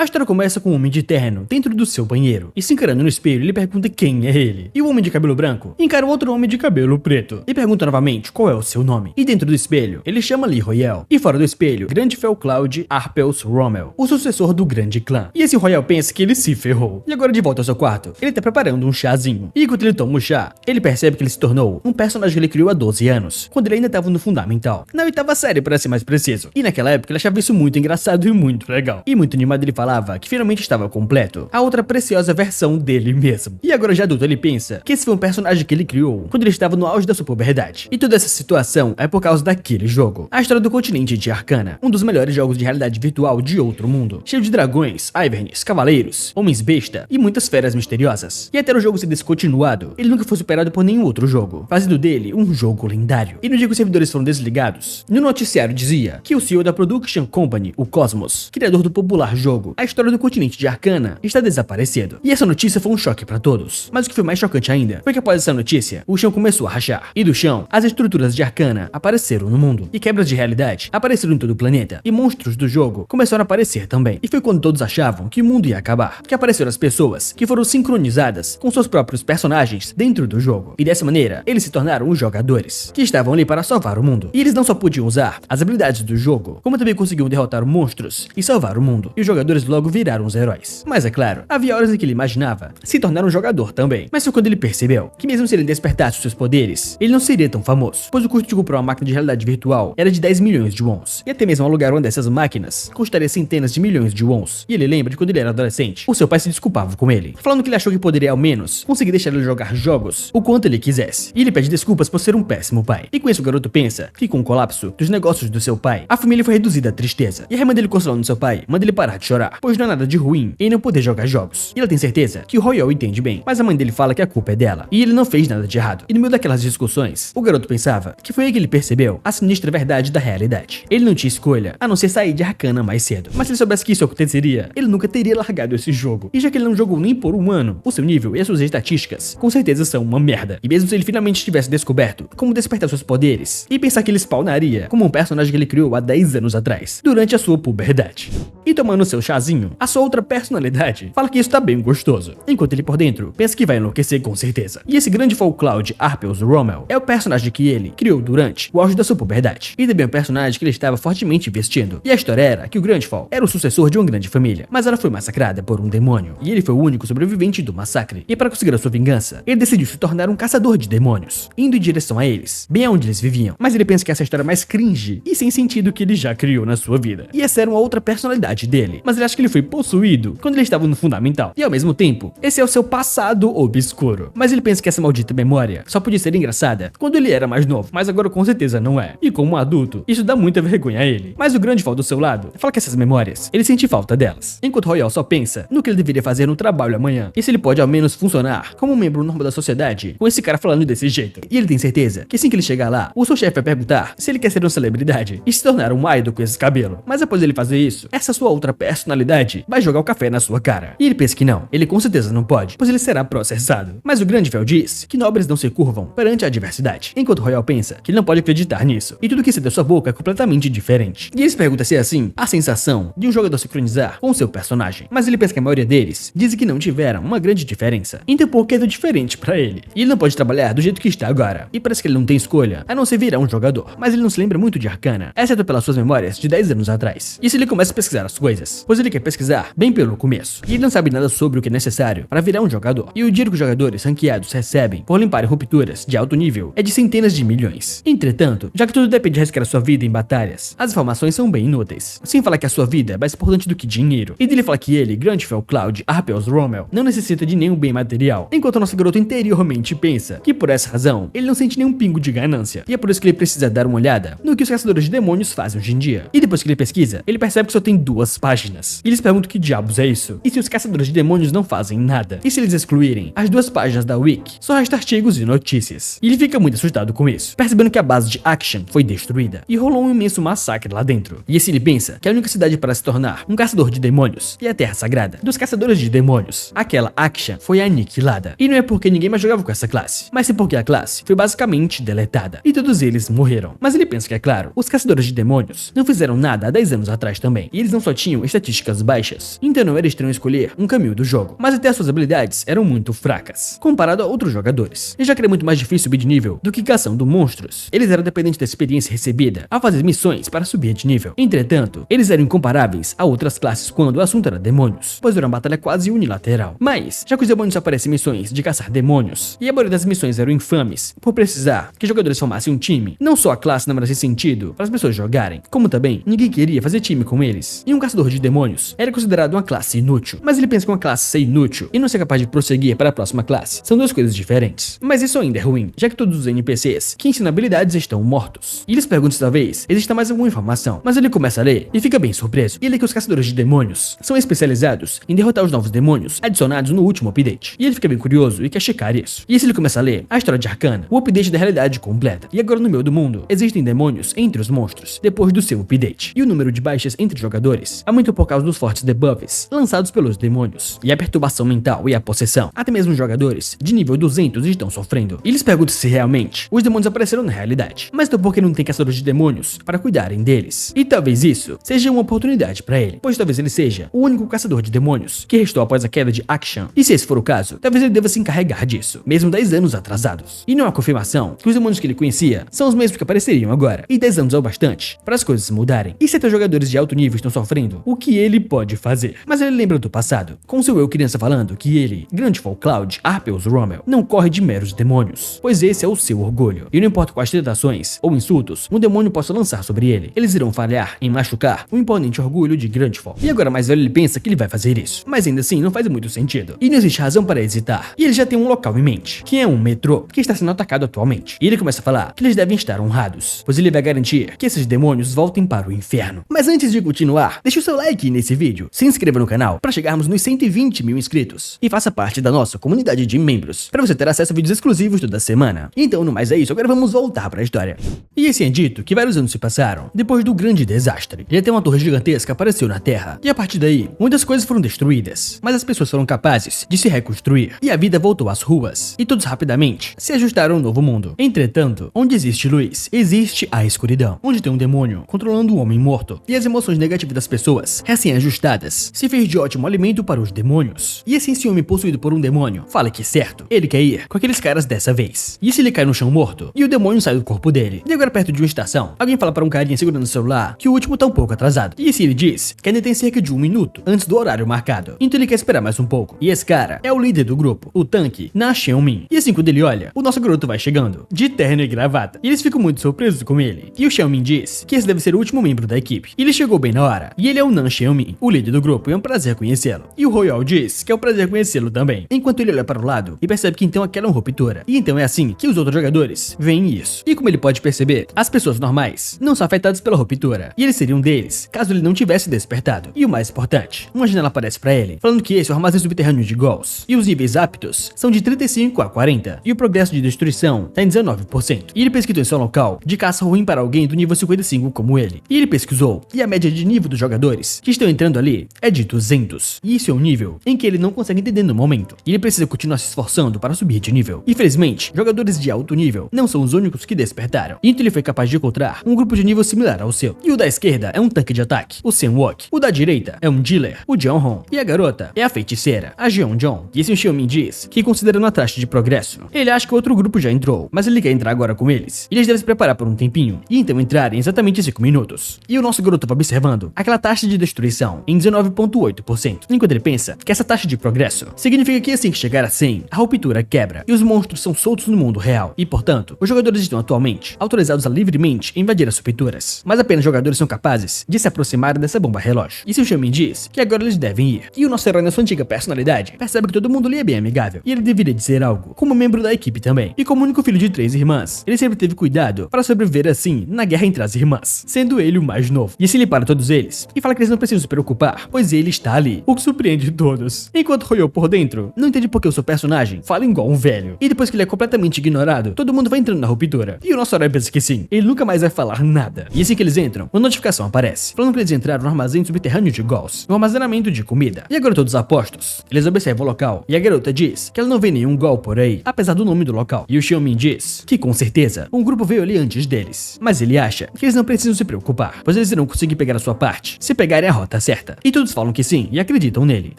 A história começa com um homem de terno dentro do seu banheiro e se encarando no espelho ele pergunta quem é ele. E o homem de cabelo branco encara o outro homem de cabelo preto e pergunta novamente qual é o seu nome. E dentro do espelho ele chama Lee Royale e fora do espelho Grandfell Cloud Arpels Rommel, o sucessor do grande clã. E esse Royale pensa que ele se ferrou. E agora de volta ao seu quarto, ele tá preparando um chazinho. E enquanto ele toma o chá, ele percebe que ele se tornou um personagem que ele criou há 12 anos, quando ele ainda estava no fundamental, na 8ª série para ser mais preciso. E naquela época ele achava isso muito engraçado e muito legal. E muito animado ele falava que finalmente estava completo, a outra preciosa versão dele mesmo. E agora já adulto ele pensa que esse foi um personagem que ele criou quando ele estava no auge da sua puberdade. E toda essa situação é por causa daquele jogo, a história do continente de Arcana, um dos melhores jogos de realidade virtual de outro mundo, cheio de dragões, Iverns, cavaleiros, homens besta e muitas feras misteriosas. E até o jogo ser descontinuado, ele nunca foi superado por nenhum outro jogo, fazendo dele um jogo lendário. E no dia que os servidores foram desligados, no noticiário dizia que o CEO da Production Company, o Cosmos, criador do popular jogo A História do Continente de Arcana, está desaparecido. E essa notícia foi um choque para todos. Mas o que foi mais chocante ainda foi que após essa notícia, o chão começou a rachar. E do chão, as estruturas de Arcana apareceram no mundo. E quebras de realidade apareceram em todo o planeta. E monstros do jogo começaram a aparecer também. E foi quando todos achavam que o mundo ia acabar, que apareceram as pessoas que foram sincronizadas com seus próprios personagens dentro do jogo. E dessa maneira, eles se tornaram os jogadores, que estavam ali para salvar o mundo. E eles não só podiam usar as habilidades do jogo, como também conseguiam derrotar monstros e salvar o mundo. E os jogadores logo viraram os heróis. Mas é claro, havia horas em que ele imaginava se tornar um jogador também. Mas foi quando ele percebeu que mesmo se ele despertasse os seus poderes, ele não seria tão famoso, pois o custo de comprar uma máquina de realidade virtual era de 10 milhões de wons. E até mesmo alugar uma dessas máquinas custaria centenas de milhões de wons. E ele lembra de quando ele era adolescente, o seu pai se desculpava com ele, falando que ele achou que poderia ao menos conseguir deixar ele jogar jogos o quanto ele quisesse. E ele pede desculpas por ser um péssimo pai. E com isso o garoto pensa que com o colapso dos negócios do seu pai, a família foi reduzida à tristeza. E a irmã dele consolando seu pai, manda ele parar de chorar, pois não há nada de ruim em não poder jogar jogos. E ela tem certeza que o Royale entende bem, mas a mãe dele fala que a culpa é dela. E ele não fez nada de errado. E no meio daquelas discussões, o garoto pensava que foi aí que ele percebeu a sinistra verdade da realidade. Ele não tinha escolha, a não ser sair de Arcana mais cedo. Mas se ele soubesse que isso aconteceria, ele nunca teria largado esse jogo. E já que ele não jogou nem por um ano, o seu nível e as suas estatísticas com certeza são uma merda. E mesmo se ele finalmente tivesse descoberto como despertar seus poderes e pensar que ele spawnaria como um personagem que ele criou há 10 anos atrás, durante a sua puberdade. E tomando seu chazinho, a sua outra personalidade fala que isso tá bem gostoso, enquanto ele por dentro pensa que vai enlouquecer com certeza. E esse Grandfell Cloud Arpels Rommel é o personagem que ele criou durante o auge da sua puberdade, e também um personagem que ele estava fortemente investindo. E a história era que o Grandfell era o sucessor de uma grande família, mas ela foi massacrada por um demônio, e ele foi o único sobrevivente do massacre. E para conseguir a sua vingança, ele decidiu se tornar um caçador de demônios, indo em direção a eles, bem aonde eles viviam. Mas ele pensa que essa história é mais cringe e sem sentido que ele já criou na sua vida. E essa era uma outra personalidade dele, mas ele acha que ele foi possuído quando ele estava no fundamental. E ao mesmo tempo, esse é o seu passado obscuro. Mas ele pensa que essa maldita memória só podia ser engraçada quando ele era mais novo, mas agora com certeza não é. E como um adulto, isso dá muita vergonha a ele. Mas o Grandfell do seu lado fala que essas memórias, ele sente falta delas. Enquanto Royale só pensa no que ele deveria fazer no trabalho amanhã, e se ele pode ao menos funcionar como um membro normal da sociedade com esse cara falando desse jeito. E ele tem certeza que assim que ele chegar lá, o seu chefe vai perguntar se ele quer ser uma celebridade e se tornar um idol com esse cabelo. Mas após ele fazer isso, essa sua outra personalidade vai jogar o café na sua cara. E ele pensa que não, ele com certeza não pode, pois ele será processado. Mas o Grandfell diz que nobres não se curvam perante a adversidade, enquanto Royale pensa que ele não pode acreditar nisso, e tudo que sai da sua boca é completamente diferente. E ele se pergunta se é assim a sensação de um jogador sincronizar com seu personagem, mas ele pensa que a maioria deles dizem que não tiveram uma grande diferença, então por que é tão diferente pra ele? E ele não pode trabalhar do jeito que está agora, e parece que ele não tem escolha a não ser virar um jogador, mas ele não se lembra muito de Arcana, exceto pelas suas memórias de 10 anos atrás. E se ele começa a pesquisar as coisas, pois ele quer pesquisar bem pelo começo, e ele não sabe nada sobre o que é necessário para virar um jogador, e o dinheiro que os jogadores ranqueados recebem por limparem rupturas de alto nível é de centenas de milhões. Entretanto, já que tudo depende de arriscar a sua vida em batalhas, as informações são bem inúteis, sem falar que a sua vida é mais importante do que dinheiro. E dele fala que ele, Grandfell Cloud Arpels Rommel, não necessita de nenhum bem material, enquanto o nosso garoto interiormente pensa que por essa razão ele não sente nenhum pingo de ganância, e é por isso que ele precisa dar uma olhada no que os caçadores de demônios fazem hoje em dia. E depois que ele pesquisa, ele percebe que só tem 2 páginas. E eles perguntam que diabos é isso, e se os caçadores de demônios não fazem nada, e se eles excluírem as 2 páginas da Wiki, só resta artigos e notícias. E ele fica muito assustado com isso, percebendo que a base de Action foi destruída, e rolou um imenso massacre lá dentro. E assim ele pensa que a única cidade para se tornar um caçador de demônios e a Terra Sagrada dos caçadores de demônios, aquela Action, foi aniquilada. E não é porque ninguém mais jogava com essa classe, mas sim porque a classe foi basicamente deletada, e todos eles morreram. Mas ele pensa que, é claro, os caçadores de demônios não fizeram nada há 10 anos atrás também, e eles não só tinham estatísticas estatísticas baixas, então não era estranho escolher um caminho do jogo, mas até as suas habilidades eram muito fracas, comparado a outros jogadores. E já que era muito mais difícil subir de nível do que caçando monstros, eles eram dependentes da experiência recebida ao fazer missões para subir de nível. Entretanto, eles eram incomparáveis a outras classes quando o assunto era demônios, pois era uma batalha quase unilateral. Mas, já que os demônios aparecem em missões de caçar demônios, e a maioria das missões eram infames por precisar que jogadores formassem um time, não só a classe não fazia sentido para as pessoas jogarem, como também ninguém queria fazer time com eles. E um caçador de demônios era considerado uma classe inútil. Mas ele pensa que uma classe ser inútil e não ser capaz de prosseguir para a próxima classe são duas coisas diferentes. Mas isso ainda é ruim, já que todos os NPCs que ensinam habilidades estão mortos. E eles perguntam se talvez exista mais alguma informação, mas ele começa a ler e fica bem surpreso. E ele é que os caçadores de demônios são especializados em derrotar os novos demônios adicionados no último update. E ele fica bem curioso e quer checar isso. E se ele começa a ler a história de Arcana, o update da realidade completa. E agora no meio do mundo existem demônios entre os monstros depois do seu update. E o número de baixas entre jogadores aumentou por causa dos fortes debuffs lançados pelos demônios. E a perturbação mental e a possessão. Até mesmo jogadores de nível 200 estão sofrendo. E eles perguntam se realmente os demônios apareceram na realidade. Mas então por que não tem caçadores de demônios para cuidarem deles? E talvez isso seja uma oportunidade para ele, pois talvez ele seja o único caçador de demônios que restou após a queda de Akshan. E se esse for o caso, talvez ele deva se encarregar disso, mesmo 10 anos atrasados. E não há confirmação que os demônios que ele conhecia são os mesmos que apareceriam agora. E 10 anos é o bastante para as coisas mudarem. E se até jogadores de alto nível estão sofrendo, o que ele pode fazer? Mas ele lembra do passado, com seu eu criança falando que ele, Grandfall Cloud, Arpeus Rommel, não corre de meros demônios, pois esse é o seu orgulho. E não importa quais tentações ou insultos um demônio possa lançar sobre ele, eles irão falhar em machucar o imponente orgulho de Grandfall. E agora mais velho ele pensa que ele vai fazer isso, mas ainda assim não faz muito sentido. E não existe razão para hesitar. E ele já tem um local em mente, que é um metrô, que está sendo atacado atualmente. E ele começa a falar que eles devem estar honrados, pois ele vai garantir que esses demônios voltem para o inferno. Mas antes de continuar, deixe o seu like nesse vídeo, se inscreva no canal para chegarmos nos 120 mil inscritos e faça parte da nossa comunidade de membros, para você ter acesso a vídeos exclusivos toda semana. Então, no mais é isso, agora vamos voltar para a história. E assim é dito que vários anos se passaram depois do grande desastre. E até uma torre gigantesca apareceu na Terra. E a partir daí, muitas coisas foram destruídas, mas as pessoas foram capazes de se reconstruir. E a vida voltou às ruas. E todos rapidamente se ajustaram ao novo mundo. Entretanto, onde existe luz, existe a escuridão. Onde tem um demônio controlando o homem morto. E as emoções negativas das pessoas, recém-ajustadas, se fez de ótimo alimento para os demônios. E assim esse homem possuído por um demônio fala que certo, ele quer ir com aqueles caras dessa vez. E se ele cai no chão morto, e o demônio sai do corpo dele. E agora perto de uma estação, alguém fala para um carinha segurando o celular que o último tá um pouco atrasado. E esse ele diz que ainda tem cerca de 1 minuto antes do horário marcado. Então ele quer esperar mais um pouco. E esse cara é o líder do grupo, o tanque, Na Xiaomin. E assim quando ele olha, o nosso garoto vai chegando, de terno e gravata. E eles ficam muito surpresos com ele. E o Xiaomin diz que esse deve ser o último membro da equipe. E ele chegou bem na hora. E ele é o Nan Xiaomin, o líder do grupo, e é um prazer conhecê-lo. E o Royal diz que é um prazer conhecê-lo também. Enquanto ele olha para o lado e percebe que então aquela é uma ruptura. E então é assim que os outros jogadores veem isso. E como ele pode perceber, as pessoas normais não são afetadas pela ruptura. E ele seria um deles, caso ele não tivesse despertado. E o mais importante, uma janela aparece para ele, falando que esse é o armazém subterrâneo de Ghouls. E os níveis aptos são de 35 a 40. E o progresso de destruição está em 19%. E ele pesquisou em seu local de caça ruim para alguém do nível 55 como ele. E ele pesquisou, e a média de nível dos jogadores que estão entrando ali é de 200. E isso é um nível em que ele não consegue entender no momento. E ele precisa continuar se esforçando para subir de nível. Infelizmente, jogadores de alto nível não são os únicos que despertaram. E então ele foi capaz de encontrar um grupo de nível similar ao seu. E o da esquerda é um tanque de ataque, o Senwok. O da direita é um dealer, o Jeonhon. E a garota é a feiticeira, a Jeonjon. E esse Xiaomin diz que, considerando a taxa de progresso, ele acha que outro grupo já entrou, mas ele quer entrar agora com eles. E eles devem se preparar por um tempinho, e então entrar em exatamente 5 minutos. E o nosso garoto vai observando aquela taxa de destruição em 19,8%. Enquanto ele pensa que essa taxa de progresso significa que assim que chegar a 100, a ruptura quebra, e os monstros são soltos no mundo real. E portanto, os jogadores estão atualmente autorizados a livremente invadir as rupturas. Mas apenas jogadores são capazes de se aproximar dessa bomba relógio. E seu Xiaomin diz que agora eles devem ir. E o nosso herói, na sua antiga personalidade, percebe que todo mundo ali é bem amigável. E ele deveria dizer algo, como membro da equipe também. E como único filho de 3 irmãs, ele sempre teve cuidado para sobreviver assim na guerra entre as irmãs, sendo ele o mais novo. E assim ele para todos eles e fala que eles não precisam se preocupar, pois ele está ali, o que surpreende todos. Enquanto Royou por dentro não entende porque o seu personagem fala igual um velho. E depois que ele é completamente ignorado, todo mundo vai entrando na ruptura. E o nosso herói pensa que sim, ele nunca mais vai falar nada. E assim que eles entram, uma notificação aparece, falando que eles entraram no armazém subterrâneo de Ghouls, no armazenamento de comida. E agora todos apostos, eles observam o local, e a garota diz que ela não vê nenhum Ghoul por aí, apesar do nome do local. E o Xiaomin diz que com certeza um grupo veio ali antes deles, mas ele acha que eles não precisam se preocupar, pois eles irão conseguir pegar a sua parte se pegarem a rota tá certa. E todos falam que sim e acreditam nele.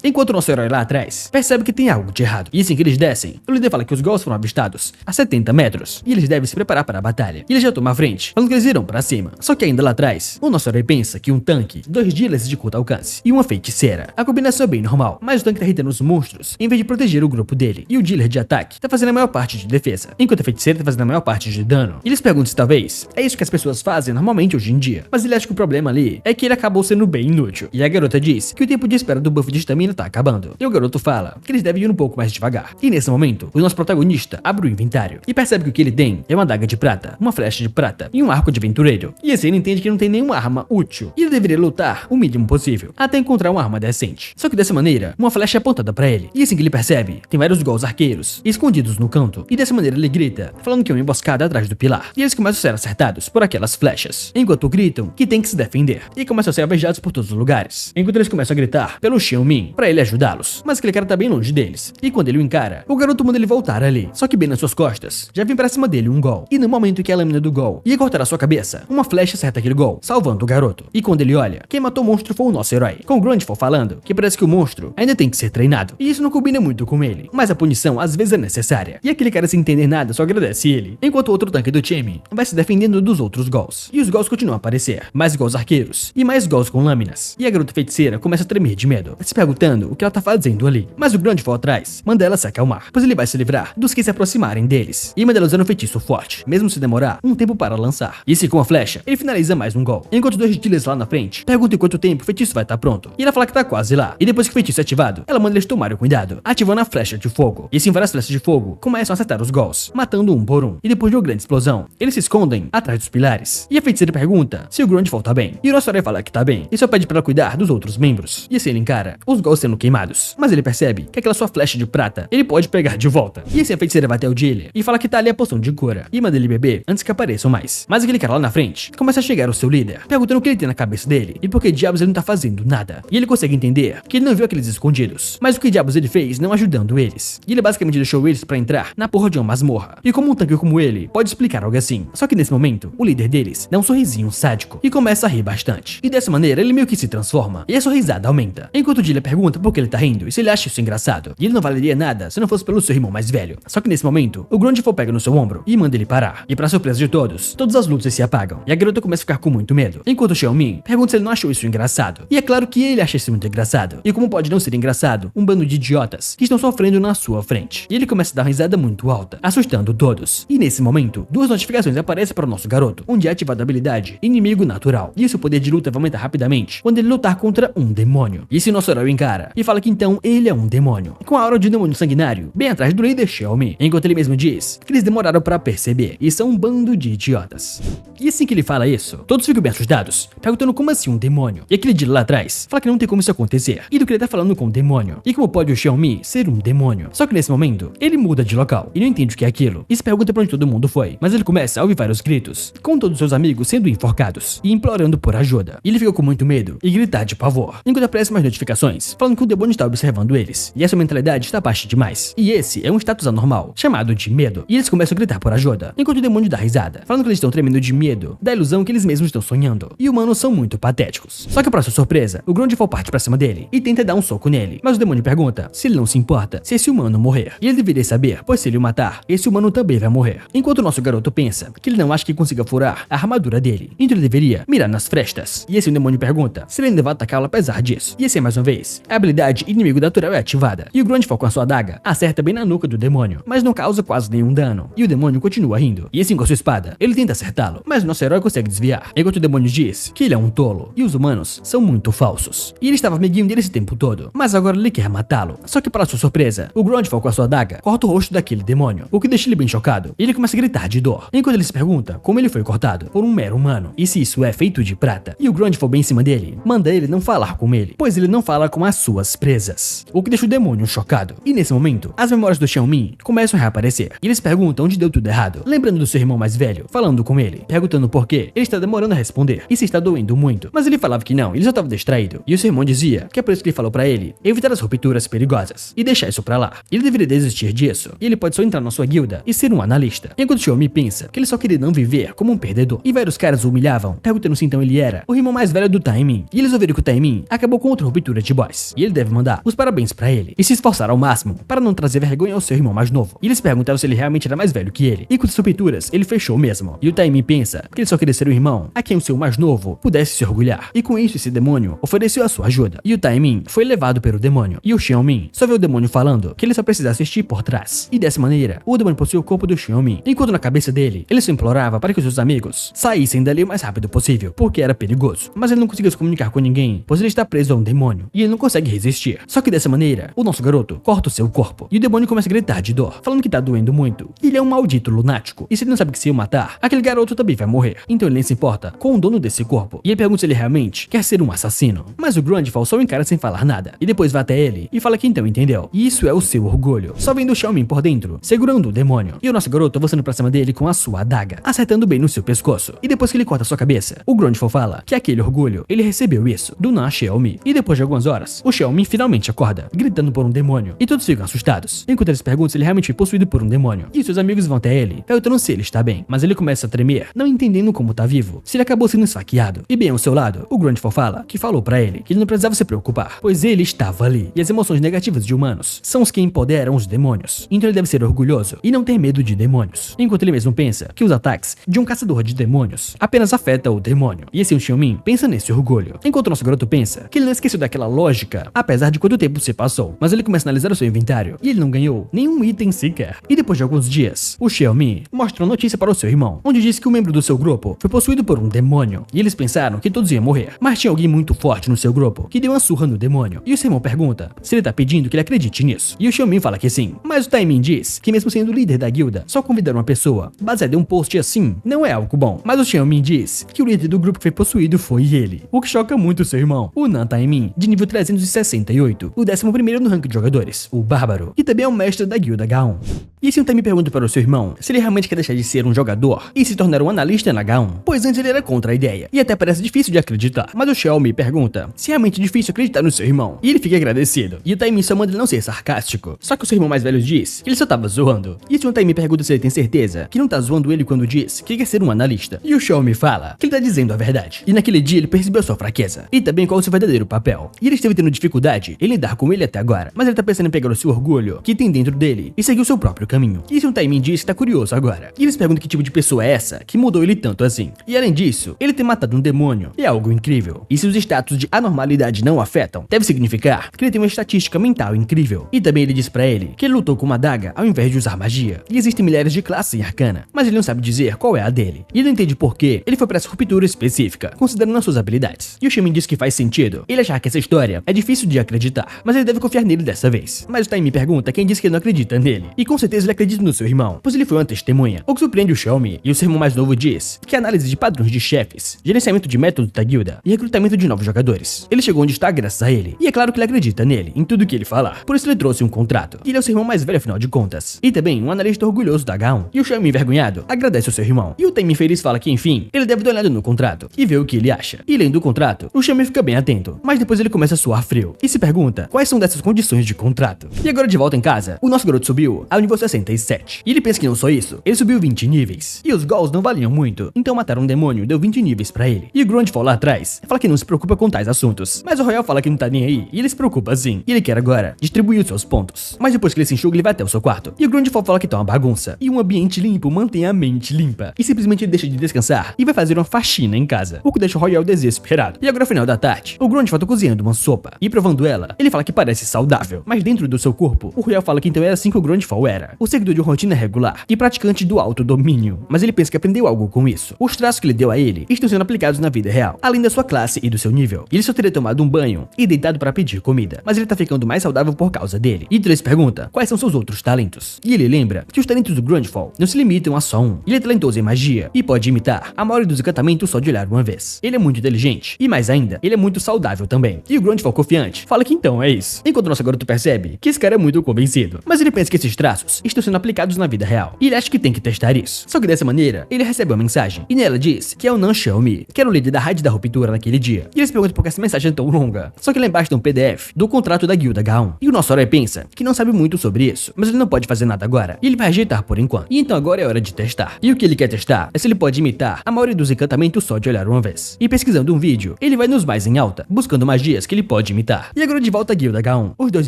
Enquanto o nosso herói lá atrás percebe que tem algo de errado. E assim que eles descem, o líder fala que os Gauls foram avistados a 70 metros e eles devem se preparar para a batalha. E ele já toma a frente, falando que eles irão para cima. Só que ainda lá atrás, o nosso herói pensa que um tanque, 2 dealers de curto alcance e uma feiticeira. A combinação é bem normal, mas o tanque tá irritando os monstros em vez de proteger o grupo dele. E o dealer de ataque tá fazendo a maior parte de defesa, enquanto a feiticeira tá fazendo a maior parte de dano. E eles perguntam se talvez é isso que as pessoas fazem normalmente hoje em dia. Mas ele acha que o problema ali é que ele acabou sendo bem inútil. E a garota diz que o tempo de espera do buff de estamina tá acabando. E o garoto fala que eles devem ir um pouco mais devagar. E nesse momento, o nosso protagonista abre o inventário e percebe que o que ele tem é uma adaga de prata, uma flecha de prata e um arco de aventureiro. E assim ele entende que não tem nenhuma arma útil. E ele deveria lutar o mínimo possível até encontrar uma arma decente. Só que dessa maneira, uma flecha é apontada pra ele. E assim que ele percebe, tem vários Gauls arqueiros escondidos no canto. E dessa maneira ele grita, falando que é uma emboscada atrás do pilar. E eles começam a ser acertados por aquelas flechas, enquanto gritam que tem que se defender. E começam a ser alvejados por todos os lugares. Enquanto eles começam a gritar pelo Xiaomin pra ele ajudá-los. Mas aquele cara tá bem longe deles. E quando ele o encara, o garoto manda ele voltar ali. Só que bem nas suas costas, já vem pra cima dele um Gaul. E no momento que a lâmina do Gaul ia cortar a sua cabeça, uma flecha acerta aquele Gaul, salvando o garoto. E quando ele olha, quem matou o monstro foi o nosso herói, com o Grandfall falando que parece que o monstro ainda tem que ser treinado. E isso não combina muito com ele, mas a punição às vezes é necessária. E aquele cara sem entender nada só agradece ele, enquanto o outro tanque do time vai se defendendo dos outros Gauls. E os Gauls continuam a aparecer, mais Gauls arqueiros e mais Gauls com lâminas. E a garota feiticeira começa a tremer de medo, se perguntando o que ela tá fazendo ali. Mas o Grandfall atrás manda ela se acalmar, pois ele vai se livrar dos que se aproximarem deles. E manda ela usando um feitiço forte, mesmo se demorar um tempo para lançar. E se com a flecha, ele finaliza mais um Gaul. Enquanto os 2 dealers lá na frente perguntam em quanto tempo o feitiço vai estar pronto. E ela fala que tá quase lá. E depois que o feitiço é ativado, ela manda eles tomarem cuidado, ativando a flecha de fogo. E assim várias flechas de fogo começam a acertar os Gauls, matando um por um. E depois de uma grande explosão, eles se escondem atrás dos pilares. E a feiticeira pergunta se o Grandfall tá bem. E o nosso herói fala que tá bem, e só pede pra ela cuidar dos outros membros. E assim ele encara os Gauls sendo queimados. Mas ele percebe que aquela sua flecha de prata, ele pode pegar de volta. E assim a feiticeira vai até o dealer e fala que tá ali a poção de cura. E manda ele beber antes que apareçam mais. Mas aquele cara lá na frente começa a chegar o seu líder, perguntando o que ele tem na cabeça dele e por que diabos ele não tá fazendo nada. E ele consegue entender que ele não viu aqueles escondidos, mas o que diabos ele fez não ajudando eles. E ele basicamente deixou eles pra entrar na porra de uma masmorra. E como um tanque como ele pode explicar algo assim. Só que nesse momento, o líder deles dá um sorrisinho sádico e começa a rir bastante. E dessa maneira ele meio que se transforma e a sua risada aumenta. Enquanto o dealer pergunta por que ele tá rindo e se ele acha isso engraçado. E ele não valeria nada se não fosse pelo seu irmão mais velho. Só que nesse momento, o Grandfall pega no seu ombro e manda ele parar. E pra surpresa de todos, todas as luzes se apagam. E a garota começa a ficar com muito medo. Enquanto o Xiaomin pergunta se ele não achou isso engraçado. E é claro que ele acha isso muito engraçado. E como pode não ser engraçado um bando de idiotas que estão sofrendo na sua frente. E ele começa a dar uma risada muito alta, assustando todos. E nesse momento, 2 notificações aparecem para o nosso garoto, onde é ativada a habilidade Inimigo Natural. E seu poder de luta vai aumentar rapidamente quando ele lutar contra um demônio. E esse nosso herói encara e fala que então ele é um demônio, com a aura de demônio sanguinário bem atrás do líder Xiaomi, enquanto ele mesmo diz que eles demoraram para perceber e são um bando de idiotas. E assim que ele fala isso, todos ficam bem assustados, perguntando como assim um demônio. E aquele dia lá atrás fala que não tem como isso acontecer, e do que ele tá falando com o demônio, e como pode o Xiaomi ser um demônio. Só que nesse momento, ele muda de local e não entende o que é aquilo, e se pergunta pra onde todo mundo foi. Mas ele começa a ouvir vários gritos, com todos seus amigos sendo enforcados e implorando por ajuda. E ele fica com muito medo e grita de pavor, enquanto aparecem mais notificações falando que o demônio está observando eles, e essa mentalidade está baixa demais. E esse é um status anormal, chamado de medo. E eles começam a gritar por ajuda, enquanto o demônio dá risada, falando que eles estão tremendo de medo da ilusão que eles mesmos estão sonhando. E humanos são muito patéticos. Só que pra sua surpresa, o Grandfall parte pra cima dele e tenta dar um soco nele. Mas o demônio pergunta se ele não se importa se esse humano morrer. E ele deveria saber, pois se ele o matar, esse humano também vai morrer. Enquanto o nosso garoto pensa que ele não acha que consiga furar a armadura dele, então ele deveria mirar nas frestas. E esse demônio pergunta se ele ainda vai atacá-lo apesar disso. E assim, mais uma vez, a habilidade Inimigo Natural é ativada. E o Grandfall com a sua adaga acerta bem na nuca do demônio, mas não causa quase nenhum dano. E o demônio continua rindo. E assim com a sua espada, ele tenta acertá-lo, mas o nosso herói consegue desviar. Enquanto o demônio diz que ele é um tolo e os humanos são muito falsos. E ele estava amiguinho dele esse tempo todo, mas agora ele quer matá-lo. Só que para sua surpresa, o Grandfall com a sua adaga corta o rosto daquele demônio, o que deixa ele bem chocado. E ele começa a gritar de dor, enquanto ele se pergunta como ele foi cortado por um mero humano e se isso é feito de prata. E o Grandfall bem em cima dele manda ele não falar com ele, pois ele não fala com as suas presas, o que deixa o demônio chocado. E nesse momento, as memórias do Xiaomin começam a reaparecer e eles perguntam onde deu tudo errado, lembrando do seu irmão mais velho, falando com ele, perguntando por que ele está demorando a responder e se está doendo muito. Mas ele falava que não, ele só estava distraído. E o seu irmão dizia que é por isso que ele falou pra ele evitar as rupturas perigosas e deixar isso pra lá. Ele deveria desistir disso e ele pode só entrar na sua guilda e ser um analista. Enquanto o Xiaomi pensa que ele só queria não viver como um perdedor. E vários caras o humilhavam, perguntando se então ele era o irmão mais velho do Timing. E eles resolveram que o Taimin acabou com outra ruptura de boys, e ele deve mandar os parabéns pra ele e se esforçar ao máximo para não trazer vergonha ao seu irmão mais novo. E eles perguntaram se ele realmente era mais velho que ele, e com as rupturas ele fechou mesmo. E o Taimin pensa que ele só queria ser um irmão a quem o seu mais novo pudesse se orgulhar, e com isso esse demônio ofereceu a sua ajuda. E o Taimin foi levado pelo demônio, e o Xiaomin só vê o demônio falando que ele só precisa assistir por trás. E dessa maneira, o demônio possuiu o corpo do Xiaomin, enquanto na cabeça dele, ele só implorava para que os seus amigos saíssem dali o mais rápido possível, porque era perigoso. Mas ele não conseguia se comunicar com ninguém, pois ele está preso a um demônio, e ele não consegue resistir. Só que dessa maneira, o nosso garoto corta o seu corpo, e o demônio começa a gritar de dor, falando que tá doendo muito. E ele é um maldito lunático, e se ele não sabe que se eu matar, aquele garoto também vai morrer. Então ele nem se importa com o dono desse corpo, e ele pergunta se ele realmente quer ser um assassino. Mas o Grandfall só encara sem falar nada, e depois vai até ele e fala que então entendeu. E isso é o seu orgulho, só vendo o Xiaomin por dentro, segurando o demônio, e o nosso garoto avançando pra cima dele com a sua adaga, acertando bem no seu pescoço. E depois que ele corta sua cabeça, o Grandfall fala que aquele orgulho, ele recebeu isso do Na Xiaomi. E depois de algumas horas, o Xiaomin finalmente acorda, gritando por um demônio, e todos ficam assustados, enquanto eles perguntam se ele realmente foi possuído por um demônio. E seus amigos vão até ele, perguntando se ele está bem, mas ele começa a tremer, não entendendo como tá vivo, se ele acabou sendo esfaqueado. E bem ao seu lado, o Grandfall fala que falou pra ele que ele não precisava se preocupar, pois ele estava ali, e as emoções negativas de humanos são os que empoderam os demônios. Então ele deve ser orgulhoso e não ter medo de demônios, enquanto ele mesmo pensa que os ataques de um caçador de demônios apenas afetam o demônio. E esse Xiaomin pensa nesse orgulho, enquanto o nosso garoto pensa que ele não esqueceu daquela lógica, apesar de quanto tempo se passou. Mas ele começa a analisar o seu inventário, e ele não ganhou nenhum item sequer. E depois de alguns dias, o Xiaomin mostra uma notícia para o seu irmão, onde diz que um membro do seu grupo foi possuído por um demônio, e eles pensaram que todos iam morrer. Mas tinha alguém muito forte no seu grupo, que deu uma surra no demônio. E o seu irmão pergunta se ele tá pedindo que ele acredite nisso. E o Xiaomin fala que sim. Mas o Taimin diz que mesmo sendo líder da guilda, só convidar uma pessoa baseada em um post assim não é algo bom. Mas o Xiaomin diz que o líder do grupo que foi possuído foi ele, o que choca muito o seu irmão, o Nan Taimin, de nível 368, o 11º no ranking de jogadores, o Bárbaro, e também é o mestre da guilda H1. E esse Taimin pergunta para o seu irmão se ele realmente quer deixar de ser um jogador e se tornar um analista na H1, pois antes ele era contra a ideia, e até parece difícil de acreditar. Mas o Xiaomi pergunta se é realmente difícil acreditar no seu irmão, e ele fica agradecido. E o Taimin só manda ele não ser sarcástico, só que o seu irmão mais velho diz que ele só tava zoando. E o Taimin pergunta se ele tem certeza que não tá zoando ele quando diz que quer ser um analista. E o Xiaomi fala que ele tá dizendo a verdade. E naquele dia ele percebeu sua fraqueza, e também qual o seu verdadeiro papel. E ele esteve tendo dificuldade em lidar com ele até agora, mas ele tá pensando em pegar o seu orgulho que tem dentro dele e seguir o seu próprio caminho. E o Taimin diz que tá curioso agora. E eles perguntam que tipo de pessoa é essa que mudou ele tanto assim. E além disso, ele ter matado um demônio é algo incrível. E se os status de anormalidade não afetam, deve significar que ele tem uma estatística mental incrível. E também ele diz pra ele que ele lutou com uma adaga ao invés de usar magia. E existem milhares de classes em Arcana, mas ele não sabe dizer qual é a dele. E ele não entende por que ele foi pra essa ruptura específica, considerando as suas habilidades. E o Xiaomin diz que faz sentido ele achar que essa história é difícil de acreditar, mas ele deve confiar nele dessa vez. Mas o Taimin pergunta quem diz que ele não acredita nele. E com certeza ele acredita no seu irmão, pois ele foi uma testemunha, o que surpreende o Xiaomi. E o seu irmão mais novo diz que a análise de padrões de chefes, gerenciamento de métodos da guilda e recrutamento de novos jogadores, ele chegou onde está graças a ele. E é claro que ele acredita nele, em tudo que ele falar. Por isso ele trouxe um contrato. E ele é o seu irmão mais velho afinal de contas. E também um analista orgulhoso da H1. E o Xiaomi envergonhado agradece ao seu irmão. E o Taimin feliz fala que enfim, ele deve dar uma olhada no contrato e ver o que ele acha. E lendo o contrato, o Xiaomi fica bem atento, mas depois ele começa a suar frio e se pergunta quais são dessas condições de contrato. E agora de volta em casa, o nosso garoto subiu ao nível 67. E ele pensa que não só isso, ele subiu 20 níveis. E os gols não valiam muito, então matar um demônio deu 20 níveis pra ele. E o Grandfall lá atrás fala que não se preocupa com tais assuntos, mas o Royal fala que não tá nem aí, e ele se preocupa sim. E ele quer agora distribuir os seus pontos. Mas depois que ele se enxuga, ele vai até o seu quarto. E o Grandfall fala que tá uma bagunça, e um ambiente limpo mantém a mente limpa. E simplesmente ele deixa de descansar e vai fazer uma faxina em casa, o que deixa o Royal desesperado. E agora, no final da tarde, o Grandfall tá cozinhando uma sopa, e provando ela, ele fala que parece saudável, mas dentro do seu corpo, o Royal fala que então era assim que o Grandfall era, o seguidor de uma rotina regular e praticante do autodomínio. Mas ele pensa que aprendeu algo com isso. Os traços que ele deu a ele estão sendo aplicados na vida real, além da sua classe e do seu nível. E ele só teria tomado um banho e deitado para pedir comida, mas ele tá ficando mais saudável por causa dele. E Trace pergunta quais são seus outros talentos. E ele lembra que os talentos do Grandfall não se limitam a só um. Ele é talentoso em magia e pode imitar a maioria dos encantamentos só de olhar uma vez. Ele é muito inteligente e, mais ainda, ele é muito saudável também. E o Grandfall confiante fala que então é isso. Enquanto o nosso garoto percebe que esse cara é muito convencido, mas ele pensa que esses traços estão sendo aplicados na vida real. E ele acha que tem que testar isso. Só que dessa maneira, ele recebe uma mensagem e nela diz que é o Nan Xiaomi, que era o líder da raid da ruptura naquele dia. E eles perguntam por que essa mensagem é tão longa. Só que lá embaixo tem um PDF do contrato da guilda H1. E o nosso herói pensa que não sabe muito sobre isso, mas ele não pode fazer nada agora. E ele vai rejeitar por enquanto. E então agora é hora de testar. E o que ele quer testar é se ele pode imitar a maioria dos encantamentos só de olhar uma vez. E pesquisando um vídeo, ele ele vai nos mais em alta, buscando magias que ele pode imitar. E agora de volta à guilda H1, os dois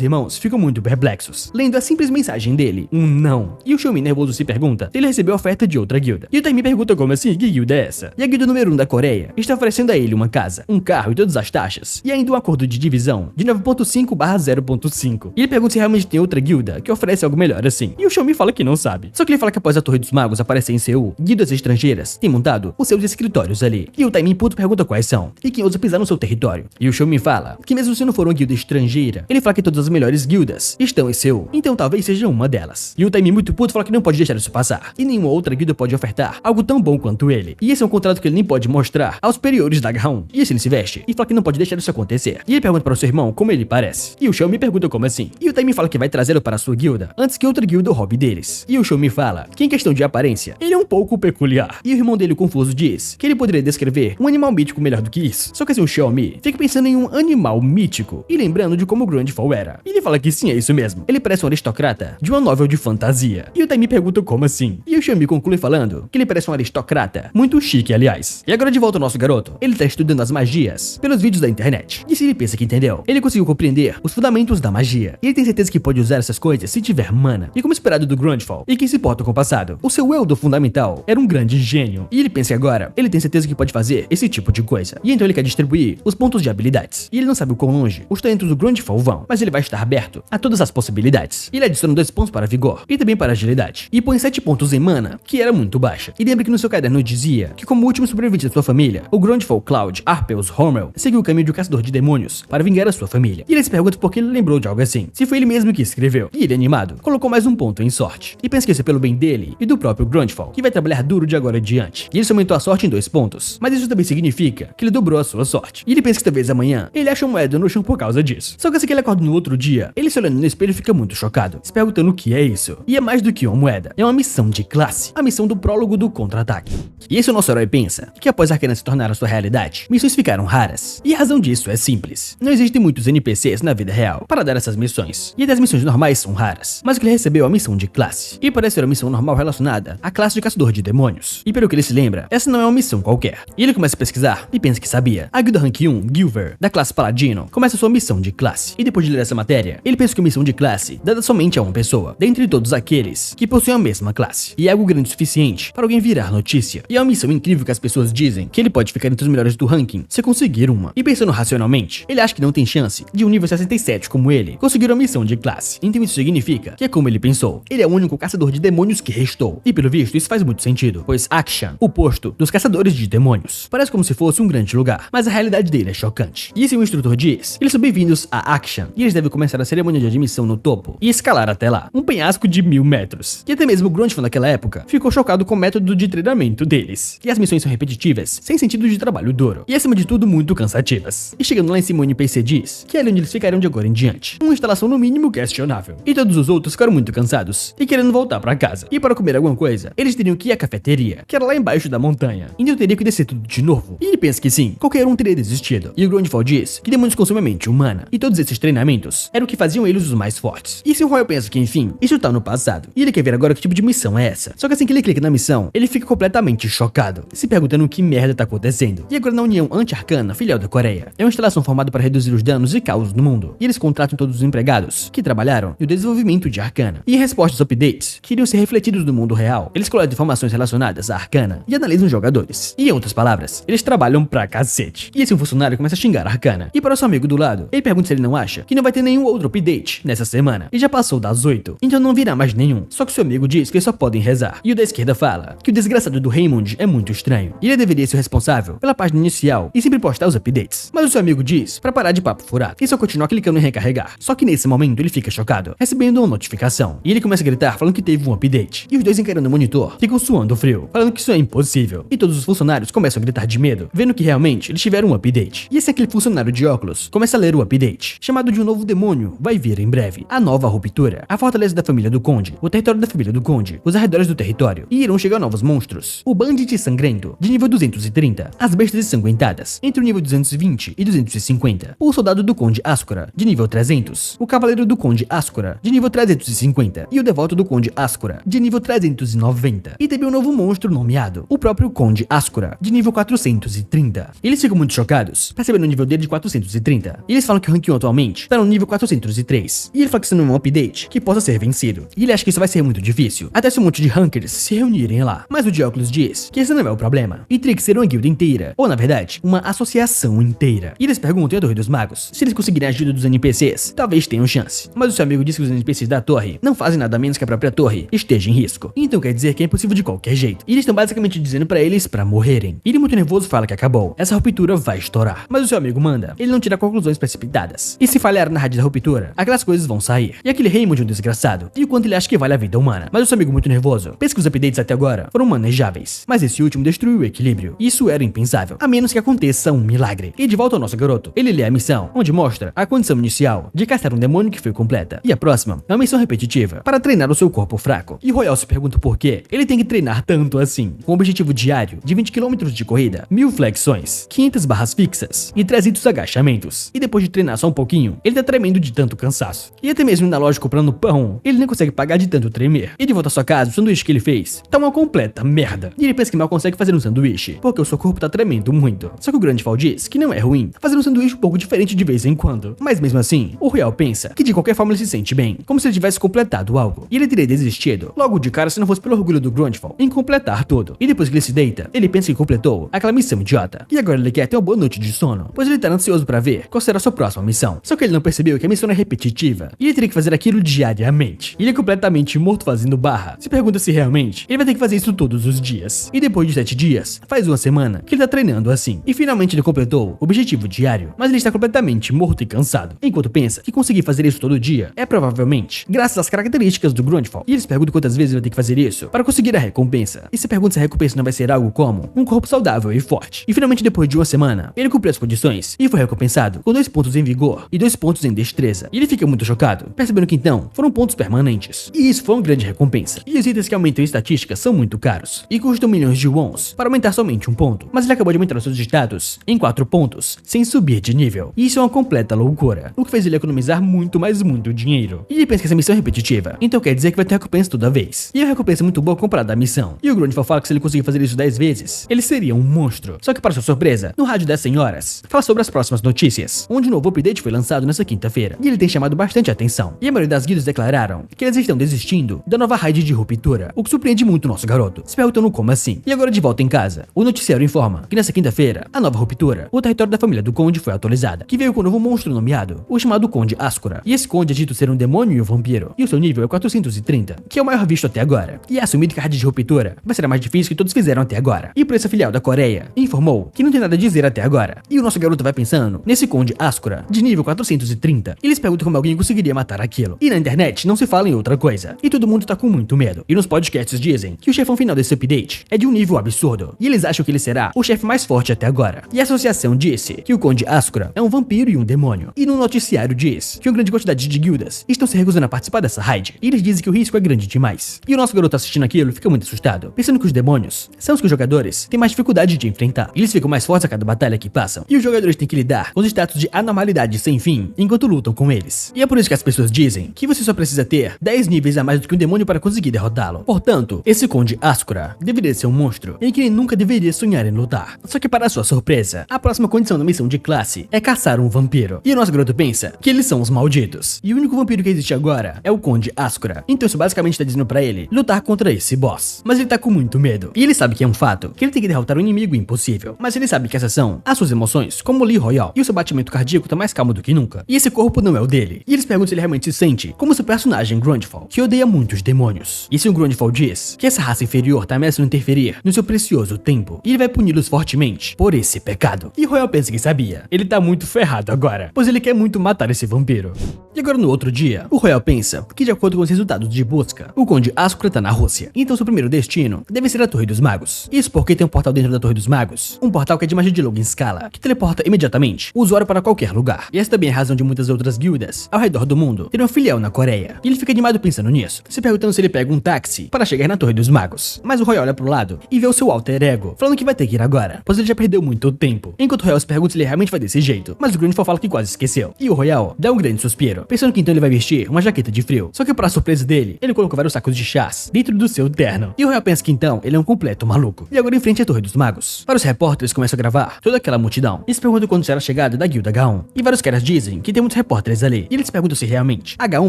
irmãos ficam muito perplexos, lendo a simples mensagem dele, um não. E o Xiaomi nervoso se pergunta se ele recebeu oferta de outra guilda. E o Taimi pergunta como assim, que guilda é essa? E a guilda número 1 da Coreia está oferecendo a ele uma casa, um carro e todas as taxas, e ainda um acordo de divisão de 9.5/0.5. E ele pergunta se realmente tem outra guilda que oferece algo melhor assim. E o Xiaomi fala que não sabe. Só que ele fala que após a Torre dos Magos aparecer em Seul, guildas estrangeiras têm montado os seus escritórios ali. E o Taimi puto pergunta quais são, e quem ousa pisar no seu território. E o Xiaomi fala que mesmo se não for uma guilda estrangeira, ele fala que todas as melhores guildas estão em Seul, então talvez seja uma delas. E o Taimi muito puto fala que não pode deixar isso passar, e nenhuma outra guilda pode ofertar algo tão bom quanto ele. E esse é um contrato que ele nem pode mostrar aos superiores da H1. E esse ele se veste e fala que não pode deixar isso acontecer. E ele pergunta para o seu irmão como ele parece. E o Xiaomi pergunta como assim. E o Taimi fala que vai trazê-lo para a sua guilda antes que outra guilda roube deles. E o Xiaomi fala que em questão de aparência, ele é um pouco peculiar. E o irmão dele confuso diz que ele poderia descrever um animal mítico melhor do que isso. Só que assim o Xiaomi fica pensando em um animal mítico e lembrando de como o Grandfall era. E ele fala que sim, é isso mesmo. Ele parece um aristocrata de uma novel de fantasia. E o Taimi pergunta como assim. E o Xiaomi conclui falando que ele parece um aristocrata muito chique, aliás. E agora de volta ao nosso garoto. Ele tá estudando as magias pelos vídeos da internet. E se ele pensa que entendeu, ele conseguiu compreender os fundamentos da magia. E ele tem certeza que pode usar essas coisas se tiver mana. E como esperado do Grandfall, e quem se importa com o passado, o seu eu do fundamental era um grande gênio. E ele pensa que agora, ele tem certeza que pode fazer esse tipo de coisa. E então ele quer distribuir os pontos de habilidades. E ele não sabe o quão longe os talentos do Grandfall vão, mas ele vai estar aberto a todas as possibilidades. E ele adiciona 2 pontos para vigor e também para agilidade. E põe 7 pontos em mana, que era muito baixa. E lembra que no seu caderno dizia que como último sobrevivente da sua família, o Grandfall Cloud Arpeus Hormel seguiu o caminho de um caçador de demônios para vingar a sua família. E ele se pergunta por que ele lembrou de algo assim, se foi ele mesmo que escreveu. E ele, animado, colocou mais um ponto em sorte. E pensa que isso é pelo bem dele e do próprio Grandfall, que vai trabalhar duro de agora em diante. E ele aumentou a sorte em 2 pontos, mas isso também significa que ele dobrou a sua sorte. E ele pensa que talvez amanhã ele ache uma moeda no chão por causa disso. Só que assim que ele acorda no outro dia, ele se olhando no espelho fica muito chocado, se perguntando o que é isso. E é mais do que uma moeda, é uma missão de classe, a missão do prólogo do contra-ataque. E esse o nosso herói pensa que após Arcana se tornar a sua realidade, missões ficaram raras. E a razão disso é simples. Não existem muitos NPCs na vida real para dar essas missões. E até as missões normais são raras. Mas o que ele recebeu é a missão de classe. E parece ser uma missão normal relacionada à classe de caçador de demônios. E pelo que ele se lembra, essa não é uma missão qualquer. E ele começa a pesquisar e pensa que sabia. A guilda Rank 1, Gilver, da classe Paladino, começa sua missão de classe. E depois de ler essa matéria, ele pensa que a missão de classe dada somente a uma pessoa, dentre todos aqueles que possuem a mesma classe. E é algo grande o suficiente para alguém virar notícia. E é uma missão incrível que as pessoas dizem que ele pode ficar entre os melhores do ranking se conseguir uma. E pensando racionalmente, ele acha que não tem chance de um nível 67 como ele conseguir uma missão de classe. Então isso significa que é como ele pensou. Ele é o único caçador de demônios que restou. E pelo visto isso faz muito sentido, pois Akshan, o posto dos caçadores de demônios, parece como se fosse um grande lugar, mas a realidade dele é chocante. E assim o instrutor diz, eles são bem-vindos a Akshan, e eles devem começar a cerimônia de admissão no topo e escalar até lá, um penhasco de 1000 metros. E até mesmo o Grandfall naquela época ficou chocado com o método de treinamento deles. E as missões são repetitivas, sem sentido de trabalho duro, e acima de tudo muito cansativas. E chegando lá em cima o NPC diz que é ali onde eles ficarão de agora em diante, uma instalação no mínimo questionável. E todos os outros ficaram muito cansados e querendo voltar para casa. E para comer alguma coisa, eles teriam que ir à cafeteria, que era lá embaixo da montanha. Então teria que descer tudo de novo. E ele pensa que sim, qualquer um teria desistido. E o Grandfall diz que demônios consomem a mente humana, e todos esses treinamentos eram o que faziam eles os mais fortes. E se o Royal pensa que enfim, isso tá no passado, e ele quer ver agora que tipo de missão é essa. Só que assim que ele clica na missão, ele fica completamente chocado, se perguntando o que merda tá acontecendo. E agora na União Anti-Arcana, filial da Coreia, é uma instalação formada para reduzir os danos e caos no mundo. E eles contratam todos os empregados que trabalharam no desenvolvimento de Arcana. E em resposta aos updates que iriam ser refletidos no mundo real, eles coletam informações relacionadas a Arcana e analisam os jogadores. E em outras palavras, eles trabalham pra cacete. E esse funcionário começa a xingar Arcana. E para o seu amigo do lado, ele pergunta se ele não acha que não vai ter nenhum outro update nessa semana. E já passou das 8, então não virá mais nenhum. Só que seu amigo diz que eles só podem rezar. E o da esquerda fala que o desgraçado do Raymond é muito estranho. E ele deveria ser o responsável pela página inicial e sempre postar os updates. Mas o seu amigo diz pra parar de papo furado e só continuar clicando em recarregar. Só que nesse momento ele fica chocado, recebendo uma notificação. E ele começa a gritar falando que teve um update. E os dois encarando o monitor ficam suando frio, falando que isso é impossível. E todos os funcionários começam a gritar de medo, vendo que realmente eles tiveram um update. E esse aquele funcionário de óculos começa a ler o update, chamado de um novo demônio vai vir em breve. A nova ruptura, a fortaleza da família do Conde, o território da família do Conde, os arredores do território. E irão chegar novos monstros. O Bandit Sangrento, de nível 230. As bestas ensanguentadas, entre o nível 220 e 250. O soldado do Conde Ascora, de nível 300. O cavaleiro do Conde Ascora, de nível 350. E o devoto do Conde Ascora, de nível 390. E também um novo monstro nomeado, o próprio Conde Ascora, de nível 430. Eles ficam ficam muito chocados, percebendo o nível dele de 430. E eles falam que o rank 1 atualmente tá no nível 403. E ele fala que isso não é um update que possa ser vencido. E ele acha que isso vai ser muito difícil, até se um monte de rankers se reunirem lá. Mas o Dioclus diz que esse não é o problema, e teria que ser uma guilda inteira, ou na verdade, uma associação inteira. E eles perguntam à Torre dos Magos se eles conseguirem a ajuda dos NPCs, talvez tenham chance. Mas o seu amigo diz que os NPCs da torre não fazem nada menos que a própria torre esteja em risco. Então quer dizer que é impossível de qualquer jeito. E eles estão basicamente dizendo pra eles pra morrerem. E ele muito nervoso fala que acabou. Essa ruptura vai estourar. Mas o seu amigo manda ele não tira conclusões precipitadas. E se falhar na rádio da ruptura, aquelas coisas vão sair. E aquele Raymond é um desgraçado. E o quanto ele acha que vale a vida humana. Mas o seu amigo muito nervoso pensa que os updates até agora foram manejáveis. Mas esse último destruiu o equilíbrio. Isso era impensável, a menos que aconteça um milagre. E de volta ao nosso garoto, ele lê a missão, onde mostra a condição inicial de caçar um demônio que foi completa. E a próxima é uma missão repetitiva para treinar o seu corpo fraco. E Royal se pergunta por que ele tem que treinar tanto assim, com o objetivo diário de 20 km de corrida, 1000 flexões, 500 barras fixas e 300 agachamentos. E depois de treinar só um pouquinho, ele tá tremendo de tanto cansaço. E até mesmo na loja comprando pão, ele nem consegue pagar de tanto tremer. E de volta à sua casa, o sanduíche que ele fez tá uma completa merda. E ele pensa que mal consegue fazer um sanduíche, porque o seu corpo tá tremendo muito. Só que o Grandfall diz que não é ruim fazer um sanduíche um pouco diferente de vez em quando. Mas mesmo assim, o Royal pensa que de qualquer forma ele se sente bem, como se ele tivesse completado algo. E ele teria desistido logo de cara se não fosse pelo orgulho do Grandfall em completar tudo. E depois que ele se deita, ele pensa que completou aquela missão idiota. E agora ele quer ter uma boa noite de sono, pois ele tá ansioso pra ver qual será a sua próxima missão. Só que ele não percebeu que a missão é repetitiva e ele teria que fazer aquilo diariamente. E ele é completamente morto fazendo barra. Se pergunta se realmente ele vai ter que fazer isso todos os dias. E depois de 7 dias, faz uma semana que ele tá treinando assim. E finalmente ele completou o objetivo diário, mas ele está completamente morto e cansado. Enquanto pensa que conseguir fazer isso todo dia é provavelmente graças às características do Grandfall. E eles perguntam quantas vezes ele vai ter que fazer isso para conseguir a recompensa. E se pergunta se a recompensa não vai ser algo como um corpo saudável e forte. E finalmente depois de uma semana, ele cumpriu as condições e foi recompensado com 2 pontos em vigor e 2 pontos em destreza. E ele fica muito chocado, percebendo que então foram pontos permanentes. E isso foi uma grande recompensa. E os itens que aumentam estatísticas são muito caros e custam milhões de wons para aumentar somente um ponto. Mas ele acabou de aumentar os seus status em 4 pontos, sem subir de nível. E isso é uma completa loucura, o que fez ele economizar muito, mas muito dinheiro. E ele pensa que essa missão é repetitiva, então quer dizer que vai ter recompensa toda vez. E a recompensa é muito boa comparada à missão. E o Grandfall fala que se ele conseguir fazer isso 10 vezes, ele seria um monstro. Só que para sua surpresa, no rádio das senhoras, fala sobre as próximas notícias, onde um novo update foi lançado nessa quinta-feira. E ele tem chamado bastante atenção. E a maioria das guildas declararam que eles estão desistindo da nova raid de ruptura, o que surpreende muito o nosso garoto, se perguntando como assim. E agora de volta em casa, o noticiário informa que nessa quinta-feira, a nova ruptura, o território da família do Conde foi atualizada, que veio com um novo monstro nomeado, o chamado Conde Ascura. E esse Conde é dito ser um demônio e um vampiro, e o seu nível é 430, que é o maior visto até agora. E é assumido que a raid de ruptura vai ser a mais difícil que todos fizeram até agora. E por essa filial da Coreia informou que não tem nada a dizer até agora. E o nosso garoto vai pensando nesse Conde Ascura, de nível 430. E eles perguntam como alguém conseguiria matar aquilo. E na internet não se fala em outra coisa. E todo mundo tá com muito medo. E nos podcasts dizem que o chefão final desse update é de um nível absurdo. E eles acham que ele será o chefe mais forte até agora. E a associação disse que o Conde Ascura é um vampiro e um demônio. E no noticiário diz que uma grande quantidade de guildas estão se recusando a participar dessa raid. E eles dizem que o risco é grande demais. E o nosso garoto assistindo aquilo fica muito assustado, pensando que os demônios são os que os jogadores têm mais dificuldade de enfrentar. E eles ficam mais fortes a cada batalha que passam. E os jogadores têm que lidar com os status de anormalidade sem fim enquanto lutam com eles. E é por isso que as pessoas dizem que você só precisa ter 10 níveis a mais do que um demônio para conseguir derrotá-lo. Portanto, esse Conde Ascura deveria ser um monstro em que ele nunca deveria sonhar em lutar. Só que para sua surpresa, a próxima condição da missão de classe é caçar um vampiro. E o nosso garoto pensa que eles são os malditos. E o único vampiro que existe agora é o Conde Ascura. Então isso basicamente tá dizendo pra ele lutar contra esse boss. Mas ele tá com muito medo. E ele sabe que é um fato, que ele tem que derrotar um inimigo impossível. Mas ele sabe que essas são as suas emoções, como Lee Royal. E o seu batimento cardíaco tá mais calmo do que nunca. E esse corpo não é o dele. E eles perguntam se ele realmente se sente como seu personagem Grandfall, que odeia muitos demônios. E se o Grandfall diz que essa raça inferior tá ameaçando interferir no seu precioso tempo, e ele vai puni-los fortemente por esse pecado. E Royal pensa que sabia. Ele tá muito ferrado agora, pois ele quer muito matar esse vampiro. E agora no outro dia, o Royal pensa que de acordo com os resultados de busca, o Conde Ascura tá na Rússia. Então seu primeiro destino deve ser a Torre dos Magos. Isso porque tem um portal dentro da Torre dos Magos. Um portal que é de magia de longa escala, que teleporta imediatamente o usuário para qualquer lugar. E essa também é a razão de muitas outras guildas ao redor do mundo terem uma filial na Coreia. E ele fica animado pensando nisso, se perguntando se ele pega um táxi para chegar na Torre dos Magos. Mas o Royal olha pro lado e vê o seu alter ego, falando que vai ter que ir agora, pois ele já perdeu muito tempo. Enquanto o Royal se pergunta se ele realmente vai desse jeito, mas o Grandfall fala que quase esqueceu. E o Royal dá um grande suspiro, pensando que então ele vai vestir uma jaqueta de frio. Só que para surpresa dele, ele colocou vários sacos de chás dentro do seu terno. E o Royal pensa que então ele é um completo maluco. E agora em frente à Torre dos Magos. Para os repórteres começam a gravar observar toda aquela multidão. Eles perguntam quando será a chegada da guilda H1. E vários caras dizem que tem muitos repórteres ali. E eles perguntam se realmente a H1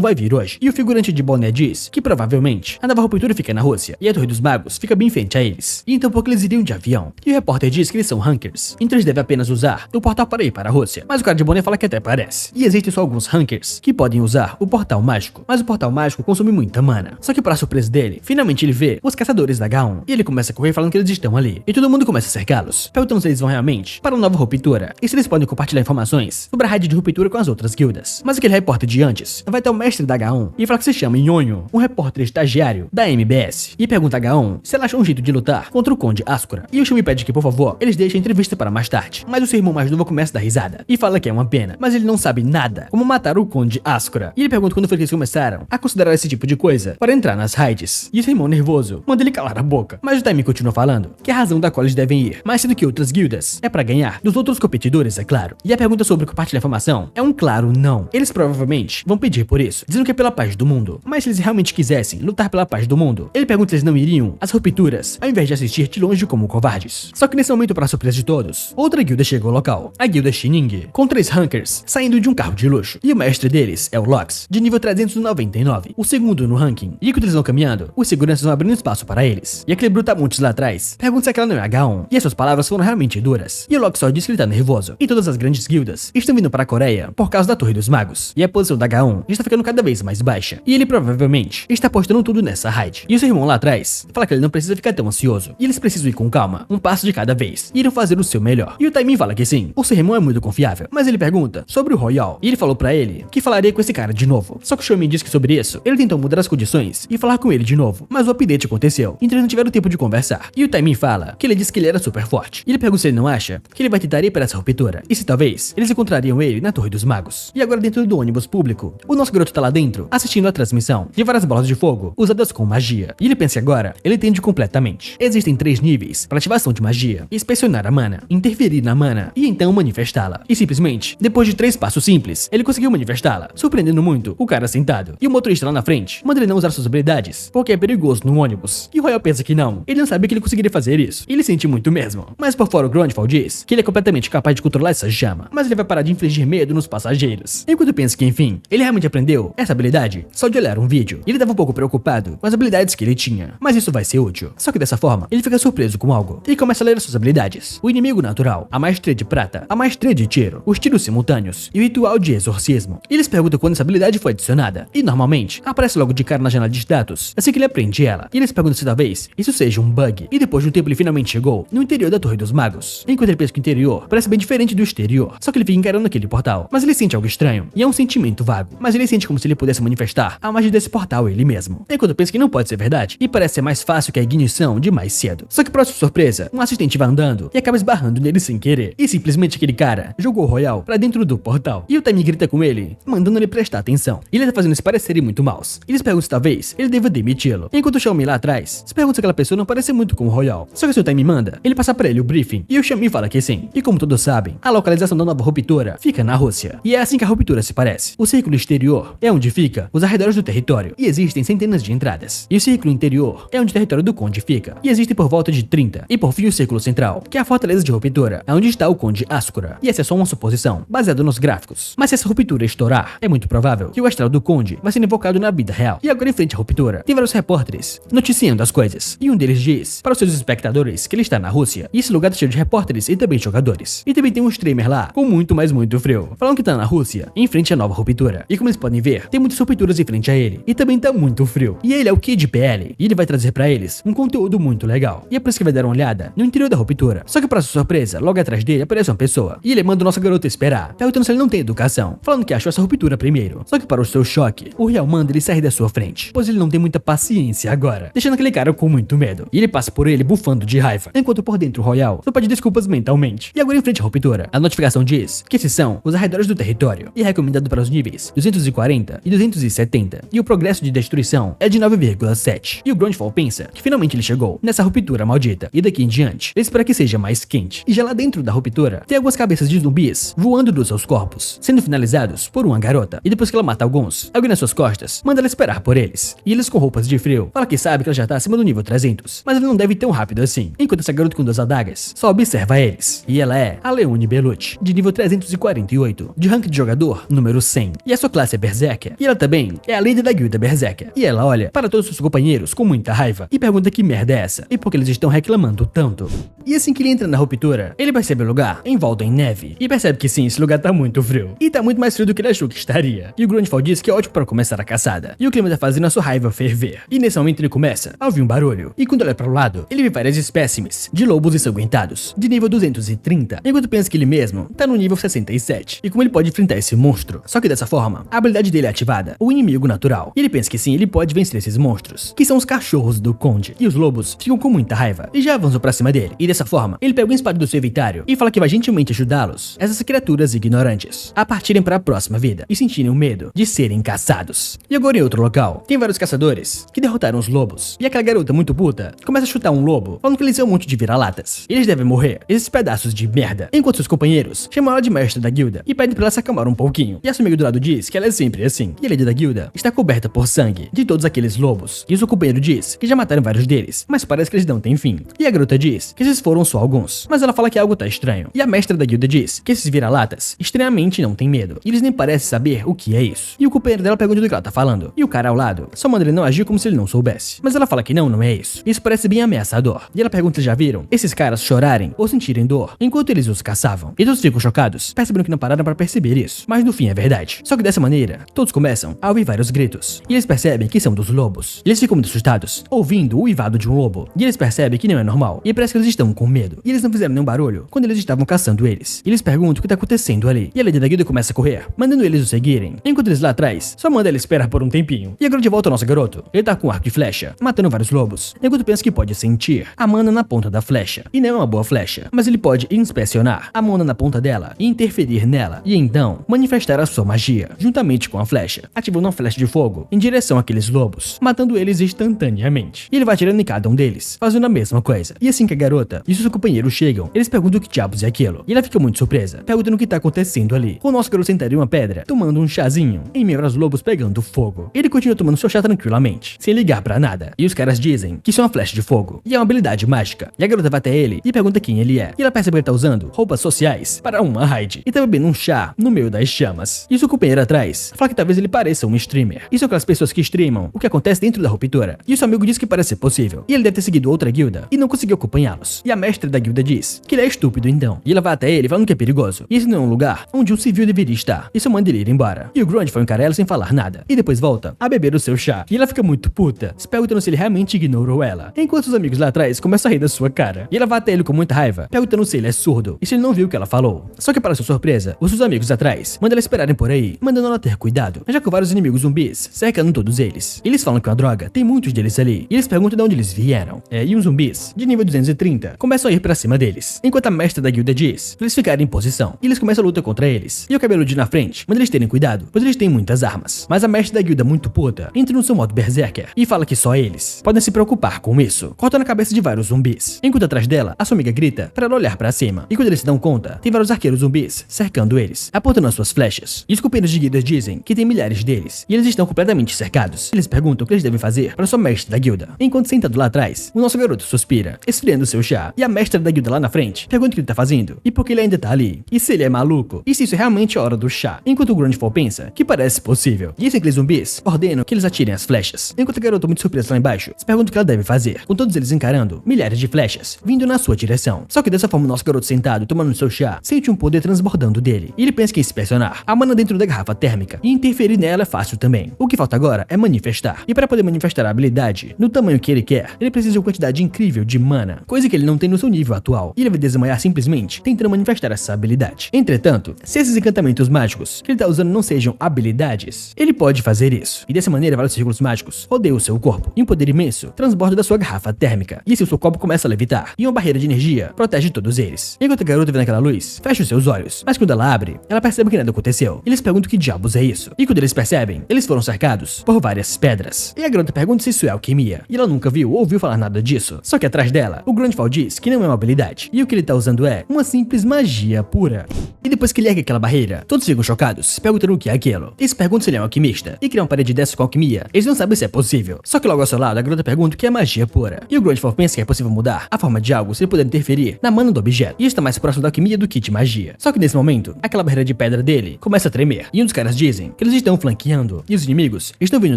vai vir hoje. E o figurante de boné diz que provavelmente a nova ruptura fica na Rússia e a Torre dos Magos fica bem frente a eles. E então pouco eles iriam de avião. E o repórter diz que eles são hackers, então eles devem apenas usar o portal para ir para a Rússia. Mas o cara de boné fala que até parece. E existem só alguns hackers que podem usar o portal mágico. Mas o portal mágico consome muita mana. Só que para surpresa dele, finalmente ele vê os caçadores da H1. E ele começa a correr falando que eles estão ali. E todo mundo começa a cercá-los, perguntando se eles vão realmente para uma nova ruptura. E se eles podem compartilhar informações sobre a raid de ruptura com as outras guildas. Mas aquele repórter de antes vai até o mestre da H1 e fala que se chama Nhonho, um repórter estagiário da MBS. E pergunta a H1 se ela acha um jeito de lutar contra o Conde Ascura. E o Shumi pede que, por favor, eles deixem a entrevista para mais tarde. Mas o seu irmão mais novo começa a dar risada e fala que é uma pena, mas ele não sabe nada como matar o Conde Ascura. E ele pergunta quando foi que eles começaram a considerar esse tipo de coisa para entrar nas raids. E o seu irmão nervoso manda ele calar a boca. Mas o Taimi continua falando que a razão da qual eles devem ir mais cedo que outras guildas é para ganhar dos outros competidores, é claro. E a pergunta sobre compartilhar informação é um claro não. Eles provavelmente vão pedir por isso, dizendo que é pela paz do mundo. Mas se eles realmente quisessem lutar pela paz do mundo, ele pergunta se eles não iriam às rupturas, ao invés de assistir de longe como covardes. Só que nesse momento, para surpresa de todos, outra guilda chega ao local, a guilda Shining, com 3 rankers saindo de um carro de luxo. E o mestre deles é o Lox, de nível 399, o segundo no ranking. E enquanto eles vão caminhando, os seguranças vão abrindo espaço para eles. E aquele brutamontes lá atrás pergunta se aquela não é H1. E as suas palavras foram realmente duras. E o Lox só diz que ele tá nervoso. E todas as grandes guildas estão vindo para a Coreia por causa da Torre dos Magos. E a posição da H1 está ficando cada vez mais baixa. E ele provavelmente está apostando tudo nessa raid. E o seu irmão lá atrás fala que ele não precisa ficar tão ansioso. E eles precisam ir com calma, um passo de cada vez. E irão fazer o seu melhor. E o Taimi fala que sim, o seu irmão é muito confiável. Mas ele pergunta sobre o Royal. E ele falou pra ele que falaria com esse cara de novo. Só que o Xiaomi diz que sobre isso, ele tentou mudar as condições e falar com ele de novo. Mas o update aconteceu, então eles não tiveram tempo de conversar. E o Taimi fala que ele disse que ele era super forte. E ele pergunta se ele não acha que ele vai tentar ir para essa ruptura. E se talvez eles encontrariam ele na Torre dos Magos. E agora dentro do ônibus público, o nosso garoto tá lá dentro, assistindo a transmissão de várias bolas de fogo usadas com magia. E ele pensa que agora, ele entende completamente. Existem 3 níveis para ativação de magia: inspecionar a mana, interferir na mana e então manifestá-la. E simplesmente, depois de 3 passos simples, ele conseguiu manifestá-la, surpreendendo muito o cara sentado. E o motorista lá na frente manda ele não usar suas habilidades, porque é perigoso no ônibus. E o Royal pensa que não, ele não sabia que ele conseguiria fazer isso. E ele sente muito mesmo. Mas por fora o Grandfall diz que ele é completamente capaz de controlar essa chama, mas ele vai parar de infligir medo nos passageiros. Enquanto pensa que enfim, ele realmente aprendeu essa habilidade só de olhar um vídeo. E ele estava um pouco preocupado com as habilidades que ele tinha, mas isso vai ser útil. Só que dessa forma, ele fica surpreso com algo e começa a ler as suas habilidades: o inimigo natural, a maestria de prata, a maestria de tiro, os tiros simultâneos e o ritual de exorcismo. E eles perguntam quando essa habilidade foi adicionada, e normalmente aparece logo de cara na janela de status assim que ele aprende ela. E eles perguntam se talvez isso seja um bug. E depois de um tempo ele finalmente chegou no interior da Torre dos Magos. Enquanto ele pensa que o interior parece bem diferente do exterior, só que ele fica encarando aquele portal, mas ele sente algo estranho, e é um sentimento vago, mas ele sente como se ele pudesse manifestar a magia desse portal ele mesmo. Enquanto pensa que não pode ser verdade, e parece ser mais fácil que a ignição de mais cedo. Só que próxima surpresa, um assistente vai andando e acaba esbarrando nele sem querer, e simplesmente aquele cara jogou o Royal pra dentro do portal. E o Taimi grita com ele, mandando ele prestar atenção. E ele tá fazendo se parecerem muito maus. E eles perguntam se talvez ele deva demiti-lo. Enquanto o Xiaomi lá atrás se pergunta se aquela pessoa não parece muito com o Royal. Só que se o Taimi manda, ele passa pra ele o briefing, e o Xiaomi fala que sim. E como todos sabem, a localização da nova ruptura fica na Rússia. E é assim que a ruptura se parece. O círculo exterior é onde fica os arredores do território, e existem centenas de entradas. E o círculo interior é onde o território do Conde fica, e existem por volta de 30. E por fim o círculo central, que é a fortaleza de ruptura, é onde está o Conde Ascura. E essa é só uma suposição, baseada nos gráficos. Mas se essa ruptura estourar, é muito provável que o astral do Conde vai ser invocado na vida real. E agora em frente à ruptura, tem vários repórteres noticiando as coisas. E um deles diz para os seus espectadores que ele está na Rússia, e esse lugar tá cheio de repórteres e também jogadores. E também tem um streamer lá, com muito, mas muito frio, falando que tá na Rússia, em frente à nova ruptura. E como eles podem ver, tem muitas rupturas em frente a ele, e também tá muito frio. E ele é o Kid PL, e ele vai trazer pra eles um conteúdo muito legal. E é por isso que vai dar uma olhada no interior da ruptura. Só que pra sua surpresa, logo atrás dele aparece uma pessoa, e ele manda o nosso garoto esperar, perguntando se ele não tem educação, falando que achou essa ruptura primeiro. Só que para o seu choque, o Real manda ele sair da sua frente, pois ele não tem muita paciência agora, deixando aquele cara com muito medo. E ele passa por ele bufando de raiva, enquanto por dentro o Royal só pede desculpas mentalmente. E agora em frente à ruptura, a notificação diz que esses são os arredores do território, e é recomendado para os níveis 240 e 270, e o progresso de destruição é de 9,7. E o Grandfall pensa que finalmente ele chegou nessa ruptura maldita, e daqui em diante, ele espera que seja mais quente. E já lá dentro da ruptura, tem algumas cabeças de zumbis voando dos seus corpos, sendo finalizados por uma garota. E depois que ela mata alguns, alguém nas suas costas manda ela esperar por eles. E eles com roupas de frio, fala que sabe que ela já tá acima do nível 300, mas ele não deve ir tão rápido assim. Enquanto essa garota com 2 adagas só observa observa eles. E ela é a Leone Belucci, de nível 348, de rank de jogador número 100. E a sua classe é Berserker. E ela também é a líder da guilda Berserker. E ela olha para todos os seus companheiros com muita raiva e pergunta que merda é essa e por que eles estão reclamando tanto. E assim que ele entra na ruptura, ele percebe o lugar envolto em neve e percebe que sim, esse lugar tá muito frio. E tá muito mais frio do que ele achou que estaria. E o Grandfall diz que é ótimo para começar a caçada. E o clima tá fazendo a sua raiva ferver. E nesse momento ele começa a ouvir um barulho. E quando olha para o lado, ele vê várias espécimes de lobos ensanguentados, de nível 230, enquanto pensa que ele mesmo tá no nível 67. E como ele pode enfrentar esse monstro? Só que dessa forma, a habilidade dele é ativada, o inimigo natural. E ele pensa que sim, ele pode vencer esses monstros, que são os cachorros do Conde. E os lobos ficam com muita raiva e já avançam pra cima dele. E dessa forma, ele pega uma espada do seu inventário e fala que vai gentilmente ajudá-los, essas criaturas ignorantes, a partirem para a próxima vida e sentirem o medo de serem caçados. E agora em outro local, tem vários caçadores que derrotaram os lobos. E aquela garota muito puta começa a chutar um lobo, falando que eles são um monte de vira-latas. Eles devem morrer, esses pedaços de merda. Enquanto seus companheiros chamam ela de mestre da guilda e pedem pra ela se acalmar um pouquinho. E a sua amiga do lado diz que ela é sempre assim. E a líder da guilda está coberta por sangue de todos aqueles lobos. E o seu companheiro diz que já mataram vários deles, mas parece que eles não têm fim. E a garota diz que esses foram só alguns, mas ela fala que algo tá estranho. E a mestra da guilda diz que esses vira-latas estranhamente não têm medo. E eles nem parecem saber o que é isso. E o companheiro dela pergunta do que ela tá falando. E o cara ao lado só manda ele não agir como se ele não soubesse. Mas ela fala que não é isso. Isso parece bem ameaçador. E ela pergunta se já viram esses caras chorarem ou sentirem dor enquanto eles os caçavam. E todos ficam chocados, percebendo que não pararam para perceber isso. Mas no fim é verdade. Só que dessa maneira, todos começam a ouvir vários gritos. E eles percebem que são dos lobos. Eles ficam muito assustados, ouvindo o uivado de um lobo. E eles percebem que não é normal. E parece que eles estão com medo. E eles não fizeram nenhum barulho quando eles estavam caçando eles. E eles perguntam o que tá acontecendo ali. E a líder da guilda começa a correr, mandando eles o seguirem. Enquanto eles lá atrás, só manda ele esperar por um tempinho. E agora de volta ao nosso garoto. Ele tá com arco e flecha, matando vários lobos. Enquanto pensa que pode sentir a mana na ponta da flecha. E não é uma boa flecha, mas ele pode inspecionar a mana na ponta dela e interferir nela. E então, manifestar a sua magia, juntamente com a flecha, ativando uma flecha de fogo em direção àqueles lobos, matando eles instantaneamente. E ele vai atirando em cada um deles, fazendo a mesma coisa. E assim que a garota e seus companheiros chegam, eles perguntam o que diabos é aquilo. E ela fica muito surpresa, perguntando o que tá acontecendo ali. Com o nosso garoto sentado em uma pedra, tomando um chazinho, em meio aos lobos pegando fogo. Ele continua tomando seu chá tranquilamente, sem ligar pra nada. E os caras dizem que isso é uma flecha de fogo, e é uma habilidade mágica. E a garota vai até ele e pergunta quem ele é. E ela percebe que ele tá usando roupas sociais para uma raid, e tá bebendo um chá no meio das chamas. E o seu companheiro atrás fala que talvez ele pareça um streamer. E são aquelas pessoas que streamam o que acontece dentro da ruptura. E o seu amigo diz que parece ser possível. E ele deve ter seguido outra guilda e não conseguiu acompanhá-los. E a mestra da guilda diz que ele é estúpido então. E ela vai até ele falando que é perigoso. E esse não é um lugar onde um civil deveria estar. E só manda ele ir embora. E o Grandfall encara ela sem falar nada. E depois volta a beber o seu chá. E ela fica muito puta, se perguntando se ele realmente ignorou ela. Enquanto os amigos lá atrás começam a rir da sua cara. E ela vai até ele com muita raiva, perguntando se ele é surdo e se ele não viu o que ela falou. Só que para sua surpresa, os seus amigos atrás mandam ela esperarem por aí, mandando ela ter cuidado, já com vários inimigos zumbis cercando todos eles. Eles falam que é uma droga, tem muitos deles ali. E eles perguntam de onde eles vieram. E uns zumbis, de nível 230, começam a ir pra cima deles. Enquanto a mestra da guilda diz pra eles ficarem em posição. E eles começam a luta contra eles. E o cabelo de na frente manda eles terem cuidado, pois eles têm muitas armas. Mas a mestra da guilda muito puta entra no seu modo berserker e fala que só eles podem se preocupar com isso, cortando a cabeça de vários zumbis. Enquanto atrás dela, a sua amiga grita pra ela olhar pra cima. E quando eles se dão conta, tem vários arqueiros zumbis cercando eles, apontando as suas flechas. E os companheiros de guildas dizem que tem milhares deles, e eles estão completamente cercados. Eles perguntam o que eles devem fazer para sua mestra da guilda. Enquanto sentado lá atrás, o nosso garoto suspira, esfriando seu chá. E a mestra da guilda lá na frente pergunta o que ele tá fazendo e por que ele ainda tá ali. E se ele é maluco? E se isso é realmente a hora do chá? Enquanto o Grandfall pensa que parece possível. E assim aqueles zumbis ordenam que eles atirem as flechas. Enquanto a garota muito surpresa lá embaixo se pergunta o que ela deve fazer, com todos eles encarando milhares de flechas vindo na sua direção. Só que dessa forma o nosso garoto sentado tomando seu chá sente um poder transbordando dele. E ele pensa que inspecionar a mana dentro da garrafa térmica e interferir nela é fácil também. O que falta agora é manifestar. E para poder manifestar a habilidade no tamanho que ele quer, ele precisa de uma quantidade incrível de mana, coisa que ele não tem no seu nível atual. E ele vai desmaiar simplesmente tentando manifestar essa habilidade. Entretanto, se esses encantamentos mágicos que ele tá usando não sejam habilidades, ele pode fazer isso. E dessa maneira vários círculos mágicos rodeiam o seu corpo. E um poder imenso transborda da sua garrafa térmica. E assim o seu corpo começa a levitar. E uma barreira de energia protege todos eles. Enquanto a garota vê naquela luz, fecha os seus olhos. Mas quando ela abre, ela percebe que nada aconteceu. Eles perguntam que diabos é isso. E quando eles percebem, eles foram cercados por várias pedras. E a garota pergunta se isso é alquimia. E ela nunca viu ou ouviu falar nada disso. Só que atrás dela, o Grandfall diz que não é uma habilidade. E o que ele tá usando é uma simples magia pura. E depois que ele ergue aquela barreira, todos ficam chocados, perguntando o que é aquilo. Eles perguntam se ele é um alquimista. E criar uma parede dessa com alquimia, eles não sabem se é possível. Só que logo ao seu lado, a garota pergunta o que é magia pura. E o Grandfall pensa que é possível mudar a forma de algo se ele puder interferir dele na mana do objeto, e está mais próximo da alquimia do que de magia. Só que nesse momento, aquela barreira de pedra dele começa a tremer, e um dos caras dizem que eles estão flanqueando, e os inimigos estão vindo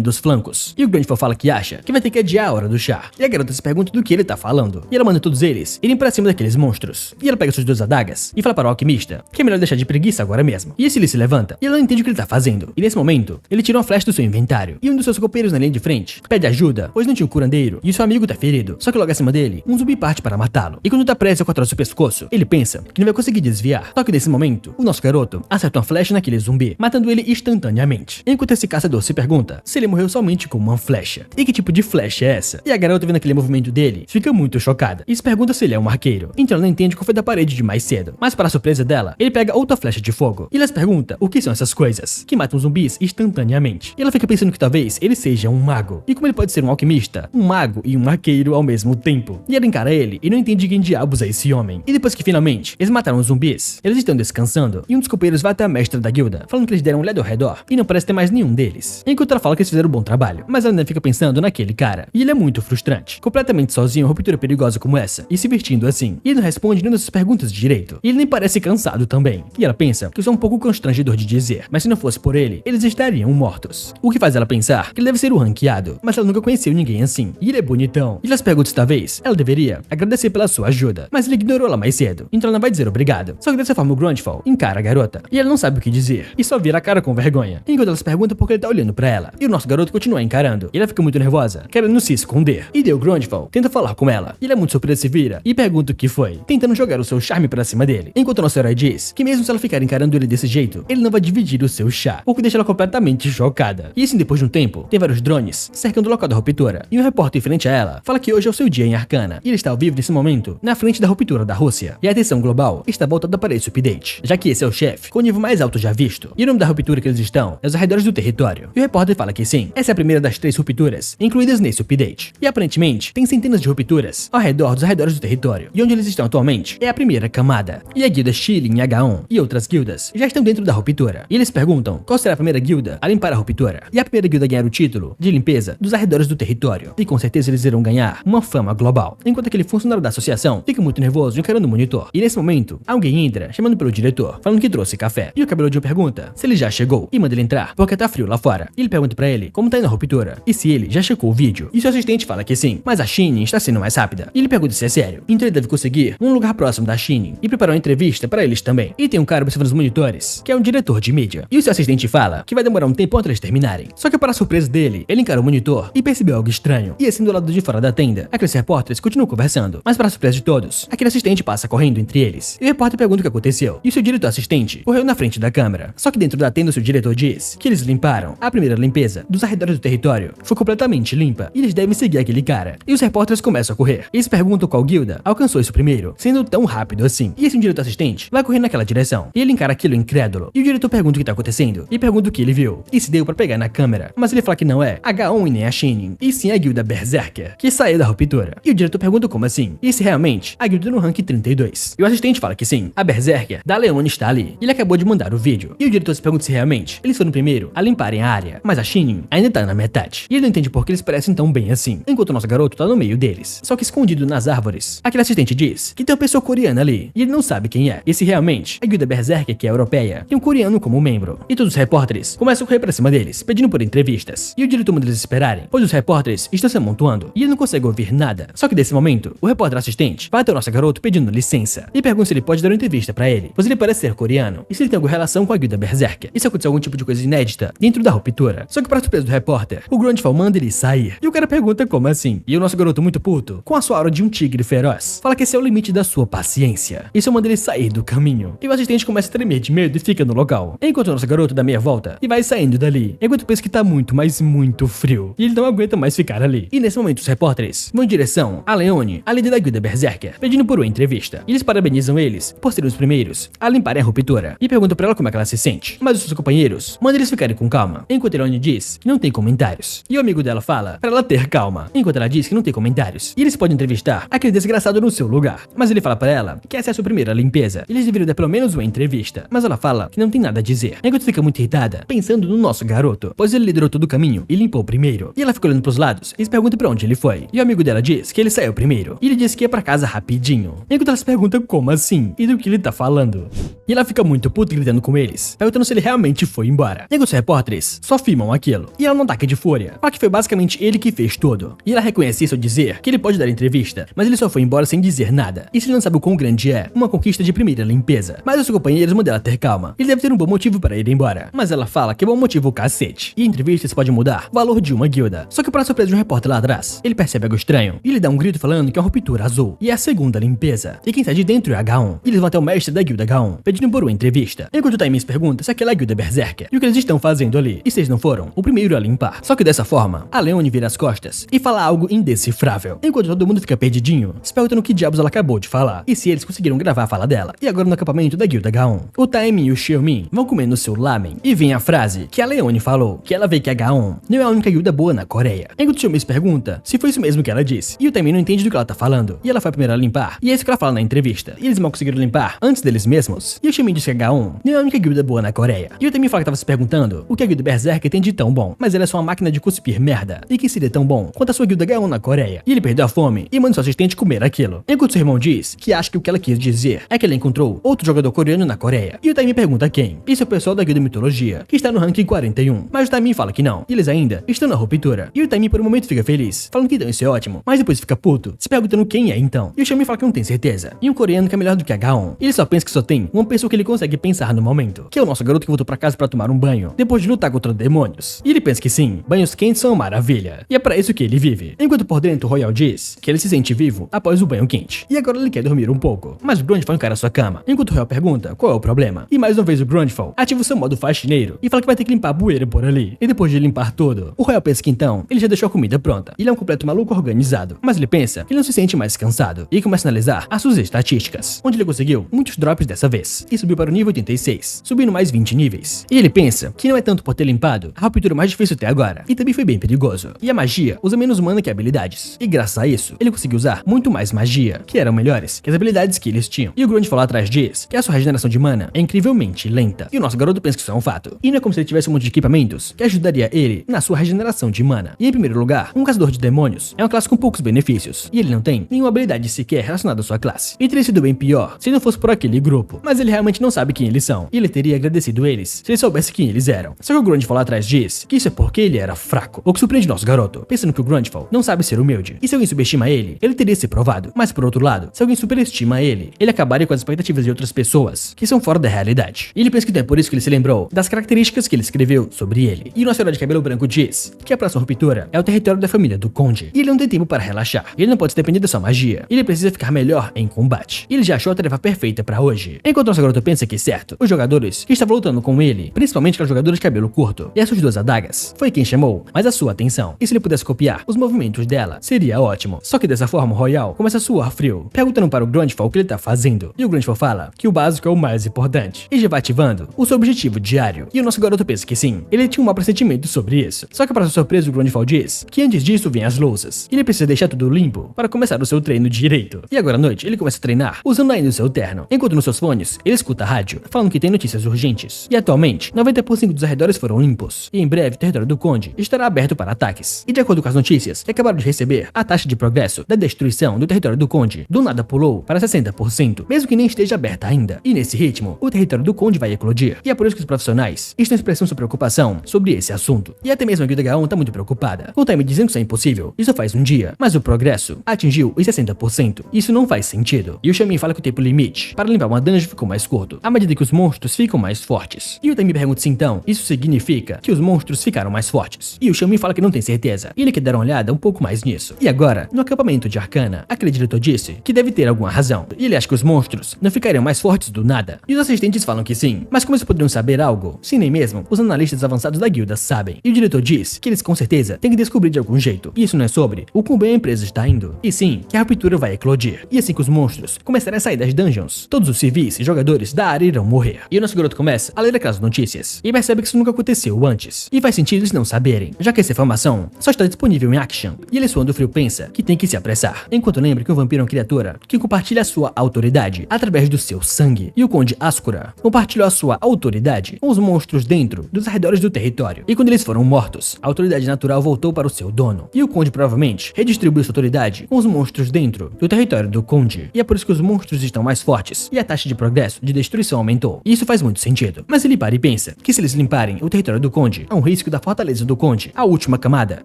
dos flancos. E o Grandfall fala que acha que vai ter que adiar a hora do chá. E a garota se pergunta do que ele tá falando, e ela manda todos eles irem pra cima daqueles monstros. E ela pega suas 2 adagas e fala para o alquimista que é melhor deixar de preguiça agora mesmo. E esse ele se levanta, e ela não entende o que ele tá fazendo. E nesse momento, ele tira uma flecha do seu inventário, e um dos seus companheiros na linha de frente pede ajuda, pois não tinha um curandeiro, e o seu amigo tá ferido. Só que logo acima dele, um zumbi parte para matá-lo. E quando tá prestes a cortar o seu pescoço, ele pensa que não vai conseguir desviar. Só que nesse momento, o nosso garoto acerta uma flecha naquele zumbi, matando ele instantaneamente. Enquanto esse caçador se pergunta se ele morreu somente com uma flecha. E que tipo de flecha é essa? E a garota, vendo aquele movimento dele, fica muito chocada e se pergunta se ele é um arqueiro. Então ela não entende qual foi da parede de mais cedo. Mas para a surpresa dela, ele pega outra flecha de fogo. E ela se pergunta o que são essas coisas que matam zumbis instantaneamente. E ela fica pensando que talvez ele seja um mago. E como ele pode ser um alquimista, um mago e um arqueiro ao mesmo tempo? E ela encara ele e não entende quem diabos é esse homem. E depois que finalmente eles mataram os zumbis, eles estão descansando, e um dos companheiros vai até a mestra da guilda, falando que eles deram um olhada ao redor e não parece ter mais nenhum deles. Enquanto ela fala que eles fizeram um bom trabalho, mas ela ainda fica pensando naquele cara. E ele é muito frustrante, completamente sozinho, uma ruptura perigosa como essa, e se vestindo assim. E ele não responde nenhuma dessas perguntas direito. E ele nem parece cansado também. E ela pensa que isso é um pouco constrangedor de dizer, mas se não fosse por ele, eles estariam mortos. O que faz ela pensar que ele deve ser o ranqueado, mas ela nunca conheceu ninguém assim. E ele é bonitão. E ela se pergunta se talvez ela deveria agradecer pela sua ajuda, mas ele ignorou ela mais cedo, então ela não vai dizer obrigado. Só que dessa forma o Grandfall encara a garota, e ela não sabe o que dizer, e só vira a cara com vergonha, enquanto ela se pergunta por que ele tá olhando pra ela. E o nosso garoto continua encarando, e ela fica muito nervosa, querendo se esconder. E daí o Grandfall tenta falar com ela, e ele é muito surpreso, se vira e pergunta o que foi, tentando jogar o seu charme pra cima dele, enquanto o nosso herói diz que mesmo se ela ficar encarando ele desse jeito, ele não vai dividir o seu chá, o que deixa ela completamente chocada. E assim, depois de um tempo, tem vários drones cercando o local da ruptura, e um repórter em frente a ela fala que hoje é o seu dia em Arcana, e ele está ao vivo nesse momento na frente da ruptura da Rússia, e a atenção global está voltada para esse update, já que esse é o chefe com o nível mais alto já visto, e o nome da ruptura que eles estão é os arredores do território. E o repórter fala que sim, essa é a primeira das 3 rupturas incluídas nesse update, e aparentemente tem centenas de rupturas ao redor dos arredores do território, e onde eles estão atualmente é a primeira camada, e a guilda Shilling H1 e outras guildas já estão dentro da ruptura, e eles perguntam qual será a primeira guilda a limpar a ruptura, e a primeira guilda a ganhar o título de limpeza dos arredores do território, e com certeza eles irão ganhar uma fama global. Enquanto aquele funcionário da associação fica muito nervoso encarando o monitor, e nesse momento alguém entra chamando pelo diretor, falando que trouxe café, e o cabeludo pergunta se ele já chegou, e manda ele entrar porque tá frio lá fora. E ele pergunta pra ele como tá indo a ruptura, e se ele já checou o vídeo, e seu assistente fala que sim, mas a Shining está sendo mais rápida, e ele pergunta se é sério, então ele deve conseguir um lugar próximo da Shining, e preparar uma entrevista pra eles também. E tem um cara observando os monitores, que é um diretor de mídia, e o seu assistente fala que vai demorar um tempo antes eles terminarem. Só que para a surpresa dele, ele encara o monitor e percebeu algo estranho, e assim do lado de fora da tenda, aqueles repórteres continuam conversando, mas para a surpresa de todos, aquele assistente passa correndo entre eles, e o repórter pergunta o que aconteceu, e o seu diretor assistente correu na frente da câmera. Só que dentro da tenda o seu diretor diz que eles limparam a primeira limpeza dos arredores do território, foi completamente limpa, e eles devem seguir aquele cara. E os repórteres começam a correr, e eles perguntam qual guilda alcançou isso primeiro, sendo tão rápido assim. E esse diretor assistente vai correr naquela direção, e ele encara aquilo incrédulo, e o diretor pergunta o que tá acontecendo, e pergunta o que ele viu, e se deu pra pegar na câmera, mas ele fala que não é H1 e nem a Shining, e sim a guilda Berserker, que saiu da ruptura. E o diretor pergunta como assim, e se realmente a guilda no rank 32. E o assistente fala que sim, a Berserker da Leone está ali, e ele acabou de mandar o vídeo. E o diretor se pergunta se realmente eles foram primeiro a limparem a área, mas a Shining ainda tá na metade, e ele não entende por que eles parecem tão bem assim, enquanto o nosso garoto tá no meio deles, só que escondido nas árvores. Aquele assistente diz que tem uma pessoa coreana ali, e ele não sabe quem é, e se realmente a guilda Berserker, que é europeia, tem um coreano como membro. E todos os repórteres começam a correr pra cima deles, pedindo por entrevistas, e o diretor manda eles esperarem, pois os repórteres estão se amontoando, e ele não consegue ouvir nada. Só que nesse momento, o repórter assistente vai até o nosso garoto pedindo licença, e pergunta se ele pode dar uma entrevista pra ele, pois ele parece ser coreano, e se ele tem alguma relação com a guilda Berserker, e se aconteceu algum tipo de coisa inédita dentro da ruptura. Só que para surpresa do repórter, o Grandfall manda ele sair, e o cara pergunta como assim, e o nosso garoto muito puto, com a sua aura de um tigre feroz, fala que esse é o limite da sua paciência, e só manda ele sair do caminho. E o assistente começa a tremer de medo e fica no local, enquanto o nosso garoto dá meia volta e vai saindo dali, enquanto pensa que tá muito, mas muito frio, e ele não aguenta mais ficar ali. E nesse momento os repórteres vão em direção a Leone, a líder da guilda Berserker, pedindo por uma entrevista, e eles parabenizam eles por serem os primeiros a limparem a ruptura, e perguntam pra ela como é que ela se sente, mas os seus companheiros mandam eles ficarem com calma, enquanto Leone diz que não tem comentários, e o amigo dela fala pra ela ter calma, enquanto ela diz que não tem comentários, e eles podem entrevistar aquele desgraçado no seu lugar, mas ele fala pra ela que essa é a sua primeira limpeza, e eles deveriam dar pelo menos uma entrevista, mas ela fala que não tem nada a dizer, enquanto fica muito irritada, pensando no nosso garoto, pois ele liderou todo o caminho e limpou primeiro, e ela fica olhando pros lados e se pergunta pra onde ele foi, e o amigo dela diz que ele saiu primeiro, e ele diz que ia pra casa rapidinho. rapidinho. Enquanto ela se pergunta como assim e do que ele tá falando. E ela fica muito puta gritando com eles, perguntando se ele realmente foi embora. Enquanto os repórteres só filmam aquilo. E ela não ataca de fúria, fala que foi basicamente ele que fez tudo. E ela reconhece isso ao dizer que ele pode dar entrevista, mas ele só foi embora sem dizer nada. E se ele não sabe o quão grande é uma conquista de primeira limpeza. Mas os companheiros mandam ela ter calma. Ele deve ter um bom motivo para ir embora. Mas ela fala que é bom motivo o cacete. E entrevistas pode mudar o valor de uma guilda. Só que para surpresa de um repórter lá atrás, ele percebe algo estranho. E ele dá um grito falando que é uma ruptura azul. E é a segunda limpeza. E quem está de dentro é a H1. E eles vão até o mestre da guilda H1, pedindo por uma entrevista. Enquanto o Taimins pergunta se aquela guilda é Berserker. E o que eles estão fazendo ali. E se eles não foram o primeiro a limpar. Só que dessa forma, a Leone vira as costas e fala algo indecifrável. Enquanto todo mundo fica perdidinho, se perguntando o que diabos ela acabou de falar. E se eles conseguiram gravar a fala dela. E agora no acampamento da guilda H1, o Taimi e o Xiaomin vão comendo seu lamen. E vem a frase que a Leone falou, que ela vê que a H1 não é a única guilda boa na Coreia. Enquanto o Xiaomin se pergunta se foi isso mesmo que ela disse. E o Taimi não entende do que ela tá falando. E ela foi a primeira a limpar. E é isso que ela fala na entrevista. E eles mal conseguiram limpar antes deles mesmos. E o Xiaomin diz que a H1 não é a única guilda boa na Coreia. E o Taimi fala que tava se perguntando o que a guilda Berserker tem de tão bom. Mas ela é só uma máquina de cuspir merda. E que seria tão bom quanto a sua guilda H1 na Coreia. E ele perdeu a fome e manda seu assistente comer aquilo. Enquanto seu irmão diz que acha que o que ela quis dizer é que ela encontrou outro jogador coreano na Coreia. E o Taimi pergunta quem. Isso é o pessoal da guilda Mitologia, que está no ranking 41. Mas o Taimi fala que não. E eles ainda estão na ruptura. E o Taimi por um momento fica feliz, falando que então isso é ótimo. Mas depois fica puto, se perguntando quem é então. E o Xiaomin fala que não tem certeza. E um coreano que é melhor do que a H1. E ele só pensa que só tem uma pessoa que ele consegue pensar no momento, que é o nosso garoto que voltou pra casa pra tomar um banho, depois de lutar contra demônios. E ele pensa que sim, banhos quentes são uma maravilha. E é pra isso que ele vive. Enquanto por dentro o Royal diz que ele se sente vivo após o banho quente. E agora ele quer dormir um pouco. Mas o Grandfall encara sua cama, enquanto o Royal pergunta qual é o problema. E mais uma vez o Grandfall ativa o seu modo faxineiro e fala que vai ter que limpar a poeira por ali. E depois de limpar tudo, o Royal pensa que então ele já deixou a comida pronta. Ele é um completo maluco organizado. Mas ele pensa que ele não se sente mais cansado. E começa a analisar as suas estatísticas, onde ele conseguiu muitos drops dessa vez. E subiu para o nível 86, subindo mais 20 níveis. E ele pensa que não é tanto por ter limpado a ruptura mais difícil até agora. E também foi bem perigoso. E a magia usa menos mana que habilidades. E graças a isso, ele conseguiu usar muito mais magia, que eram melhores que as habilidades que eles tinham. E o Grandfall lá atrás diz que a sua regeneração de mana é incrivelmente lenta. E o nosso garoto pensa que isso é um fato. E não é como se ele tivesse um monte de equipamentos que ajudaria ele na sua regeneração de mana. E em primeiro lugar, um caçador de demônios é uma classe com poucos benefícios. E ele não tem nenhuma habilidade sequer relacionada à sua classe. E teria sido bem pior se não fosse por aquele grupo. Mas ele realmente não sabe quem eles são. E ele teria agradecido eles se ele soubesse quem eles eram. Só que o Grandfall lá atrás diz que isso é porque ele era fraco. O que surpreende nosso garoto, pensando que o Grandfall não sabe ser humilde. E se alguém subestima ele teria se provado. Mas por outro lado, se alguém superestima ele acabaria com as expectativas de outras pessoas que são fora da realidade. E ele pensa que é por isso que ele se lembrou das características que ele escreveu sobre ele. E o nosso herói de cabelo branco diz que a próxima ruptura é o território da família do Conde. E ele não tem tempo para relaxar. Ele não pode depender da sua magia. Ele precisa ficar melhor em combate. E ele já achou a tarefa perfeita para hoje. Enquanto nosso garoto pensa que certo, os jogadores que estavam lutando com ele, principalmente aqueles jogadores de cabelo curto e as suas duas adagas, foi quem chamou mais a sua atenção. E se ele pudesse copiar os movimentos dela, seria ótimo. Só que dessa forma o Royal começa a suar frio, perguntando para o Grandfall o que ele tá fazendo. E o Grandfall fala que o básico é o mais importante. E já vai ativando o seu objetivo diário. E o nosso garoto pensa que sim, ele tinha um mau pressentimento sobre isso. Só que para sua surpresa o Grandfall diz que antes disso vem as louças. E ele precisa deixar tudo limpo para começar o seu treino direito. E agora à noite ele começa a treinar usando ainda o seu terno. Enquanto nos seus fones ele escuta a rádio falando que tem notícias urgentes. E atualmente 90% dos arredores foram limpos. E em breve o território do Conde estará aberto para ataques. E de acordo com as notícias que acabaram de receber, a taxa de progresso da destruição do território do Conde do nada pulou para 60%, mesmo que nem esteja aberta ainda. E nesse ritmo, o território do Conde vai eclodir. E é por isso que os profissionais estão expressando sua preocupação sobre esse assunto. E até mesmo a guilda H1 tá muito preocupada, com o Time dizendo que isso é impossível. Isso faz um dia, mas o progresso atingiu os 60%. Isso não faz sentido. E o Xiaomin fala que o tempo limite para limpar uma dungeon ficou mais curto, à medida que os monstros ficam mais fortes. E o Time pergunta se então isso significa que os monstros ficaram mais fortes. E o Xiaomin fala que não tem certeza. E ele quer dar uma olhada um pouco mais nisso. E agora, no acampamento de Arcana, aquele diretor disse que deve ter alguma razão. E ele acha que os monstros não ficariam mais fortes do nada. E os assistentes falam que sim. Mas como eles poderiam saber algo? Se nem mesmo os analistas avançados da guilda sabem. E o diretor diz que eles com certeza têm que descobrir de algum jeito. E isso não é sobre o quão bem a empresa está indo. E sim, que a ruptura vai eclodir. E assim que os monstros começarem a sair das dungeons, todos os civis e jogadores da área irão morrer. E o nosso garoto começa a ler aquelas notícias. E percebe que isso nunca aconteceu antes. E faz sentido eles não saberem, já que essa informação só está disponível em Action. E ele suando frio pensa que tem que se apressar. Enquanto lembra que um vampiro é uma criatura que compartilha a sua autoridade através do seu sangue. E o Conde Ascura compartilhou a sua autoridade com os monstros dentro dos arredores do território. E quando eles foram mortos, a autoridade natural voltou para o seu dono. E o Conde provavelmente redistribuiu sua autoridade com os monstros dentro do território território do Conde, e é por isso que os monstros estão mais fortes, e a taxa de progresso de destruição aumentou. E isso faz muito sentido. Mas ele para e pensa que se eles limparem o território do Conde, há um risco da fortaleza do Conde, a última camada,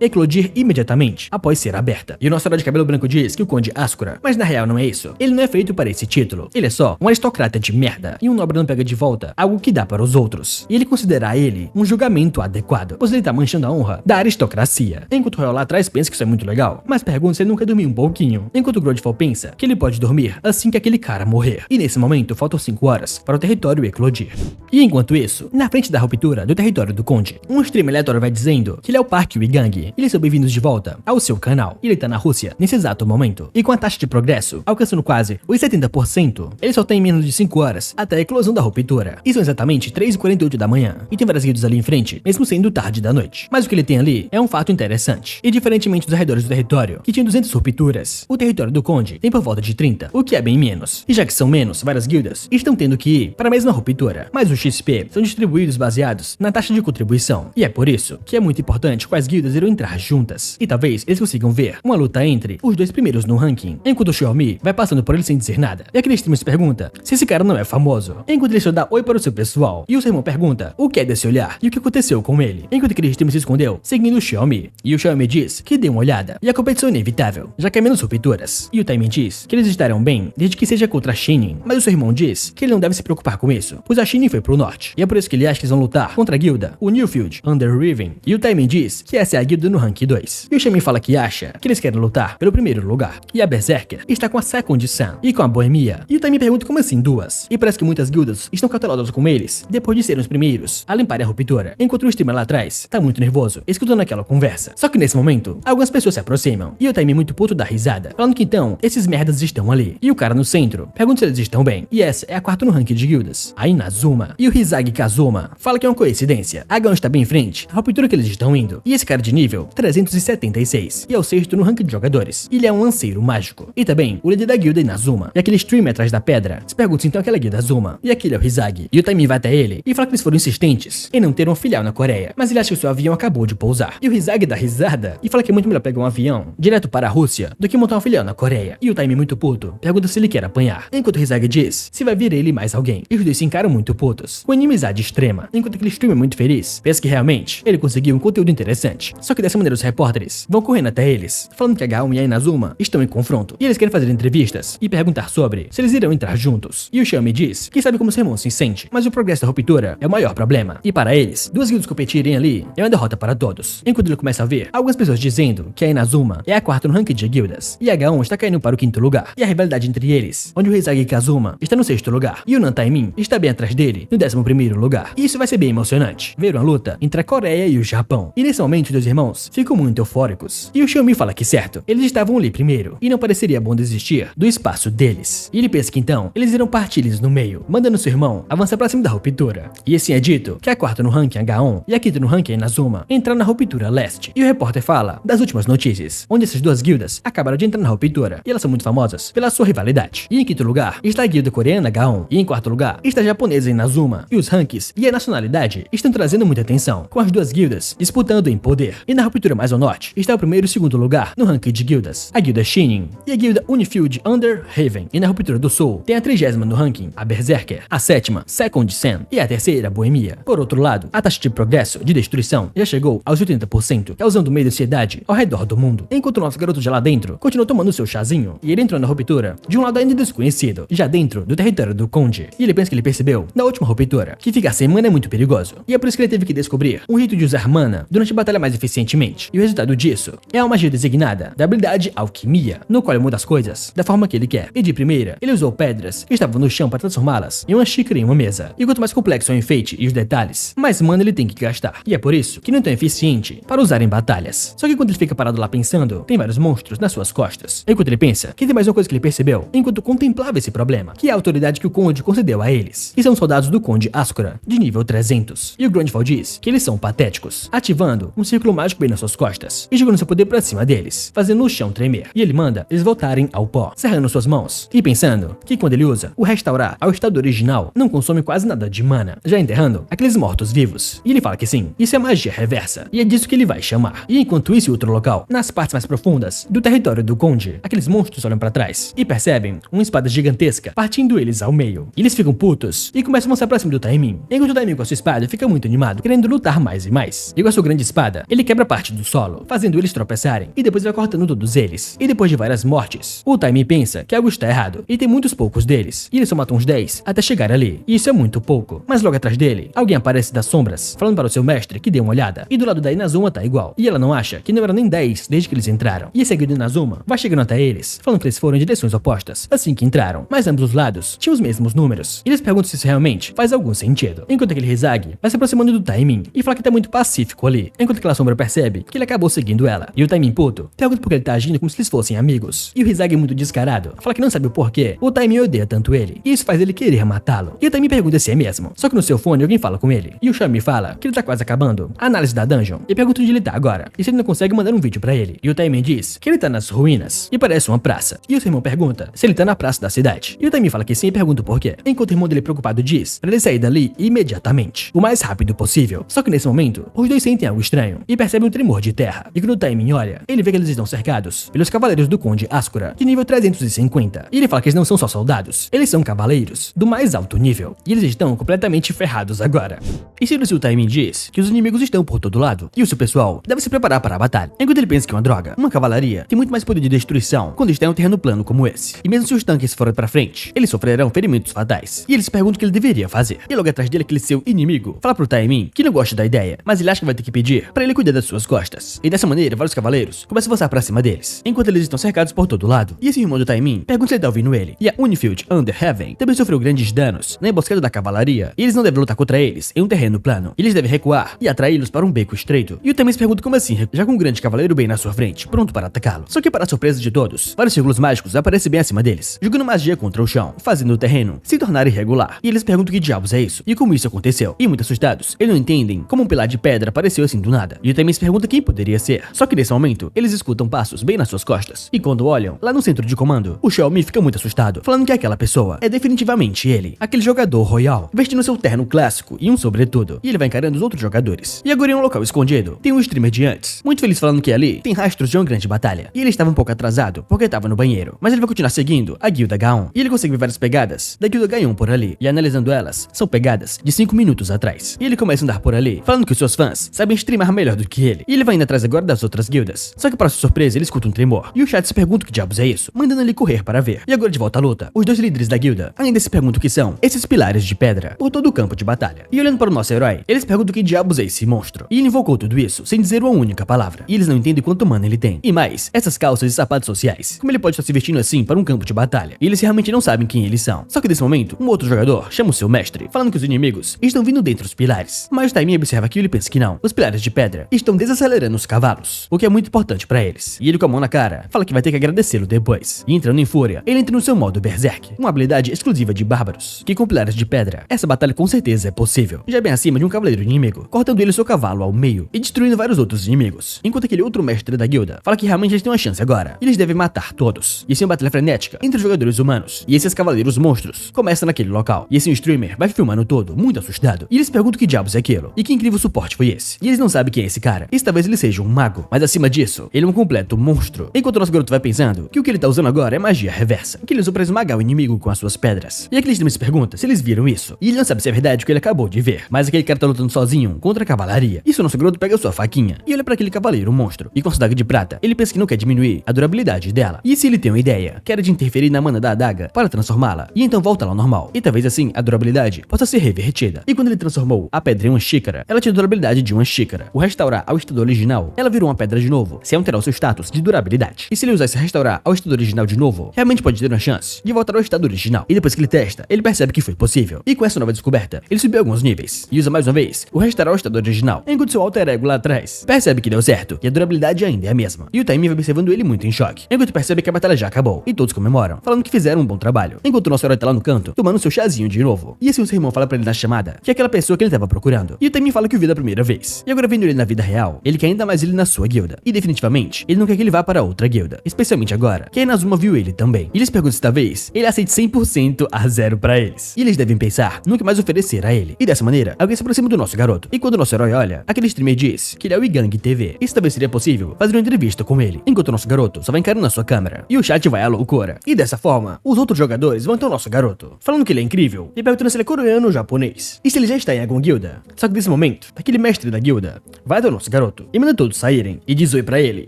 eclodir imediatamente após ser aberta. E o nosso herói de cabelo branco diz que o Conde Ascura, mas na real não é isso. Ele não é feito para esse título. Ele é só um aristocrata de merda, e um nobre não pega de volta algo que dá para os outros. E ele considera ele um julgamento adequado, pois ele tá manchando a honra da aristocracia. Enquanto o Royal lá atrás pensa que isso é muito legal, mas pergunta se ele nunca dormiu um pouquinho. Enquanto o Grandfall pensa que ele pode dormir assim que aquele cara morrer. E nesse momento faltam 5 horas para o território eclodir. E enquanto isso, na frente da ruptura do território do Conde, um stream aleatório vai dizendo que ele é o Park Wigang. Eles são bem-vindos de volta ao seu canal. Ele tá na Rússia nesse exato momento. E com a taxa de progresso alcançando quase os 70%, ele só tem menos de 5 horas até a eclosão da ruptura. E são exatamente 3h48 da manhã. E tem várias guildas ali em frente, mesmo sendo tarde da noite. Mas o que ele tem ali é um fato interessante. E diferentemente dos arredores do território, que tinha 200 rupturas, o território do Conde tem por volta de 30, o que é bem menos. E já que são menos, várias guildas estão tendo que ir para a mesma ruptura. Mas os XP são distribuídos baseados na taxa de contribuição. E é por isso que é muito importante quais guildas irão entrar juntas. E talvez eles consigam ver uma luta entre os dois primeiros no ranking, enquanto o Xiaomi vai passando por ele sem dizer nada. E aquele streamer se pergunta se esse cara não é famoso, enquanto ele só dá oi para o seu pessoal. E o seu irmão pergunta o que é desse olhar e o que aconteceu com ele, enquanto aquele streamer se escondeu, seguindo o Xiaomi. E o Xiaomi diz que dê uma olhada, e a competição é inevitável, já que é menos rupturas. E o Taemin diz que eles estarão bem, desde que seja contra a Shinin. Mas o seu irmão diz que ele não deve se preocupar com isso, pois a Shinin foi pro norte, e é por isso que ele acha que eles vão lutar contra a guilda, o Newfield, Under Riven. E o Taemin diz que essa é a guilda no rank 2. E o Xiaomi fala que acha que eles querem lutar pelo primeiro lugar. E a Berserker está com a Second Sun e com a Bohemia. E o Taemin pergunta como assim duas? E parece que muitas guildas estão cautelosas com eles, depois de serem os primeiros a limparem a ruptura, enquanto o streamer lá atrás tá muito nervoso, escutando aquela conversa. Só que nesse momento, algumas pessoas se aproximam, e o Taemin muito puto dá risada, falando que então, esses merdas estão ali. E o cara no centro pergunta se eles estão bem, e essa é a quarta no ranking de guildas, a Inazuma. E o Hisagi Kazuma fala que é uma coincidência, a Gon está bem em frente, a ruptura que eles estão indo, e esse cara de nível 376, e é o sexto no ranking de jogadores. Ele é um lanceiro mágico. E também, o líder da guilda Inazuma, e aquele streamer atrás da pedra, se pergunta se então aquela guilda Azuma, e aquele é o Hisagi. E o Taemin vai até ele, e fala que eles foram insistentes em não ter uma filial na Coreia, mas ele acha que o seu avião acabou de pousar. E o Hisagi dá risada, e fala que é muito melhor pegar um avião direto para a Rússia, do que montar uma filial na Coreia. E o Taemin muito puto, pergunta se ele quer apanhar, enquanto o Hisagi diz se vai vir ele e mais alguém. E os dois se encaram muito putos, com inimizade extrema, enquanto aquele streamer muito feliz pensa que realmente ele conseguiu um conteúdo interessante. Só que dessa maneira os repórteres vão correndo até eles, falando que a Gaon e a Inazuma estão em confronto, e eles querem fazer entrevistas e perguntar sobre se eles irão entrar juntos. E o Xiaomi diz que sabe como seu irmão se sente, mas o progresso da ruptura é o maior problema. E para eles, duas guildas competirem ali é uma derrota para todos. Enquanto ele começa a ver algumas pessoas dizendo que a Inazuma é a quarta no ranking de guildas, e a Gaon está caindo para o quinto lugar. E a rivalidade entre eles, onde o Hisagi Kazuma está no sexto lugar, e o Nan Taemin está bem atrás dele, no 11º lugar. E isso vai ser bem emocionante, ver uma luta entre a Coreia e o Japão. E nesse momento os dois irmãos ficam muito eufóricos. E o Xiaomi fala que certo, eles estavam ali primeiro, e não pareceria bom desistir do espaço deles. E ele pensa que então, eles irão partir eles no meio, mandando seu irmão avançar para cima da ruptura. E assim é dito que a quarta no ranking é a Gaon e a quinta no ranking é a Inazuma entrar na ruptura leste. E o repórter fala das últimas notícias, onde essas duas guildas acabaram de entrar na ruptura, e elas são muito famosas pela sua rivalidade. E em quinto lugar está a guilda coreana Gaon, e em quarto lugar está a japonesa Inazuma. E os rankings e a nacionalidade estão trazendo muita atenção, com as duas guildas disputando em poder. E na ruptura mais ao norte está o primeiro e segundo lugar no ranking de guildas, a guilda Shinin e a guilda Unifield Under Haven. E na ruptura do sul tem a 30ª no ranking, a Berserker, a 7ª, Second Sun, e a terceira, a Bohemia. Por outro lado, a taxa de progresso de destruição já chegou aos 80%, causando medo e ansiedade ao redor do mundo. Enquanto o nosso garoto de lá dentro continua tomando seu chazinho, e ele entrou na ruptura de um lado ainda desconhecido, já dentro do território do Conde. E ele pensa que ele percebeu, na última ruptura, que ficar sem mana é muito perigoso. E é por isso que ele teve que descobrir um jeito de usar mana durante a batalha mais eficientemente. E o resultado disso é uma magia designada da habilidade Alquimia, no qual ele muda as coisas da forma que ele quer. E de primeira, ele usou pedras que estavam no chão para transformá-las em uma xícara e uma mesa. E quanto mais complexo é o enfeite e os detalhes, mais mana ele tem que gastar. E é por isso que não é tão eficiente para usar em batalhas. Só que quando ele fica parado lá pensando, tem vários monstros nas suas costas. Enquanto ele pensa, que tem mais uma coisa que ele percebeu, enquanto contemplava esse problema, que é a autoridade que o Conde concedeu a eles. E são soldados do Conde Ascura, de nível 300. E o Grandfall diz que eles são patéticos, ativando um círculo mágico bem nas suas costas e jogando seu poder pra cima deles, fazendo o chão tremer. E ele manda eles voltarem ao pó, cerrando suas mãos e pensando que quando ele usa o restaurar ao estado original, não consome quase nada de mana, já enterrando aqueles mortos-vivos. E ele fala que sim, isso é magia reversa, e é disso que ele vai chamar. E enquanto isso, em outro local, nas partes mais profundas do território do Conde, aqueles monstros monstros olham pra trás e percebem uma espada gigantesca partindo eles ao meio. E eles ficam putos e começam a mostrar pra cima do Taimin, enquanto o Taimin com a sua espada fica muito animado, querendo lutar mais e mais. E com a sua grande espada, ele quebra parte do solo, fazendo eles tropeçarem, e depois vai cortando todos eles. E depois de várias mortes, o Taimin pensa que algo está errado, e tem muitos poucos deles, e ele só mata uns 10 até chegar ali, e isso é muito pouco. Mas logo atrás dele, alguém aparece das sombras, falando para o seu mestre que dê uma olhada, e do lado da Inazuma tá igual, e ela não acha que não eram nem 10 desde que eles entraram. E a seguida Inazuma vai chegando até eles, falando que eles foram em direções opostas assim que entraram, mas ambos os lados tinham os mesmos números. E eles perguntam se isso realmente faz algum sentido, enquanto aquele Hizagi vai se aproximando do Taimin e fala que tá muito pacífico ali, enquanto aquela sombra percebe que ele acabou seguindo ela. E o Taimin puto pergunta por que ele tá agindo como se eles fossem amigos, e o Hizagi muito descarado fala que não sabe o porquê o Taimin odeia tanto ele, e isso faz ele querer matá-lo. E o Taimin pergunta se é mesmo, só que no seu fone alguém fala com ele, e o Xiaomi fala que ele tá quase acabando a análise da dungeon, e pergunta onde ele tá agora, e se ele não consegue mandar um vídeo pra ele. E o Taimin diz que ele tá nas ruínas, e parece uma praça, e o seu irmão pergunta se ele tá na praça da cidade, e o Taimin fala que sim e pergunta o porquê, enquanto o irmão dele preocupado diz pra ele sair dali imediatamente, o mais rápido possível. Só que nesse momento, os dois sentem algo estranho, e percebem um tremor de terra, e quando o Taimin olha, ele vê que eles estão cercados pelos cavaleiros do Conde Ascura, de nível 350, e ele fala que eles não são só soldados, eles são cavaleiros do mais alto nível, e eles estão completamente ferrados agora. E se o Taimin diz que os inimigos estão por todo lado, e o seu pessoal deve se preparar para a batalha, enquanto ele pensa que é uma droga, uma cavalaria tem muito mais poder de destruição quando está em um terreno plano como esse, e mesmo se os tanques forem pra frente, eles sofrerão ferimentos fatais, e eles perguntam o que ele deveria fazer, e logo atrás dele aquele seu inimigo fala pro Taimin que não gosta da ideia, mas ele acha que vai ter que pedir pra ele cuidar das suas costas, e dessa maneira vários cavaleiros começam a avançar pra cima deles, enquanto eles estão cercados por todo lado, e esse irmão do Taimin pergunta se ele tá ouvindo ele, e a Unifield Under Heaven também sofreu grandes danos na emboscada da cavalaria, e eles não devem lutar contra eles em um terreno plano, eles devem recuar e atraí-los para um beco estreito, e o Taimin se pergunta como assim, já com um grande cavaleiro bem na sua frente, pronto para atacá-lo. Só que para a surpresa de todos, vários círculos mágicos aparecem bem acima deles, jogando magia contra o chão, fazendo o terreno se tornar irregular, e eles perguntam que diabos é isso, e como isso aconteceu, e muito assustados, eles não entendem como um pilar de pedra apareceu assim do nada, e o Taimin se pergunta quem poderia ser, só que nesse momento, eles escutam passos bem nas suas costas, e quando olham, lá no centro de comando, o Xiaomi fica muito assustado, falando que aquela pessoa é definitivamente ele, aquele jogador royal, vestindo seu terno clássico e um sobretudo, e ele vai encarando os outros jogadores. E agora em um local escondido, tem um streamer de antes, muito feliz falando que ali tem rastros de uma grande batalha, e ele estava um pouco atrasado, porque estava no banheiro, mas ele vai continuar seguindo a guilda Gaon, e ele consegue ver várias pegadas da guilda Gaon por ali, e analisando elas, são pegadas de 5 minutos atrás, e ele começa a andar por ali, falando que os seus fãs sabem streamar melhor do que ele, e ele vai indo atrás agora das outras guildas, só que para sua surpresa ele escuta um tremor, e o chat se pergunta o que diabos é isso, mandando ele correr para ver. E agora de volta à luta, os dois líderes da guilda ainda se perguntam o que são esses pilares de pedra por todo o campo de batalha, e olhando para o nosso herói, eles perguntam o que diabos é esse monstro, e ele invocou tudo isso sem dizer uma única palavra, e eles não entendem quanto mana ele tem, e mais, essas calças e sapatos sociais, como ele pode estar se vestindo assim para um campo de batalha, e eles realmente não sabem quem eles são. Só que nesse momento, um outro jogador chama o seu mestre, falando que os inimigos estão vindo dentro dos pilares, mas o Taimin observa aquilo e pensa que não, os pilares de pedra estão desacelerando os cavalos, o que é muito importante para eles, e ele com a mão na cara, fala que vai ter que agradecê-lo depois, e entrando em fúria, ele entra no seu modo Berserk, uma habilidade exclusiva de bárbaros, que com pilares de pedra, essa batalha com certeza é possível, já bem acima de um cavaleiro inimigo, cortando ele seu cavalo ao meio, e destruindo vários outros inimigos, enquanto aquele outro mestre da guilda fala que realmente eles têm uma chance agora, e eles devem matar todos, e assim uma batalha frenética entre os jogadores humanos, e esses cavaleiros monstros, começa naquele local, e esse streamer vai filmando todo, muito assustado, e eles perguntam que diabos é aquilo, e que incrível suporte foi esse, e eles não sabem quem é esse cara, e talvez ele seja um mago, mas acima disso, ele é um completo monstro, enquanto o nosso garoto vai pensando que o que ele tá usando agora é magia reversa, que ele usou pra esmagar o inimigo com as suas pedras, e aquele streamer se pergunta se eles viram isso, e ele não sabe se é verdade o que ele acabou de ver, mas aquele cara tá lutando sozinho contra a cavalaria, e o nosso garoto pega sua faquinha, e olha pra aquele cavaleiro monstro, e com sua daga de prata, ele pensa que não quer diminuir a durabilidade dela, e se ele tem uma ideia, que era de interferir na mana da adaga para transformá-la, e então volta lá ao normal, e talvez assim a durabilidade possa ser revertida, e quando ele transformou a pedra em uma xícara, ela tinha a durabilidade de uma xícara, o restaurar ao estado original, ela virou uma pedra de novo, sem alterar o seu status de durabilidade, e se ele usar esse restaurar ao estado original de novo, realmente pode ter uma chance de voltar ao estado original, e depois que ele testa, ele percebe que foi possível, e com essa nova descoberta, ele subiu alguns níveis, e usa mais uma vez o restaurar ao estado original, enquanto seu alter ego lá atrás percebe que deu certo, e a durabilidade ainda é a mesma, e o Taimin vai observando ele muito em choque, enquanto percebe que a batalha já acabou, e todos comemoram, falando que fizeram um bom trabalho, enquanto o nosso herói tá lá no canto, tomando seu chazinho de novo, e assim o seu irmão fala pra ele na chamada, que é aquela pessoa que ele tava procurando, e o Taimin fala que o viu da primeira vez, e agora vendo ele na vida real, ele quer ainda mais ele na sua guilda, e definitivamente, ele não quer que ele vá para outra guilda, especialmente agora, que a Inazuma viu ele também, e eles perguntam se talvez ele aceite 100% a 0 pra eles, e eles devem pensar no que mais oferecer a ele, e dessa maneira, alguém se aproxima do nosso garoto, e quando o nosso herói olha, aquele streamer diz que ele é o Igang TV, e se talvez seria possível fazer uma entrevista com ele, enquanto o nosso garoto só vai encarando na sua câmera, câmera, e o chat vai à loucura. E dessa forma, os outros jogadores vão até o nosso garoto, falando que ele é incrível, e perguntando se ele é coreano ou japonês, e se ele já está em alguma guilda. Só que nesse momento, aquele mestre da guilda vai até o nosso garoto, e manda todos saírem, e diz oi pra ele,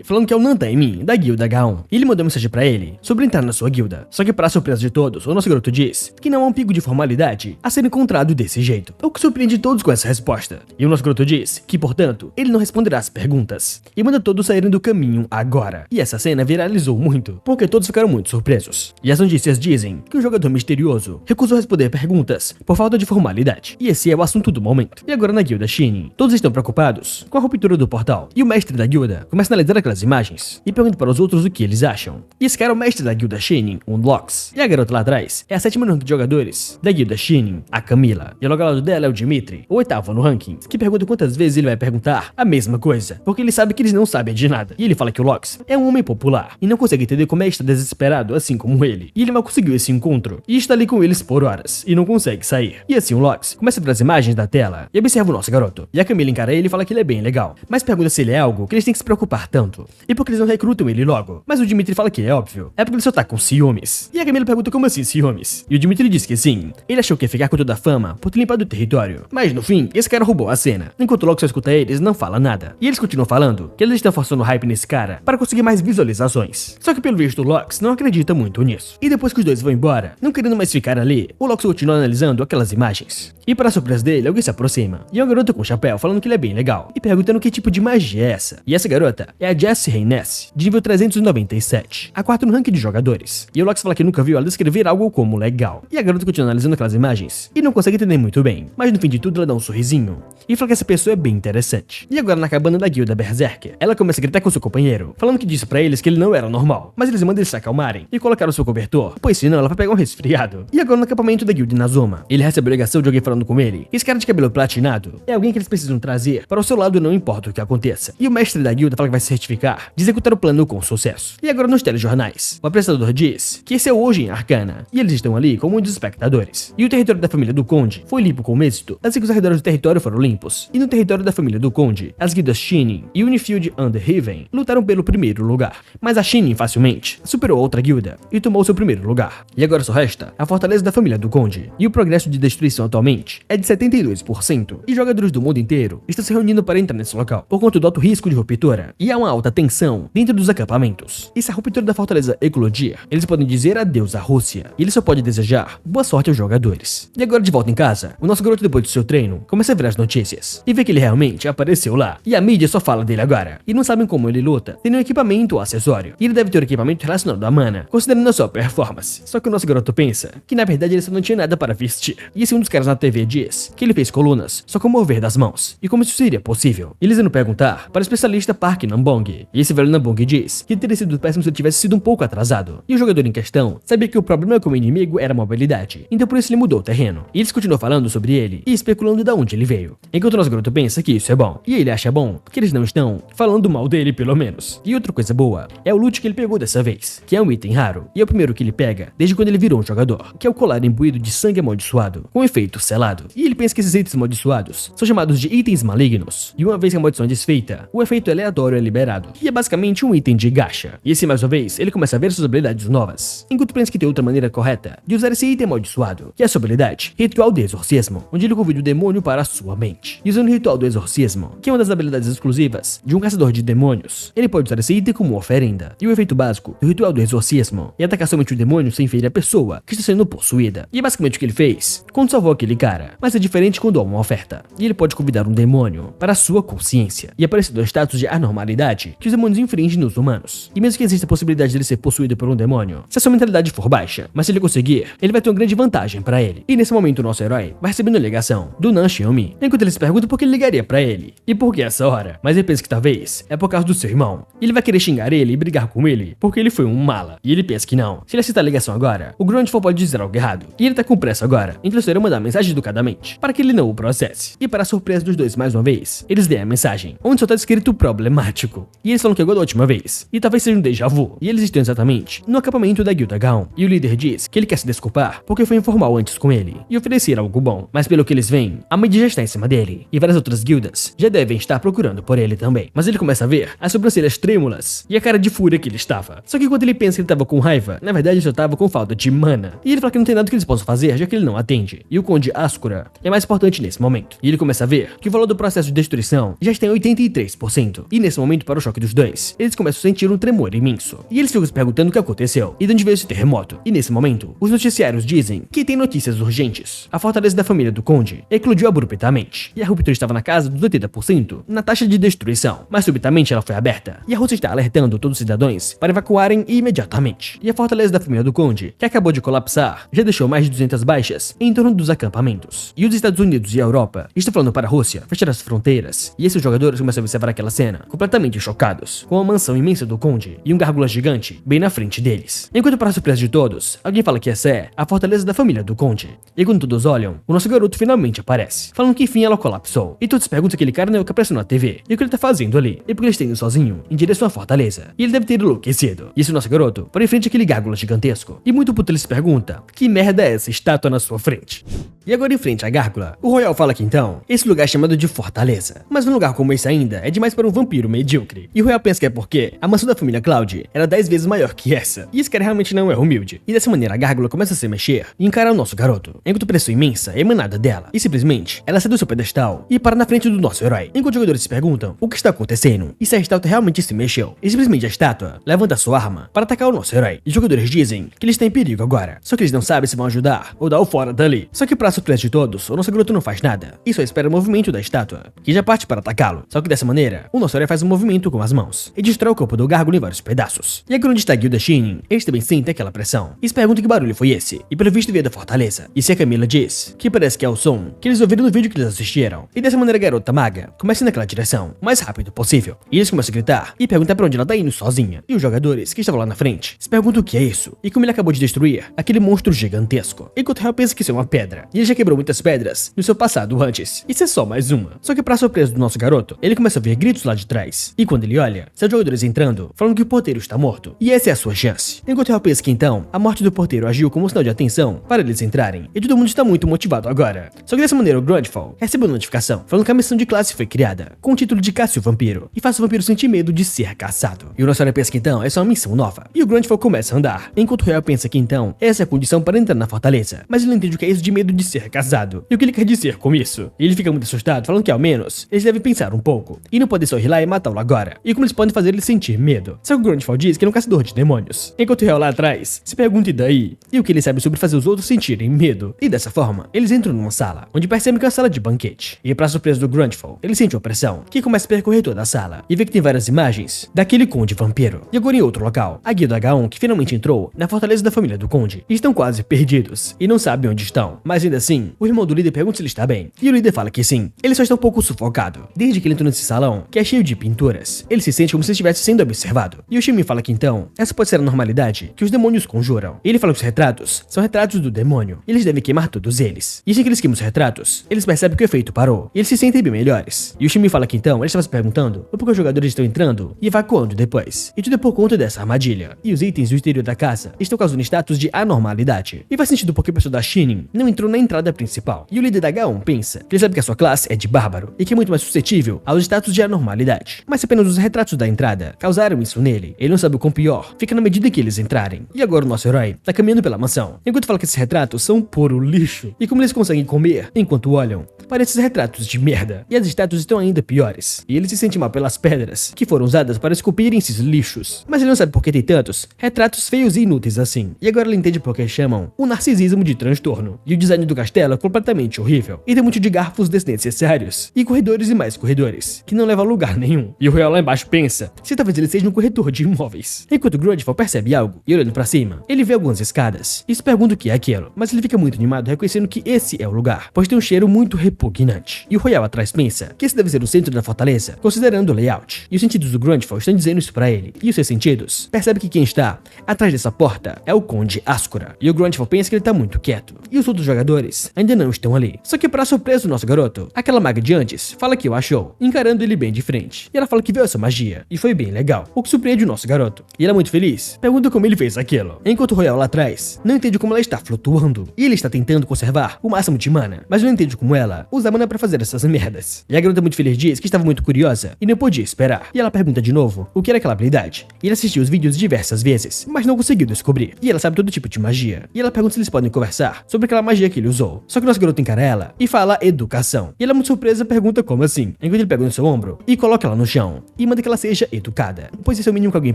falando que é o Nantaemin, da guilda H1. E ele mandou mensagem pra ele sobre entrar na sua guilda. Só que para surpresa de todos, o nosso garoto diz que não há um pingo de formalidade a ser encontrado desse jeito, o que surpreende todos com essa resposta. E o nosso garoto diz que, portanto, ele não responderá as perguntas, e manda todos saírem do caminho agora. E essa cena viralizou muito, porque todos ficaram muito surpresos. E as notícias dizem que o jogador misterioso recusou responder perguntas por falta de formalidade. E esse é o assunto do momento. E agora na guilda Shinin, todos estão preocupados com a ruptura do portal. E o mestre da guilda começa a analisar aquelas imagens e pergunta para os outros o que eles acham. E esse cara é o mestre da guilda Shinin, o Lox. E a garota lá atrás é a 7ª no ranking de jogadores da guilda Shinin, a Camila. E logo ao lado dela é o Dimitri, o 8º no ranking, que pergunta quantas vezes ele vai perguntar a mesma coisa, porque ele sabe que eles não sabem de nada. E ele fala que o Lox é um homem popular e não consegue entender como é estar desesperado assim como ele. E ele mal conseguiu esse encontro e está ali com eles por horas e não consegue sair. E assim o Lox começa a ver as imagens da tela e observa o nosso garoto. E a Camila encara ele e fala que ele é bem legal, mas pergunta se ele é algo que eles têm que se preocupar tanto. E porque eles não recrutam ele logo. Mas o Dimitri fala que é óbvio, é porque ele só tá com ciúmes. E a Camila pergunta como assim ciúmes? E o Dimitri diz que sim, ele achou que ia ficar com toda a fama por ter limpado o território. Mas no fim, esse cara roubou a cena. Enquanto o Lox só escuta eles, não fala nada. E eles continuam falando que eles estão forçando o hype nesse cara para conseguir mais visualizações. Só que pelo visto o Lox não acredita muito nisso. E depois que os dois vão embora, não querendo mais ficar ali, o Lox continua analisando aquelas imagens. E para surpresa dele, alguém se aproxima. E é uma garota com chapéu falando que ele é bem legal. E perguntando que tipo de magia é essa. E essa garota é a Jessie Reyness, de nível 397, a 4ª no ranking de jogadores. E o Lox fala que nunca viu ela descrever algo como legal. E a garota continua analisando aquelas imagens e não consegue entender muito bem. Mas no fim de tudo ela dá um sorrisinho e fala que essa pessoa é bem interessante. E agora na cabana da guilda Berserker, ela começa a gritar com seu companheiro, falando que disse pra eles que ele não era normal. Mas eles mandam eles se acalmarem e colocar o seu cobertor, pois senão ela vai pegar um resfriado. E agora no acampamento da guilda Inazuma, ele recebe a ligação de alguém falando com ele. Esse cara de cabelo platinado é alguém que eles precisam trazer para o seu lado, não importa o que aconteça. E o mestre da guilda fala que vai se certificar de executar o plano com sucesso. E agora nos telejornais, o apresentador diz que esse é o Hoje em Arcana, e eles estão ali com muitos espectadores. E o território da família do Conde foi limpo com êxito, assim que os arredores do território foram limpos. E no território da família do Conde, as guildas Shinin e Unifield Underhaven lutaram pelo primeiro lugar. Mas a Shinin facilmente superou outra guilda e tomou seu primeiro lugar. E agora só resta a fortaleza da família do Conde. E o progresso de destruição atualmente é de 72%. E jogadores do mundo inteiro estão se reunindo para entrar nesse local, por conta do alto risco de ruptura. E há uma alta tensão dentro dos acampamentos. E se a ruptura da fortaleza eclodir, eles podem dizer adeus à Rússia. E ele só pode desejar boa sorte aos jogadores. E agora de volta em casa, o nosso garoto depois do seu treino começa a ver as notícias e vê que ele realmente apareceu lá. E a mídia só fala dele agora. E não sabem como ele luta, tem nenhum equipamento ou acessório. E ele deve ter um equipamento relacionado à mana, considerando a sua performance. Só que o nosso garoto pensa que na verdade ele só não tinha nada para vestir. E esse um dos caras na TV diz que ele fez colunas só com mover das mãos. E como isso seria possível? E eles iam perguntar para o especialista Park Nambong. E esse velho Nambong diz que teria sido péssimo se ele tivesse sido um pouco atrasado. E o jogador em questão sabia que o problema com o inimigo era a mobilidade. Então por isso ele mudou o terreno. E eles continuam falando sobre ele e especulando de onde ele veio. Enquanto o nosso garoto pensa que isso é bom. E ele acha bom que eles não estão falando mal dele, pelo menos. E outra coisa boa é o loot que ele pegou dessa vez, que é um item raro. E é o primeiro que ele pega desde quando ele virou um jogador, que é o colar imbuído de sangue amaldiçoado, com efeito selado. E ele pensa que esses itens amaldiçoados são chamados de itens malignos. E uma vez que a maldição é desfeita, o efeito aleatório é liberado. E é basicamente um item de gacha. E assim mais uma vez, ele começa a ver suas habilidades novas. Enquanto pensa que tem outra maneira correta de usar esse item amaldiçoado, que é a sua habilidade Ritual do Exorcismo, onde ele convida o demônio para a sua mente. E usando o Ritual do Exorcismo, que é uma das habilidades exclusivas de um caçador de demônios, ele pode usar esse item como oferenda. E o efeito básico do Ritual do Exorcismo é atacar somente o demônio sem ferir a pessoa que está sendo possuída. E é basicamente o que ele fez quando salvou aquele cara. Mas é diferente quando há uma oferta. E ele pode convidar um demônio para a sua consciência e aparecer do status de anormalidade que os demônios infringem nos humanos. E mesmo que exista a possibilidade de ele ser possuído por um demônio, se a sua mentalidade for baixa, mas se ele conseguir, ele vai ter uma grande vantagem para ele. E nesse momento o nosso herói vai recebendo a ligação do Nan Xiaomi, enquanto ele se pergunta por que ele ligaria para ele e por que essa hora. Mas ele pensa que talvez é por causa do seu irmão. E ele vai querer xingar ele e brigar com ele porque ele foi um mala. E ele pensa que não. Se ele aceitar a ligação agora, o Grundfall pode dizer algo errado. E ele tá com pressa agora, então ele mandar a mensagem educadamente para que ele não o processe. E para a surpresa dos dois mais uma vez, eles leem a mensagem, onde só tá escrito problemático. E eles falam que é igual da última vez, e talvez seja um déjà vu. E eles estão exatamente no acampamento da guilda Gaon. E o líder diz que ele quer se desculpar porque foi informal antes com ele e oferecer algo bom. Mas pelo que eles veem, a mídia já está em cima dele. E várias outras guildas já devem estar procurando por ele também. Mas ele começa a ver as sobrancelhas trêmulas e a cara de fúria que ele estava. tava. Só que enquanto ele pensa que ele tava com raiva, na verdade ele só tava com falta de mana. E ele fala que não tem nada que eles possam fazer, já que ele não atende. E o Conde Ascura é mais importante nesse momento. E ele começa a ver que o valor do processo de destruição já está em 83%. E nesse momento, para o choque dos dois, eles começam a sentir um tremor imenso. E eles ficam se perguntando o que aconteceu e de onde veio esse terremoto. E nesse momento, os noticiários dizem que tem notícias urgentes. A fortaleza da família do Conde eclodiu abruptamente. E a ruptura estava na casa dos 80% na taxa de destruição. Mas subitamente ela foi aberta. E a Rússia está alertando todos os cidadãos para evacuarem imediatamente. E a fortaleza da família do Conde, que acabou de colapsar, já deixou mais de 200 baixas em torno dos acampamentos. E os Estados Unidos e a Europa estão falando para a Rússia fechar as fronteiras. E esses jogadores começam a observar aquela cena, completamente chocados, com a mansão imensa do Conde e um gárgula gigante bem na frente deles. Enquanto, para a surpresa de todos, alguém fala que essa é a fortaleza da família do Conde. E quando todos olham, o nosso garoto finalmente aparece, falando que enfim ela colapsou. E todos perguntam se aquele cara não é o que apareceu na TV e o que ele tá fazendo ali. E porque ele está indo sozinho em direção à fortaleza. E ele deve ter enlouquecido. E esse nosso garoto para em frente àquele gárgula gigantesco. E muito puto ele se pergunta: que merda é essa estátua na sua frente? E agora em frente à gárgula, o Royal fala que então, esse lugar é chamado de Fortaleza. Mas um lugar como esse ainda é demais para um vampiro medíocre. E o Royal pensa que é porque a mansão da família Cloud era 10 vezes maior que essa. E esse cara realmente não é humilde. E dessa maneira a gárgula começa a se mexer e encarar o nosso garoto. Enquanto pressão imensa é emanada dela. E simplesmente, ela sai do seu pedestal e para na frente do nosso herói. Enquanto os jogadores se perguntam o que está acontecendo e se a estátua realmente se mexeu. E simplesmente a estátua levanta sua arma para atacar o nosso herói. E os jogadores dizem que ele está em perigo agora. Só que eles não sabem se vão ajudar ou dar o fora dali. Só que para surpresa de todos, o nosso garoto não faz nada. E só espera o movimento da estátua, que já parte para atacá-lo. Só que dessa maneira, o nosso herói faz um movimento com as mãos e destrói o corpo do gárgula em vários pedaços. E aqui onde está Gilda Shining, eles também sentem aquela pressão. E se perguntam que barulho foi esse. E pelo visto veio da fortaleza. E se a Camila diz que parece que é o som que eles ouviram no vídeo que eles assistiram. E dessa maneira a garota maga começa naquela direção, o mais rápido possível. E eles começam a gritar e perguntar pra onde ela tá indo sozinha. E os jogadores que estavam lá na frente se perguntam o que é isso e como ele acabou de destruir aquele monstro gigantesco. Enquanto o Hell pensa que isso é uma pedra. E ele já quebrou muitas pedras no seu passado antes. Isso é só mais uma. Só que pra surpresa do nosso garoto, ele começa a ver gritos lá de trás. E quando ele olha, são jogadores entrando, falando que o porteiro está morto. E essa é a sua chance. Enquanto o Hell pensa que então, a morte do porteiro agiu como um sinal de atenção para eles entrarem. E todo mundo está muito motivado agora. Só que dessa maneira o Grandfall recebe uma notificação falando que a missão de classe foi criada, com o título de Caça o Vampiro. E faça o vampiro sentir medo de ser caçado. E o nosso herói pensa que então é só uma missão nova. E o Grandfall começa a andar. Enquanto o Hell pensa que então, essa é a condição para entrar na fortaleza. Mas ele não entende o que é isso de medo de ser caçado. E o que ele quer dizer com isso. E ele fica muito assustado, falando que ao menos eles devem pensar um pouco. E não podem só ir lá e matá-lo agora. E como eles podem fazer ele sentir medo. Só que o Grandfall diz que ele é um caçador de demônios. Enquanto o Hell lá atrás se pergunta e daí? E o que ele sabe sobre fazer os outros sentirem medo. E dessa forma, eles entram numa sala, onde percebem que é uma sala de banquete. E pra surpresa do Grandfall, ele sente uma pressão, que começa a percorrer toda a sala. E vê que tem várias imagens daquele conde vampiro. E agora em outro local, a guilda H1, que finalmente entrou na fortaleza da família do conde, estão quase perdidos. E não sabem onde estão. Mas ainda assim, o irmão do líder pergunta se ele está bem. E o líder fala que sim, ele só está um pouco sufocado. Desde que ele entrou nesse salão, que é cheio de pinturas, ele se sente como se estivesse sendo observado. E o Shimi fala que então, essa pode ser a normalidade que os demônios conjuram. E ele fala que os retratos são retratos do demônio. E eles devem queimar todos eles. E assim que eles queimam os retratos, eles percebem que o efeito parou. E eles se sentem bem melhores. E o Shimi fala que então, ele estava se perguntando por que os jogadores estão entrando e evacuando depois. E tudo é por conta dessa armadilha. E os itens do exterior da casa estão causando status de anormalidade. E faz sentido porque a pessoa da Shining não entrou na entrada principal. E o líder da H1 pensa que ele sabe que a sua classe é de bárbaro e que é muito mais suscetível aos status de anormalidade. Mas se apenas os retratos da entrada causaram isso nele, ele não sabe o quão pior fica na medida que eles entrarem. E agora o nosso herói tá caminhando pela mansão, enquanto fala que esses retratos são puro lixo. E como eles conseguem comer enquanto olham para esses retratos de merda. E as estátuas estão ainda piores. E ele se sente mal pelas pedras que foram usadas para esculpirem esses lixos. Mas ele não sabe por que tem tantos retratos feios e inúteis assim. E agora ele entende por que chamam o narcisismo de transtorno. E o design do castelo é completamente horrível. E tem muito de garfos desnecessários. E corredores e mais corredores, que não levam a lugar nenhum. E o Royal lá embaixo pensa se talvez ele seja um corretor de imóveis. Enquanto o Grandfall percebe algo e olhando pra cima, ele vê algumas escadas e se pergunta o que é aquilo. Mas ele fica muito animado reconhecendo que esse é o lugar, pois tem um cheiro muito repugnante. E o Royal atrás pensa que esse deve ser o centro da fortaleza, considerando o layout. E os sentidos do Grandfall estão dizendo isso pra ele. E os seus sentidos percebe que quem está atrás dessa porta é o Conde Ascura. E o Grandfall pensa que ele tá muito quieto. E os outros jogadores ainda não estão ali. Só que pra surpresa do nosso garoto, aquela maga de antes fala que o achou, encarando ele bem de frente. E ela fala que viu essa magia, e foi bem legal, o que surpreende o nosso garoto. E ela, muito feliz, pergunta como ele fez aquilo. Enquanto o Royal lá atrás não entende como ela está flutuando. E ele está tentando conservar o máximo de mana, mas não entende como ela usa mana pra fazer essas merdas. E a garota muito feliz diz que estava muito curiosa e não podia esperar. E ela pergunta de novo o que era aquela habilidade. E E ela assistiu os vídeos diversas vezes, mas não conseguiu descobrir. E ela sabe todo tipo de magia. E ela pergunta se eles podem conversar sobre aquela magia que ele usou. Só que o nosso garoto encara ela e fala educação. E ela, muito surpresa, pergunta como assim, enquanto ele pega no seu ombro e coloca ela no chão e manda que ela seja educada, pois esse é o mínimo que alguém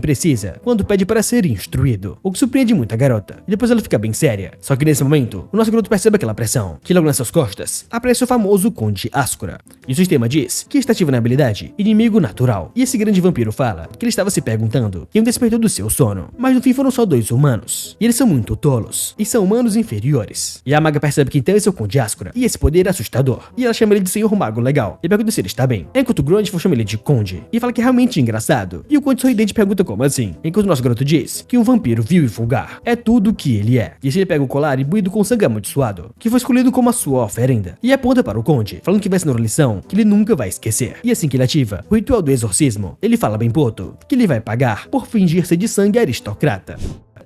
precisa quando pede para ser instruído, o que surpreende muito a garota. E depois ela fica bem séria. Só que nesse momento, o nosso garoto percebe aquela pressão, que logo nas suas costas aparece o famoso Conde Ascura. E o sistema diz que está ativo na habilidade Inimigo Natural. E esse grande vampiro fala que ele estava se perguntando quem o despertou do seu sono, mas no fim foram só 2 humanos. E eles são muito tolos, e são humanos inferiores. E a maga percebe que então esse é o Conde Ascura, e esse poder é assustador. E ela chama ele de Senhor Mago Legal, e pergunta se ele está bem. Enquanto o Grandfall chama ele de Conde, e fala que é realmente engraçado. E o Conde sorridente pergunta como assim, enquanto o nosso garoto diz que um vampiro vil e vulgar é tudo o que ele é. E assim ele pega o colar imbuído com sangue amaldiçoado, que foi escolhido como a sua oferenda, e aponta para o Conde, falando que vai ser uma lição que ele nunca vai esquecer. E assim que ele ativa o ritual do exorcismo, ele fala bem puto que ele vai pagar por fingir ser de sangue aristocrata.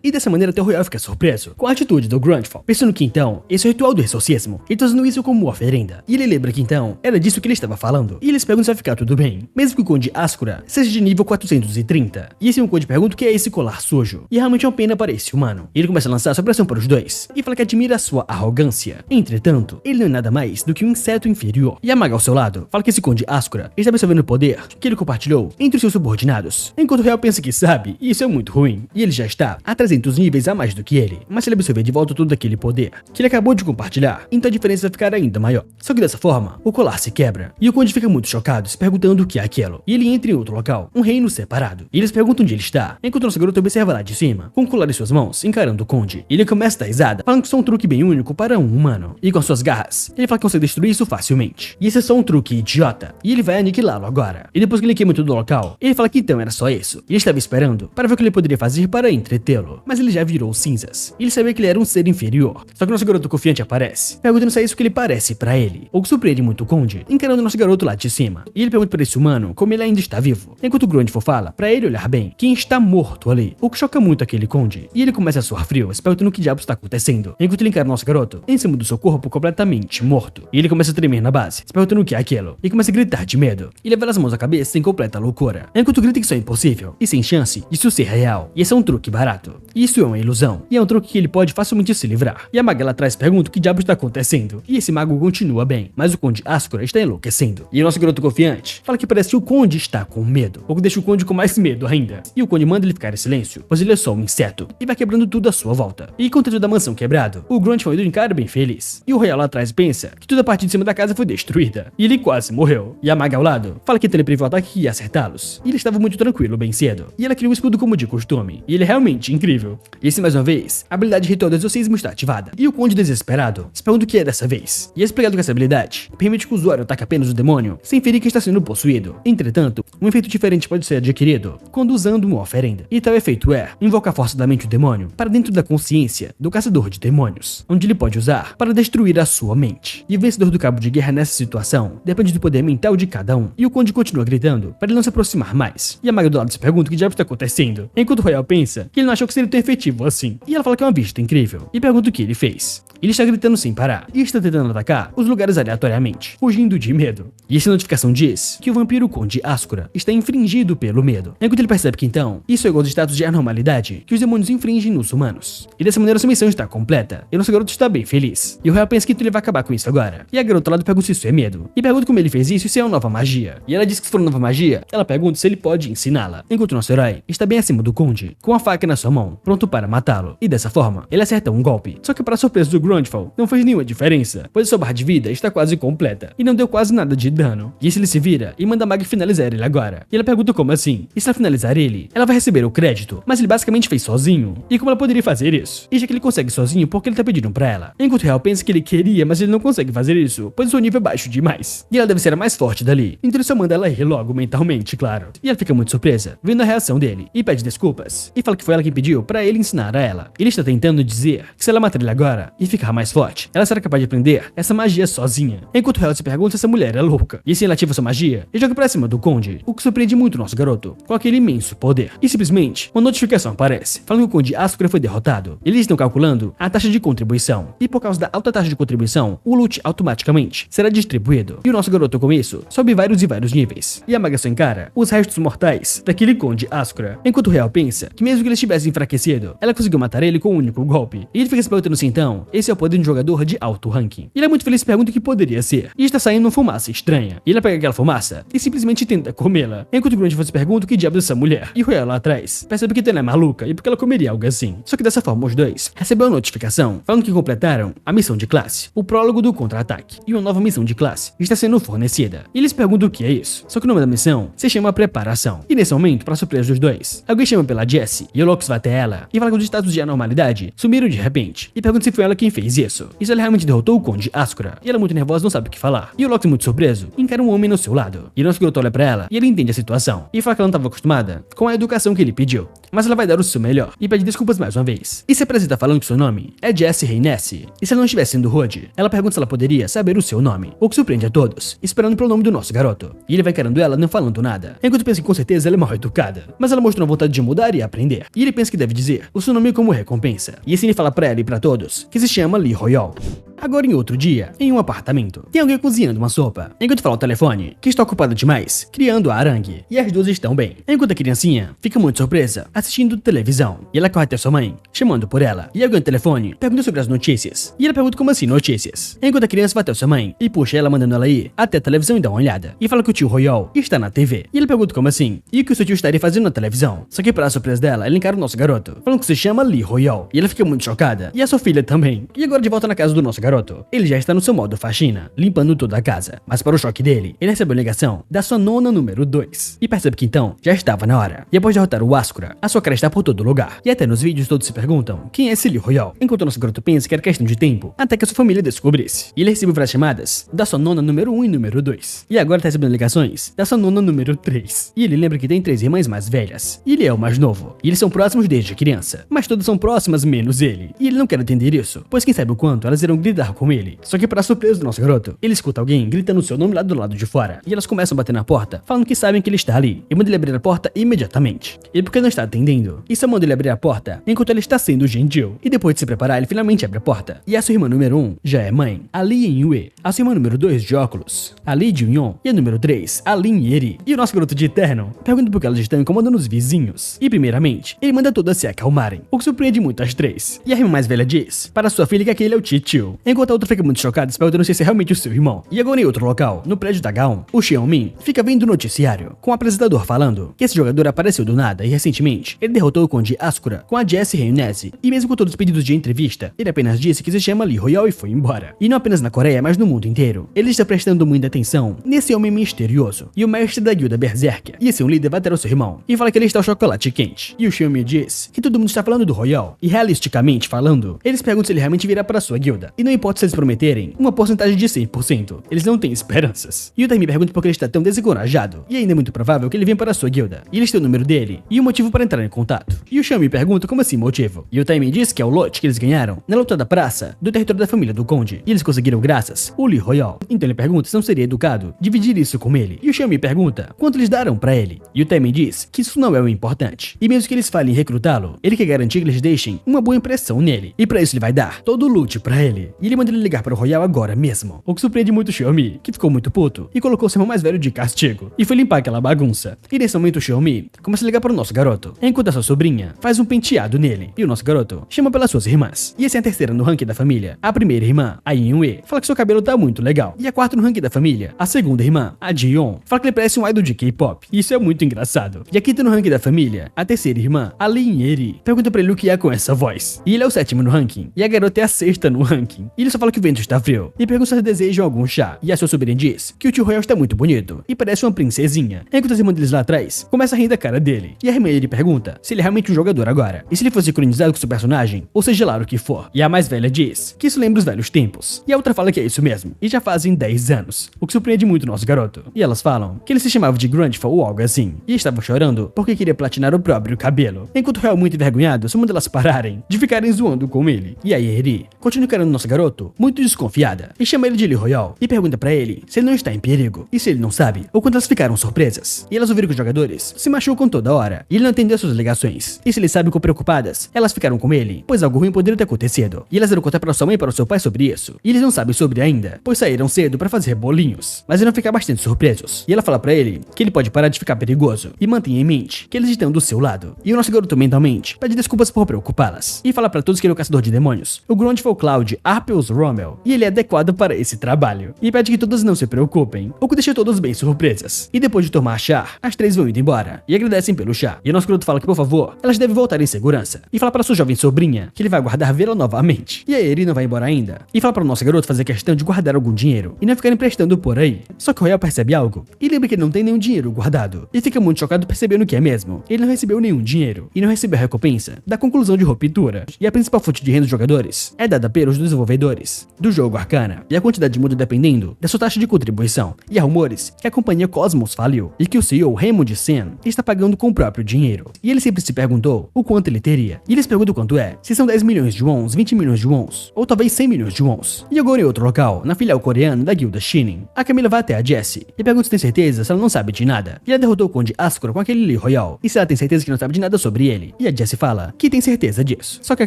E dessa maneira até o Royal fica surpreso com a atitude do Grandfall, pensando que então esse é o ritual do exorcismo, e tá usando isso como oferenda. E ele lembra que então era disso que ele estava falando, e eles perguntam se vai ficar tudo bem, mesmo que o Conde Ascura seja de nível 430. E esse Conde pergunta o que é esse colar sujo, e realmente é uma pena para esse humano. E ele começa a lançar sua pressão para os dois, e fala que admira a sua arrogância. Entretanto, ele não é nada mais do que um inseto inferior. E a maga ao seu lado fala que esse Conde Ascura está absorvendo o poder que ele compartilhou entre os seus subordinados, enquanto o Royal pensa que sabe, e isso é muito ruim, e ele já está a 300 níveis a mais do que ele, mas se ele absorver de volta todo aquele poder que ele acabou de compartilhar, então a diferença vai ficar ainda maior. Só que dessa forma, o colar se quebra, e o Conde fica muito chocado, se perguntando o que é aquilo, e ele entra em outro local, um reino separado, e eles perguntam onde ele está, enquanto o nosso garoto observa lá de cima, com o colar em suas mãos, encarando o Conde, e ele começa a dar risada, falando que isso é um truque bem único para um humano, e com suas garras, ele fala que consegue destruir isso facilmente, e esse é só um truque idiota, e ele vai aniquilá-lo agora. E depois que ele queima todo o local, ele fala que então era só isso, e ele estava esperando para ver o que ele poderia fazer para entretê-lo, mas ele já virou cinzas. Ele sabia que ele era um ser inferior. Só que o nosso garoto confiante aparece, perguntando se é isso que ele parece pra ele, o que surpreende muito o Conde, encarando o nosso garoto lá de cima. E ele pergunta para esse humano como ele ainda está vivo, enquanto o Grandfall fala pra ele olhar bem quem está morto ali, o que choca muito aquele Conde. E ele começa a suar frio, se perguntando o que diabos está acontecendo, enquanto ele encara o nosso garoto em cima do seu corpo completamente morto. E ele começa a tremer na base, se perguntando o que é aquilo, e começa a gritar de medo, e levar as mãos à cabeça em completa loucura, enquanto grita que isso é impossível, e sem chance disso ser real. E esse é um truque barato. E isso é uma ilusão, e é um truque que ele pode facilmente se livrar. E a maga lá atrás pergunta o que diabos está acontecendo, e esse mago continua bem, mas o Conde Ascura está enlouquecendo. E o nosso garoto confiante fala que parece que o Conde está com medo, o que deixa o Conde com mais medo ainda. E o Conde manda ele ficar em silêncio, pois ele é só um inseto, e vai quebrando tudo à sua volta. E com o teto da mansão quebrado, o Grandfall e o encara bem feliz. E o Royal lá atrás pensa que toda a parte de cima da casa foi destruída, e ele quase morreu. E a maga ao lado fala que ele preveniu o ataque que ia acertá-los, e ele estava muito tranquilo bem cedo. E ela criou um escudo como de costume, e ele é realmente incrível. E esse mais uma vez, a habilidade ritual do exorcismo está ativada, e o Conde desesperado se pergunta o que é dessa vez. E é explicado que essa habilidade permite que o usuário ataque apenas o demônio sem ferir quem está sendo possuído. Entretanto, um efeito diferente pode ser adquirido quando usando uma oferenda, e tal efeito é invocar forçadamente o demônio para dentro da consciência do caçador de demônios, onde ele pode usar para destruir a sua mente. E o vencedor do cabo de guerra nessa situação depende do poder mental de cada um. E o Conde continua gritando para ele não se aproximar mais. E a maga do lado se pergunta o que diabos está acontecendo, enquanto o Royal pensa que ele não achou que seria tão efetivo assim. E ela fala que é uma vista incrível, e pergunta o que ele fez. Ele está gritando sem parar, e está tentando atacar os lugares aleatoriamente, fugindo de medo. E essa notificação diz que o vampiro Conde Ascura está infringido pelo medo, enquanto ele percebe que então, isso é igual aos status de anormalidade que os demônios infringem nos humanos. E dessa maneira sua missão está completa, e o nosso garoto está bem feliz. E o Royal pensa que ele vai acabar com isso agora. E a garota lá do pergunta se isso é medo, e pergunta como ele fez isso e se é uma nova magia. E ela diz que se for uma nova magia, ela pergunta se ele pode ensiná-la, enquanto o nosso herói está bem acima do Conde, com a faca na sua mão, pronto para matá-lo. E dessa forma, ele acerta um golpe, só que para surpresa do Grandfall, não fez nenhuma diferença, pois a sua barra de vida está quase completa, e não deu quase nada de dano. E esse ele se vira e manda a maga finalizar ele agora. E ela pergunta como assim, e se ela finalizar ele, ela vai receber o crédito, mas ele basicamente fez sozinho. E como ela poderia fazer isso? E já que ele consegue sozinho, porque ele tá pedindo pra ela. Enquanto o Real pensa que ele queria, mas ele não consegue fazer isso, pois o seu nível é baixo demais. E ela deve ser a mais forte dali, então ele só manda ela ir logo mentalmente, claro. E ela fica muito surpresa, vendo a reação dele, e pede desculpas, e fala que foi ela quem pediu pra ele ensinar a ela. Ele está tentando dizer que se ela matar ele agora, e ficar ficar mais forte, ela será capaz de aprender essa magia sozinha. Enquanto ela se pergunta se essa mulher é louca. E assim ela ativa sua magia e joga pra cima do Conde, o que surpreende muito o nosso garoto, com aquele imenso poder. E simplesmente, uma notificação aparece, falando que o Conde Ascora foi derrotado. Eles estão calculando a taxa de contribuição, e por causa da alta taxa de contribuição, o loot automaticamente será distribuído. E o nosso garoto com isso, sobe vários e vários níveis. E a maga só encara os restos mortais daquele Conde Ascora, enquanto o Real pensa que mesmo que ele estivesse enfraquecido, ela conseguiu matar ele com um único golpe. E ele fica se perguntando se então, esse é o poder de um jogador de alto ranking. E ele é muito feliz e pergunta o que poderia ser. E está saindo uma fumaça estranha. E ele pega aquela fumaça e simplesmente tenta comê-la. Enquanto o Grande se pergunta o que diabos é essa mulher. E o Real lá atrás percebe que ela é maluca e porque ela comeria algo assim. Só que dessa forma os dois recebeu a notificação falando que completaram a missão de classe, o prólogo do contra-ataque. E uma nova missão de classe está sendo fornecida. E eles perguntam o que é isso. Só que o nome da missão se chama Preparação. E nesse momento, para surpresa dos dois, alguém chama pela Jessie e o Locks vai até ela e fala que os estados de anormalidade sumiram de repente. E pergunta se foi ela quem fez isso. E se ela realmente derrotou o Conde Ascora. E ela muito nervosa não sabe o que falar. E o Locks muito surpreso encara um homem no seu lado. E nosso garoto olha pra ela e ele entende a situação. E fala que ela não estava acostumada com a educação que ele pediu. Mas ela vai dar o seu melhor e pede desculpas mais uma vez. E se apresenta falando que seu nome é Jessie Reinesse. E se ela não estivesse sendo rude, ela pergunta se ela poderia saber o seu nome. O que surpreende a todos, esperando pelo nome do nosso garoto. E ele vai encarando ela não falando nada. Enquanto pensa que com certeza ela é mal educada. Mas ela mostrou uma vontade de mudar e aprender. E ele pensa que deve dizer o seu nome como recompensa. E assim ele fala pra ela e pra todos que se chama Lee Royal. Agora em outro dia, em um apartamento, tem alguém cozinhando uma sopa. Enquanto fala o telefone, que está ocupada demais, criando a arangue. E as duas estão bem. Enquanto a criancinha fica muito surpresa, assistindo televisão. E ela corre até sua mãe, chamando por ela. E alguém no telefone pergunta sobre as notícias. E ela pergunta como assim notícias. Enquanto a criança vai até sua mãe e puxa ela mandando ela ir até a televisão e dar uma olhada. E fala que o tio Royal está na TV. E ele pergunta como assim. E o que o seu tio estaria fazendo na televisão. Só que para a surpresa dela, ela encara o nosso garoto, falando que se chama Lee Royal. E ela fica muito chocada. E a sua filha também. E agora de volta na casa do nosso garoto. Ele já está no seu modo faxina, limpando toda a casa. Mas para o choque dele, ele recebe a ligação da sua nona número 2. E percebe que então, já estava na hora. E após derrotar o Ascora, a sua cara está por todo lugar. E até nos vídeos todos se perguntam, quem é esse Lee Royal? Enquanto o nosso garoto pensa que era questão de tempo, até que a sua família descobrisse. E ele recebe várias chamadas da sua nona número 1 e número 2. E agora está recebendo ligações da sua nona número 3. E ele lembra que tem 3 irmãs mais velhas. E ele é o mais novo. E eles são próximos desde criança. Mas todas são próximas menos ele. E ele não quer entender isso, pois quem sabe o quanto elas irão gritar com ele. Só que para surpresa do nosso garoto, ele escuta alguém gritando seu nome lá do lado de fora. E elas começam a bater na porta, falando que sabem que ele está ali. E manda ele abrir a porta imediatamente. E porque não está atendendo, isso manda ele abrir a porta enquanto ele está sendo gentil. E depois de se preparar, ele finalmente abre a porta. E a sua irmã número 1 já é mãe, a Lee Yue. A sua irmã número 2 de óculos, a Lee Junyon. E a número 3, a Lin Yeri. E o nosso garoto de terno pergunta por que elas estão incomodando os vizinhos. E primeiramente, ele manda todas se acalmarem, o que surpreende muito as 3. E a irmã mais velha diz para sua filha que aquele é o tio. Enquanto a outra fica muito chocada, se perguntando se esse é realmente o seu irmão. E agora em outro local, no prédio da Gaon, o Xiaomin fica vendo o noticiário, com o apresentador falando que esse jogador apareceu do nada e recentemente ele derrotou o Conde Ascora com a Jessie Reinesse. E mesmo com todos os pedidos de entrevista, ele apenas disse que se chama Lee Royal e foi embora. E não apenas na Coreia, mas no mundo inteiro. Ele está prestando muita atenção nesse homem misterioso e o mestre da guilda Berserker. E esse líder vai ter o seu irmão e fala que ele está o chocolate quente. E o Xiaomi diz que todo mundo está falando do Royal. E realisticamente falando, eles perguntam se ele realmente virá para a sua guilda. E não importa se eles prometerem uma porcentagem de 100%, eles não têm esperanças. E o Taimi pergunta por que ele está tão desencorajado. E ainda é muito provável que ele venha para a sua guilda. E eles têm o número dele e o motivo para entrar em contato. E o Xiaomi pergunta como assim motivo. E o Taimi diz que é o lote que eles ganharam na luta da praça do território da família do Conde. E eles conseguiram graças ao Lee Royal. Então ele pergunta se não seria educado dividir isso com ele. E o Xiaomi pergunta quanto eles darão para ele. E o Taimi diz que isso não é o importante. E mesmo que eles falem em recrutá-lo, ele quer garantir que eles deixem uma boa impressão nele. E para isso ele vai dar todo o loot para ele. E ele manda ele ligar para o Royal agora mesmo. O que surpreende muito o Xiaomi, que ficou muito puto e colocou seu irmão mais velho de castigo. E foi limpar aquela bagunça. E nesse momento o Xiaomi começa a ligar para o nosso garoto, enquanto a sua sobrinha faz um penteado nele. E o nosso garoto chama pelas suas irmãs. E essa é a terceira no ranking da família. A primeira irmã, a Yinwei, fala que seu cabelo tá muito legal. E a quarta no ranking da família, a segunda irmã, a Jiyeon, fala que ele parece um idol de K-pop. E isso é muito engraçado. E a quinta no ranking da família, a terceira irmã, a Lin Yeri, pergunta pra ele o que é com essa voz. E ele é o sétimo no ranking. E a garota é a sexta no ranking. E ele só fala que o vento está frio. E pergunta se desejam algum chá. E a sua sobrinha diz que o tio Royal está muito bonito e parece uma princesinha. Enquanto as irmãs deles lá atrás começa a rir da cara dele. E a Hermione lhe pergunta se ele é realmente um jogador agora. E se ele fosse sincronizado com seu personagem, ou seja lá o que for. E a mais velha diz que isso lembra os velhos tempos. E a outra fala que é isso mesmo. E já fazem 10 anos. O que surpreende muito o nosso garoto. E elas falam que ele se chamava de Grundfall ou algo assim. E estavam chorando porque queria platinar o próprio cabelo. Enquanto o Royal, muito envergonhado, só manda elas pararem de ficarem zoando com ele. E aí Eri continua encarando nosso garoto, muito desconfiada. E chama ele de Lee Royal e pergunta pra ele se ele não está em perigo. E se ele não sabe, ou quando elas ficaram surpresas. E elas ouviram que os jogadores se machucam toda hora. E ele não entendeu suas ligações. E se ele sabe quão preocupadas elas ficaram com ele, pois algo ruim poderia ter acontecido. E elas irão contar para sua mãe e para o seu pai sobre isso. E eles não sabem sobre ainda, pois saíram cedo para fazer bolinhos. Mas irão ficar bastante surpresos. E ela fala pra ele que ele pode parar de ficar perigoso. E mantenha em mente que eles estão do seu lado. E o nosso garoto mentalmente pede desculpas por preocupá-las. E fala pra todos que ele é o caçador de demônios, o Grundfall Cloud Arpeus Rommel. E ele é adequado para esse trabalho. E pede que todos não se preocupem, ou que deixe todos bem surpresas. E depois de tomar chá, as três vão indo embora. E agradecem pelo chá. E o nosso garoto fala que, por favor, elas devem voltar em segurança. E fala para sua jovem sobrinha que ele vai aguardar vê-la novamente. E a Eri não vai embora ainda. E fala para o nosso garoto fazer questão de guardar algum dinheiro e não ficar emprestando por aí. Só que o Royal percebe algo e lembra que ele não tem nenhum dinheiro guardado. E fica muito chocado percebendo que é mesmo. Ele não recebeu nenhum dinheiro e não recebeu a recompensa da conclusão de ruptura. E a principal fonte de renda dos jogadores é dada pelos desenvolvedores do jogo Arcana. E a quantidade muda dependendo da sua taxa de contribuição. E há rumores que a companhia Cosmos faliu e que o CEO Raymond Sen está pagando com o próprio dinheiro. E ele sempre se perguntou o quanto ele teria. E eles perguntam quanto é, se são 10 milhões de wons, 20 milhões de wons, ou talvez 100 milhões de wons. E agora em outro local, na filial coreana da guilda Shinin, a Camila vai até a Jessie e pergunta se tem certeza se ela não sabe de nada. E ela derrotou o Conde Ascura com aquele Lee Royal, e se ela tem certeza que não sabe de nada sobre ele. E a Jessie fala que tem certeza disso. Só que a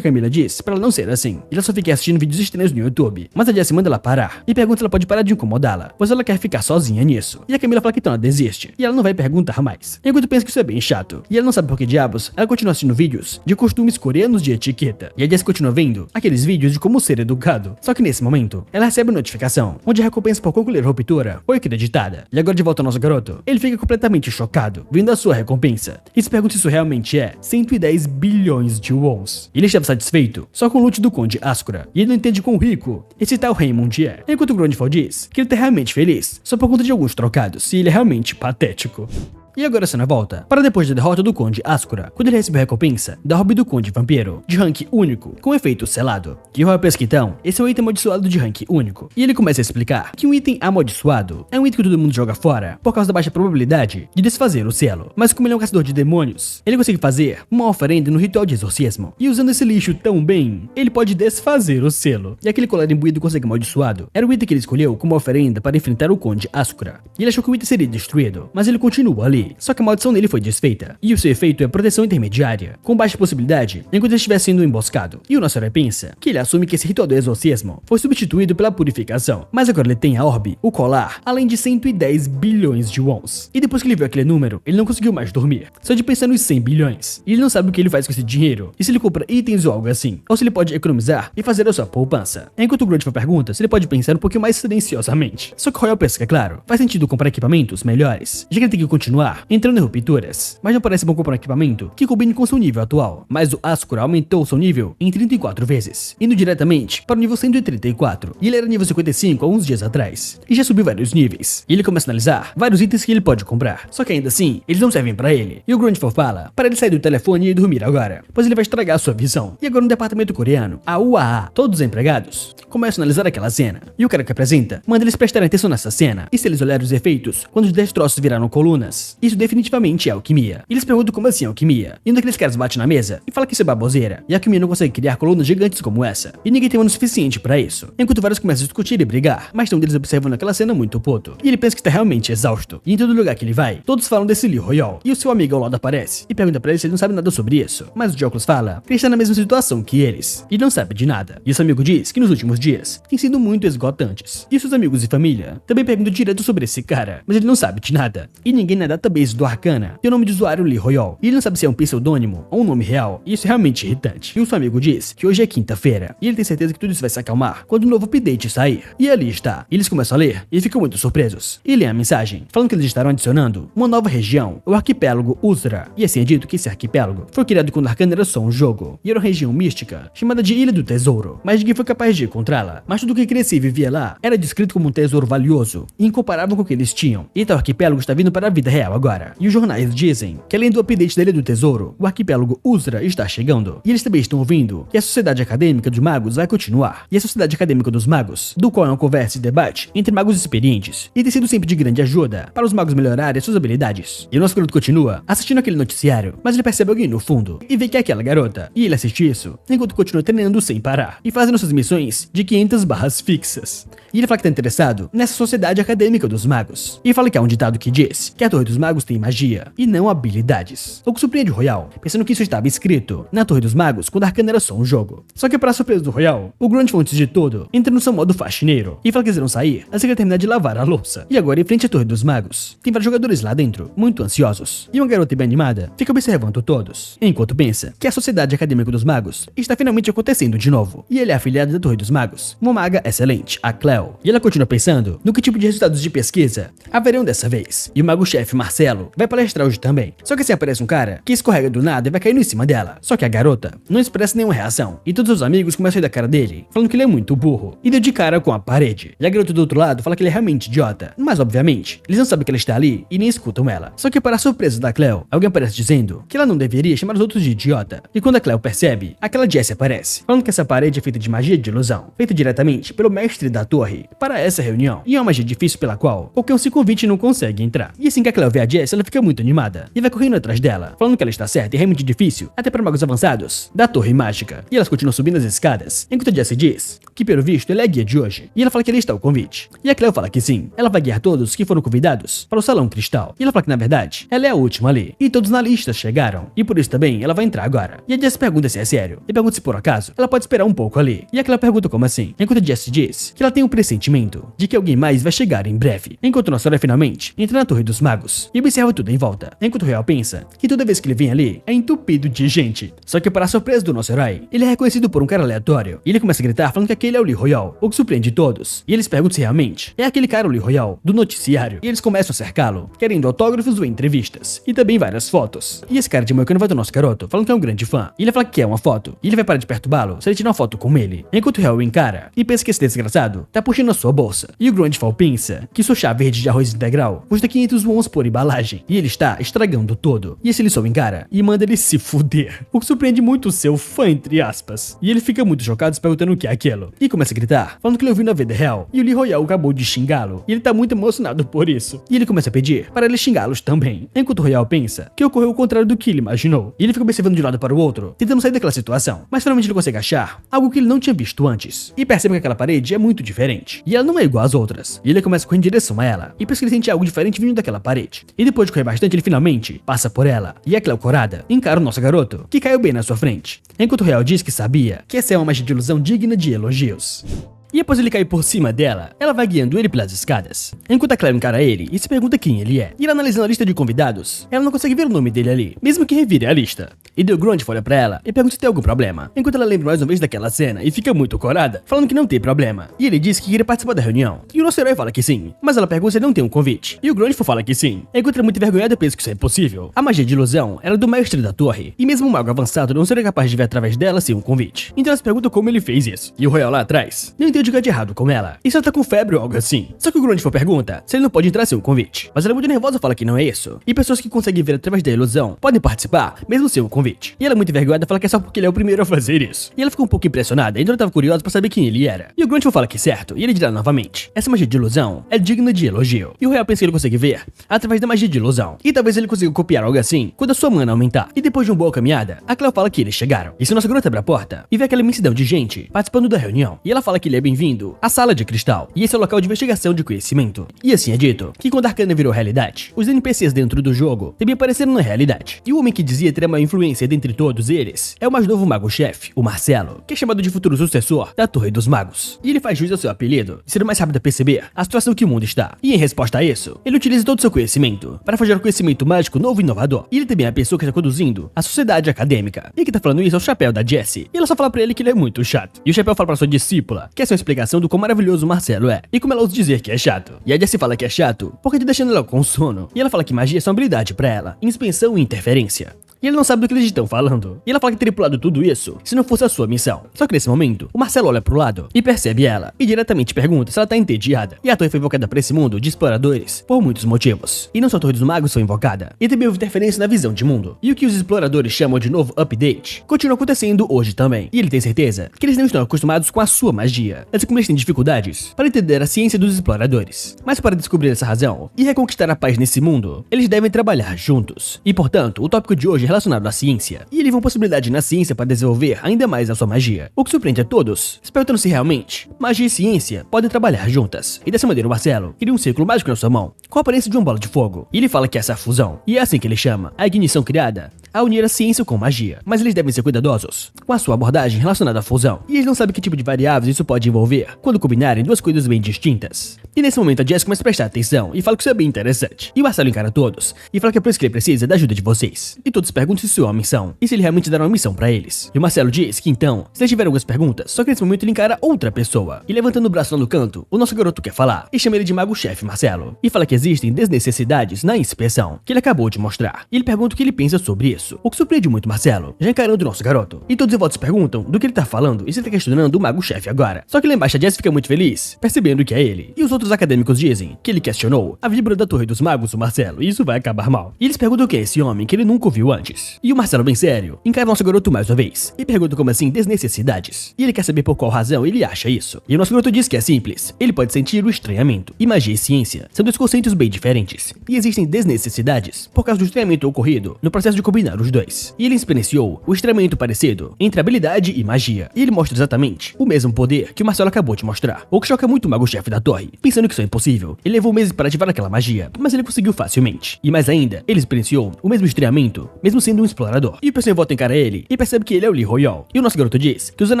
Camila diz pra ela não ser assim. E ela só fica assistindo vídeos estranhos no YouTube. Mas a Jessie manda ela parar e pergunta se ela pode parar de incomodá-la, pois ela quer ficar sozinha nisso. E a Camila fala que então ela desiste, e ela não vai perguntar mais. Enquanto pensa que isso é bem chato. E ela não sabe por que diabos, ela continua assistindo vídeos de costumes coreanos de etiqueta. E a Jessie continua vendo aqueles vídeos de como ser educado. Só que nesse momento, ela recebe uma notificação, onde a recompensa por concluir a ruptura foi acreditada. E agora de volta ao nosso garoto, ele fica completamente chocado, vendo a sua recompensa. E se pergunta se isso realmente é 110 bilhões de wons. Ele estava satisfeito só com o loot do Conde Ascura. E ele não entende quão rico esse tal Raymond é. Enquanto o Grundfall diz que ele tá realmente feliz, só por conta de alguns trocados, e ele é realmente patético. E agora a cena volta para depois da derrota do Conde Ascura, quando ele recebeu a recompensa da Orbe do Conde Vampiro, de rank único, com efeito selado. E o Royal pensa que então, esse é um item amaldiçoado de rank único. E ele começa a explicar que um item amaldiçoado é um item que todo mundo joga fora, por causa da baixa probabilidade de desfazer o selo. Mas como ele é um caçador de demônios, ele consegue fazer uma oferenda no ritual de exorcismo. E usando esse lixo tão bem, ele pode desfazer o selo. E aquele colar imbuído com sangue amaldiçoado era o item que ele escolheu como oferenda para enfrentar o Conde Ascura. E ele achou que o item seria destruído, mas ele continua ali. Só que a maldição dele foi desfeita, e o seu efeito é proteção intermediária, com baixa possibilidade enquanto ele estiver sendo emboscado. E o nosso herói pensa que ele assume que esse ritual do exorcismo foi substituído pela purificação, mas agora ele tem a orbe, o colar, além de 110 bilhões de wons. E depois que ele viu aquele número, ele não conseguiu mais dormir, só de pensar nos 100 bilhões. E ele não sabe o que ele faz com esse dinheiro, e se ele compra itens ou algo assim, ou se ele pode economizar e fazer a sua poupança. Enquanto o Grundfall pergunta se ele pode pensar um pouquinho mais silenciosamente. Só que o Royal pensa que, é claro, faz sentido comprar equipamentos melhores, já que ele tem que continuar entrando em rupturas, mas não parece bom comprar um equipamento que combine com seu nível atual. Mas o Ascura aumentou seu nível em 34 vezes, indo diretamente para o nível 134, e ele era nível 55 há uns dias atrás, e já subiu vários níveis. E ele começa a analisar vários itens que ele pode comprar, só que ainda assim, eles não servem pra ele. E o Grundfall fala para ele sair do telefone e dormir agora, pois ele vai estragar sua visão. E agora no departamento coreano, a UAA, todos os empregados, começam a analisar aquela cena, e o cara que apresenta manda eles prestarem atenção nessa cena, e se eles olharem os efeitos, quando os destroços viraram colunas, isso definitivamente é alquimia. E eles perguntam como assim alquimia, e um daqueles caras bate na mesa e fala que isso é baboseira, e a alquimia não consegue criar colunas gigantes como essa, e ninguém tem mano suficiente pra isso. Enquanto vários começam a discutir e brigar, mas tem um deles observando aquela cena muito puto, e ele pensa que está realmente exausto. E em todo lugar que ele vai, todos falam desse Lee Royal, e o seu amigo ao lado aparece, e pergunta pra ele se ele não sabe nada sobre isso. Mas o de óculos fala que ele está na mesma situação que eles, e não sabe de nada. E o seu amigo diz que nos últimos dias têm sido muito esgotantes. E seus amigos e família também perguntam direto sobre esse cara, mas ele não sabe de nada. E ninguém nada também database do Arcana tem o nome de usuário Lee Royal, e ele não sabe se é um pseudônimo ou um nome real, e isso é realmente irritante. E o seu amigo diz que hoje é quinta-feira, e ele tem certeza que tudo isso vai se acalmar quando o novo update sair. E ali está. Eles começam a ler e ficam muito surpresos. E lêem a mensagem, falando que eles estarão adicionando uma nova região, o arquipélago Usra. E assim é dito que esse arquipélago foi criado quando Arcana era só um jogo, e era uma região mística, chamada de Ilha do Tesouro, mas ninguém foi capaz de encontrá-la. Mas tudo que crescia e vivia lá era descrito como um tesouro valioso, e incomparável com o que eles tinham. E tal arquipélago está vindo para a vida real agora. E os jornais dizem que além do update da Ilha do Tesouro, o arquipélago Usra está chegando. E eles também estão ouvindo que a Sociedade Acadêmica dos Magos vai continuar. E a Sociedade Acadêmica dos Magos, do qual é uma conversa e debate entre magos experientes, e tem sido sempre de grande ajuda para os magos melhorarem suas habilidades. E o nosso garoto continua assistindo aquele noticiário, mas ele percebe alguém no fundo e vê que é aquela garota. E ele assiste isso enquanto continua treinando sem parar e fazendo suas missões de 500 barras fixas. E ele fala que tá interessado nessa Sociedade Acadêmica dos Magos. E fala que há um ditado que diz que a Torre dos Magos tem magia e não habilidades. O que surpreende o Royal, pensando que isso estava escrito na Torre dos Magos quando Arcana era só um jogo. Só que para surpresa do Royal, o Grunge, antes de tudo, entra no seu modo faxineiro e fala que eles irão sair assim que terminar de lavar a louça. E agora, em frente à Torre dos Magos, tem vários jogadores lá dentro, muito ansiosos. E uma garota bem animada fica observando todos, enquanto pensa que a Sociedade Acadêmica dos Magos está finalmente acontecendo de novo. E ele é afiliado da Torre dos Magos, uma maga excelente, a Cleo. E ela continua pensando no que tipo de resultados de pesquisa haverão dessa vez. E o mago-chefe Marcelo vai palestrar hoje também. Só que assim aparece um cara que escorrega do nada e vai caindo em cima dela. Só que a garota não expressa nenhuma reação. E todos os amigos começam a rir da cara dele, falando que ele é muito burro. E deu de cara com a parede. E a garota do outro lado fala que ele é realmente idiota. Mas obviamente, eles não sabem que ela está ali e nem escutam ela. Só que para a surpresa da Cleo, alguém aparece dizendo que ela não deveria chamar os outros de idiota. E quando a Cleo percebe, aquela Jessie aparece, falando que essa parede é feita de magia de ilusão, feita diretamente pelo mestre da torre para essa reunião. E é uma magia difícil pela qual qualquer um se convite não consegue entrar. E assim que a Cleo vê a Jessie, ela fica muito animada e vai correndo atrás dela, falando que ela está certa e é realmente difícil, até para magos avançados da torre mágica. E elas continuam subindo as escadas, enquanto a Jessie diz que pelo visto ela é a guia de hoje. E ela fala que ali está o convite. E a Cleo fala que sim, ela vai guiar todos que foram convidados para o Salão Cristal. E ela fala que na verdade, ela é a última ali. E todos na lista chegaram. E por isso também ela vai entrar agora. E a Jessie pergunta se é sério. E pergunta se por acaso ela pode esperar um pouco ali. E a Cleo pergunta como assim. Enquanto a Jessie diz que ela tem um pressentimento de que alguém mais vai chegar em breve. Enquanto nossa herói finalmente entra na Torre dos Magos e observa tudo em volta. Enquanto o Real pensa que toda vez que ele vem ali é entupido de gente. Só que para a surpresa do nosso herói, ele é reconhecido por um cara aleatório. E ele começa a gritar falando que aquele é o Lee Royal, o que surpreende todos. E eles perguntam se realmente é aquele cara o Lee Royal do noticiário. E eles começam a cercá-lo, querendo autógrafos ou entrevistas. E também várias fotos. E esse cara de moicano vai do nosso garoto, falando que é um grande fã. E ele fala que quer uma foto. E ele vai parar de perturbá-lo se ele tirar uma foto com ele. Enquanto o Real o encara e pensa que esse desgraçado tá puxando a sua bolsa. E o Grandfall pensa que sua chá verde de arroz integral custa 500 wons por embalagem. E ele está estragando todo. E esse ele só o encara e manda ele se fuder. O que surpreende muito o seu fã, entre aspas. E ele fica muito chocado se perguntando o que é aquilo. E começa a gritar, falando que ele ouviu na vida real. E o Lee Royal acabou de xingá-lo. E ele tá muito emocionado por isso. E ele começa a pedir para ele xingá-los também. Enquanto o Royal pensa que ocorreu o contrário do que ele imaginou. E ele fica observando de um lado para o outro, tentando sair daquela situação. Mas finalmente ele consegue achar algo que ele não tinha visto antes. E percebe que aquela parede é muito diferente. E ela não é igual às outras. E ele começa a correr em direção a ela. E pensa que ele sente algo diferente vindo daquela parede. E depois de correr bastante, ele finalmente passa por ela. E a Cleo corada encara o nosso garoto, que caiu bem na sua frente. Enquanto o Real diz que sabia que essa é uma magia de ilusão digna de elogios. E após ele cair por cima dela, ela vai guiando ele pelas escadas. Enquanto a Cleo encara ele e se pergunta quem ele é. E ela analisando a lista de convidados, ela não consegue ver o nome dele ali, mesmo que revire a lista. E Del Grande olha pra ela e pergunta se tem algum problema. Enquanto ela lembra mais uma vez daquela cena e fica muito corada, falando que não tem problema. E ele diz que queria participar da reunião. E o nosso herói fala que sim, mas ela pergunta se ele não tem um convite. E o Grande fala que sim. Enquanto ela é muito envergonhada, pensa que isso é impossível. A magia de ilusão era do mestre da torre. E mesmo um mago avançado não seria capaz de ver através dela sem um convite. Então ela se pergunta como ele fez isso. E o Royal lá atrás não entende o que é de errado com ela. E se ela tá com febre ou algo assim. Só que o Grandfall pergunta se ele não pode entrar sem um convite. Mas ela é muito nervosa e fala que não é isso. E pessoas que conseguem ver através da ilusão podem participar, mesmo sem um convite. E ela é muito envergonhada e fala que é só porque ele é o primeiro a fazer isso. E ela fica um pouco impressionada, então ela tava curiosa pra saber quem ele era. E o Grandfall fala que certo, e ele dirá novamente: essa magia de ilusão é digna de elogio. E o Real pensa que ele consegue ver através da magia de ilusão. E talvez ele consiga copiar algo assim quando a sua mana aumentar. E depois de uma boa caminhada, a Cleo fala que eles chegaram. E se o nosso garoto abre a porta e vê aquela imensidão de gente participando da reunião. E ela fala que ele é bem-vindo à Sala de Cristal, e esse é o local de investigação de conhecimento. E assim é dito, que quando Arcana virou realidade, os NPCs dentro do jogo também apareceram na realidade. E o homem que dizia ter a maior influência dentre todos eles é o mais novo mago-chefe, o Marcelo, que é chamado de futuro sucessor da Torre dos Magos. E ele faz jus ao seu apelido, de ser o mais rápido a perceber a situação que o mundo está. E em resposta a isso, ele utiliza todo o seu conhecimento para forjar um conhecimento mágico novo e inovador. E ele também é a pessoa que está conduzindo a sociedade acadêmica. E quem tá falando isso é o Chapéu da Jessie. E ela só fala pra ele que ele é muito chato. E o Chapéu fala pra sua discípula que essa é uma explicação do quão maravilhoso o Marcelo é, e como ela ousa dizer que é chato. E a Jessie fala que é chato porque tá deixando ela com sono. E ela fala que magia é só uma habilidade pra ela, inspeção e interferência. E ele não sabe do que eles estão falando. E ela fala que teria pulado tudo isso se não fosse a sua missão. Só que nesse momento, o Marcelo olha pro lado e percebe ela. E diretamente pergunta se ela tá entediada. E a torre foi invocada pra esse mundo de exploradores por muitos motivos. E não só a Torre dos Magos foi invocada, e também houve interferência na visão de mundo. E o que os exploradores chamam de novo update continua acontecendo hoje também. E ele tem certeza que eles não estão acostumados com a sua magia, assim como eles têm dificuldades para entender a ciência dos exploradores. Mas para descobrir essa razão e reconquistar a paz nesse mundo, eles devem trabalhar juntos. E portanto, o tópico de hoje é relacionado à ciência. E ele vê uma possibilidade na ciência para desenvolver ainda mais a sua magia. O que surpreende a todos, se perguntando se realmente magia e ciência podem trabalhar juntas. E dessa maneira o Marcelo cria um círculo mágico na sua mão, com a aparência de uma bola de fogo. E ele fala que essa fusão, e é assim que ele chama a ignição criada, a unir a ciência com magia. Mas eles devem ser cuidadosos com a sua abordagem relacionada à fusão. E eles não sabem que tipo de variáveis isso pode envolver quando combinarem duas coisas bem distintas. E nesse momento a Jessie começa a prestar atenção e fala que isso é bem interessante. E o Marcelo encara todos e fala que é por isso que ele precisa da ajuda de vocês. E todos perguntam se isso é uma missão e se ele realmente dará uma missão pra eles. E o Marcelo diz que então, se eles tiverem algumas perguntas, só que nesse momento ele encara outra pessoa. E levantando o braço lá no canto, o nosso garoto quer falar e chama ele de mago-chefe Marcelo. E fala que existem desnecessidades na inspeção que ele acabou de mostrar. E ele pergunta o que ele pensa sobre isso, o que surpreende muito Marcelo, já encarando o nosso garoto. E todos os votos perguntam do que ele tá falando e se ele tá questionando o mago-chefe agora. Só que lá embaixo a Jessie fica muito feliz, percebendo que é ele. E os outros acadêmicos dizem que ele questionou a vibra da Torre dos Magos, o Marcelo, e isso vai acabar mal. E eles perguntam quem é esse homem que ele nunca ouviu antes. E o Marcelo, bem sério, encara o nosso garoto mais uma vez e pergunta como assim desnecessidades. E ele quer saber por qual razão ele acha isso. E o nosso garoto diz que é simples. Ele pode sentir o estranhamento. E magia e ciência são dois conceitos bem diferentes. E existem desnecessidades por causa do estranhamento ocorrido no processo de combinar os dois. E ele experienciou o estranhamento parecido entre habilidade e magia. E ele mostra exatamente o mesmo poder que o Marcelo acabou de mostrar. O que choca muito o mago-chefe da torre, pensando que isso é impossível. Ele levou meses para ativar aquela magia, mas ele conseguiu facilmente. E mais ainda, ele experienciou o mesmo estranhamento, mesmo sendo um explorador. E o pessoal volta a encarar ele e percebe que ele é o Lee Royal. E o nosso garoto diz que usando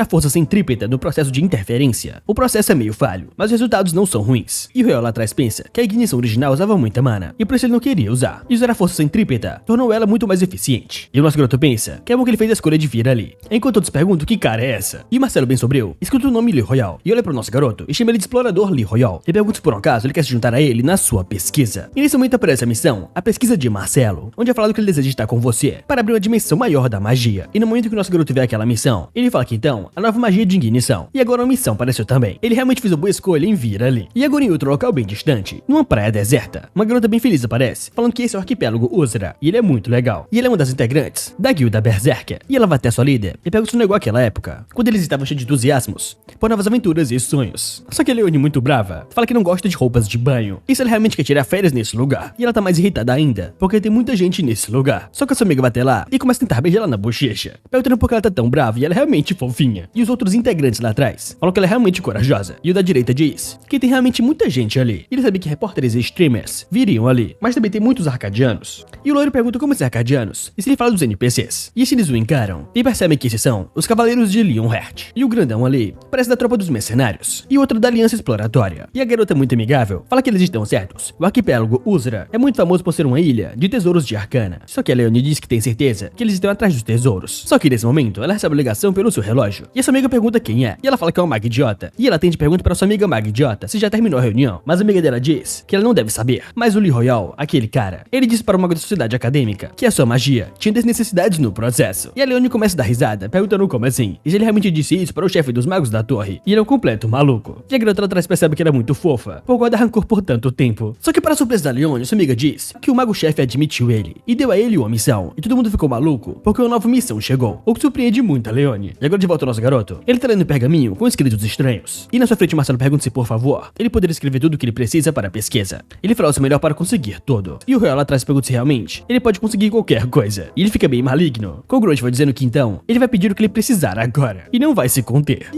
a força centrípeta no processo de interferência, o processo é meio falho, mas os resultados não são ruins. E o Royal lá atrás pensa que a ignição original usava muita mana, e por isso ele não queria usar. E usar a força centrípeta tornou ela muito mais eficiente. E o nosso garoto pensa que é bom que ele fez a escolha de vir ali. Enquanto todos perguntam que cara é essa. E o Marcelo, bem sombrio, escuta o nome Lee Royal e olha pro nosso garoto e chama ele de explorador Lee Royal. E pergunta se por um acaso ele quer se juntar a ele na sua pesquisa. E nesse momento aparece a missão, a pesquisa de Marcelo, onde é falado que ele deseja estar com você para abrir uma dimensão maior da magia. E no momento que o nosso garoto vê aquela missão, ele fala que então, a nova magia de ignição. E agora uma missão apareceu também. Ele realmente fez uma boa escolha em vir ali. E agora em outro local bem distante, numa praia deserta, uma garota bem feliz aparece, falando que esse é o arquipélago Uzra, e ele é muito legal. E ele é uma das integrantes da guilda Berserker. E ela vai até sua líder e pergunta se não é igual àquela época, quando eles estavam cheios de entusiasmos por novas aventuras e sonhos. Só que a Leone, muito brava, fala que não gosta de roupas de banho, e se ela realmente quer tirar férias nesse lugar. E ela tá mais irritada ainda, porque tem muita gente nesse lugar. Só que a sua amiga vai até lá e começa a tentar beijar ela na bochecha, perguntando por que ela tá tão brava e ela é realmente fofinha. E os outros integrantes lá atrás falam que ela é realmente corajosa. E o da direita diz que tem realmente muita gente ali. E ele sabe que repórteres e streamers viriam ali, mas também tem muitos arcadianos. E o loiro pergunta como esses arcadianos, e se ele fala dos NPCs. E se eles o encaram, e percebem que esses são os Cavaleiros de Leonheart. E o grandão ali parece da tropa dos mercenários, e outro da Aliança Exploratória. E a garota muito amigável fala que eles estão certos. O arquipélago Uzra é muito famoso por ser uma ilha de tesouros de Arcana. Só que a Leone diz que tem certeza que eles estão atrás dos tesouros. Só que nesse momento ela recebe a ligação pelo seu relógio. E essa amiga pergunta quem é. E ela fala que é uma maga idiota. E ela atende pergunta para sua amiga maga idiota se já terminou a reunião. Mas a amiga dela diz que ela não deve saber. Mas o Lee Royal, aquele cara, ele disse para o mago da sociedade acadêmica que a sua magia tinha desnecessidades no processo. E a Leone começa a dar risada, perguntando como assim. E se ele realmente disse isso para o chefe dos magos da torre. E ele é um completo maluco. E a garota lá atrás percebe que ela é muito fofa por guardar rancor por tanto tempo. Só que para a surpresa da Leone, sua amiga diz que o mago-chefe admitiu ele e deu a ele uma missão. E todo mundo ficou maluco porque uma nova missão chegou. O que surpreende muito a Leone. E agora de volta ao nosso garoto. Ele tá lendo um pergaminho com escritos estranhos. E na sua frente o Marcelo pergunta se por favor ele poderia escrever tudo o que ele precisa para a pesquisa. Ele fará o seu melhor para conseguir tudo. E o Royal lá atrás pergunta se realmente ele pode conseguir qualquer coisa. E ele fica bem maligno. Com o Grunge vai dizendo que então ele vai pedir o que ele precisar agora. E não vai se conter.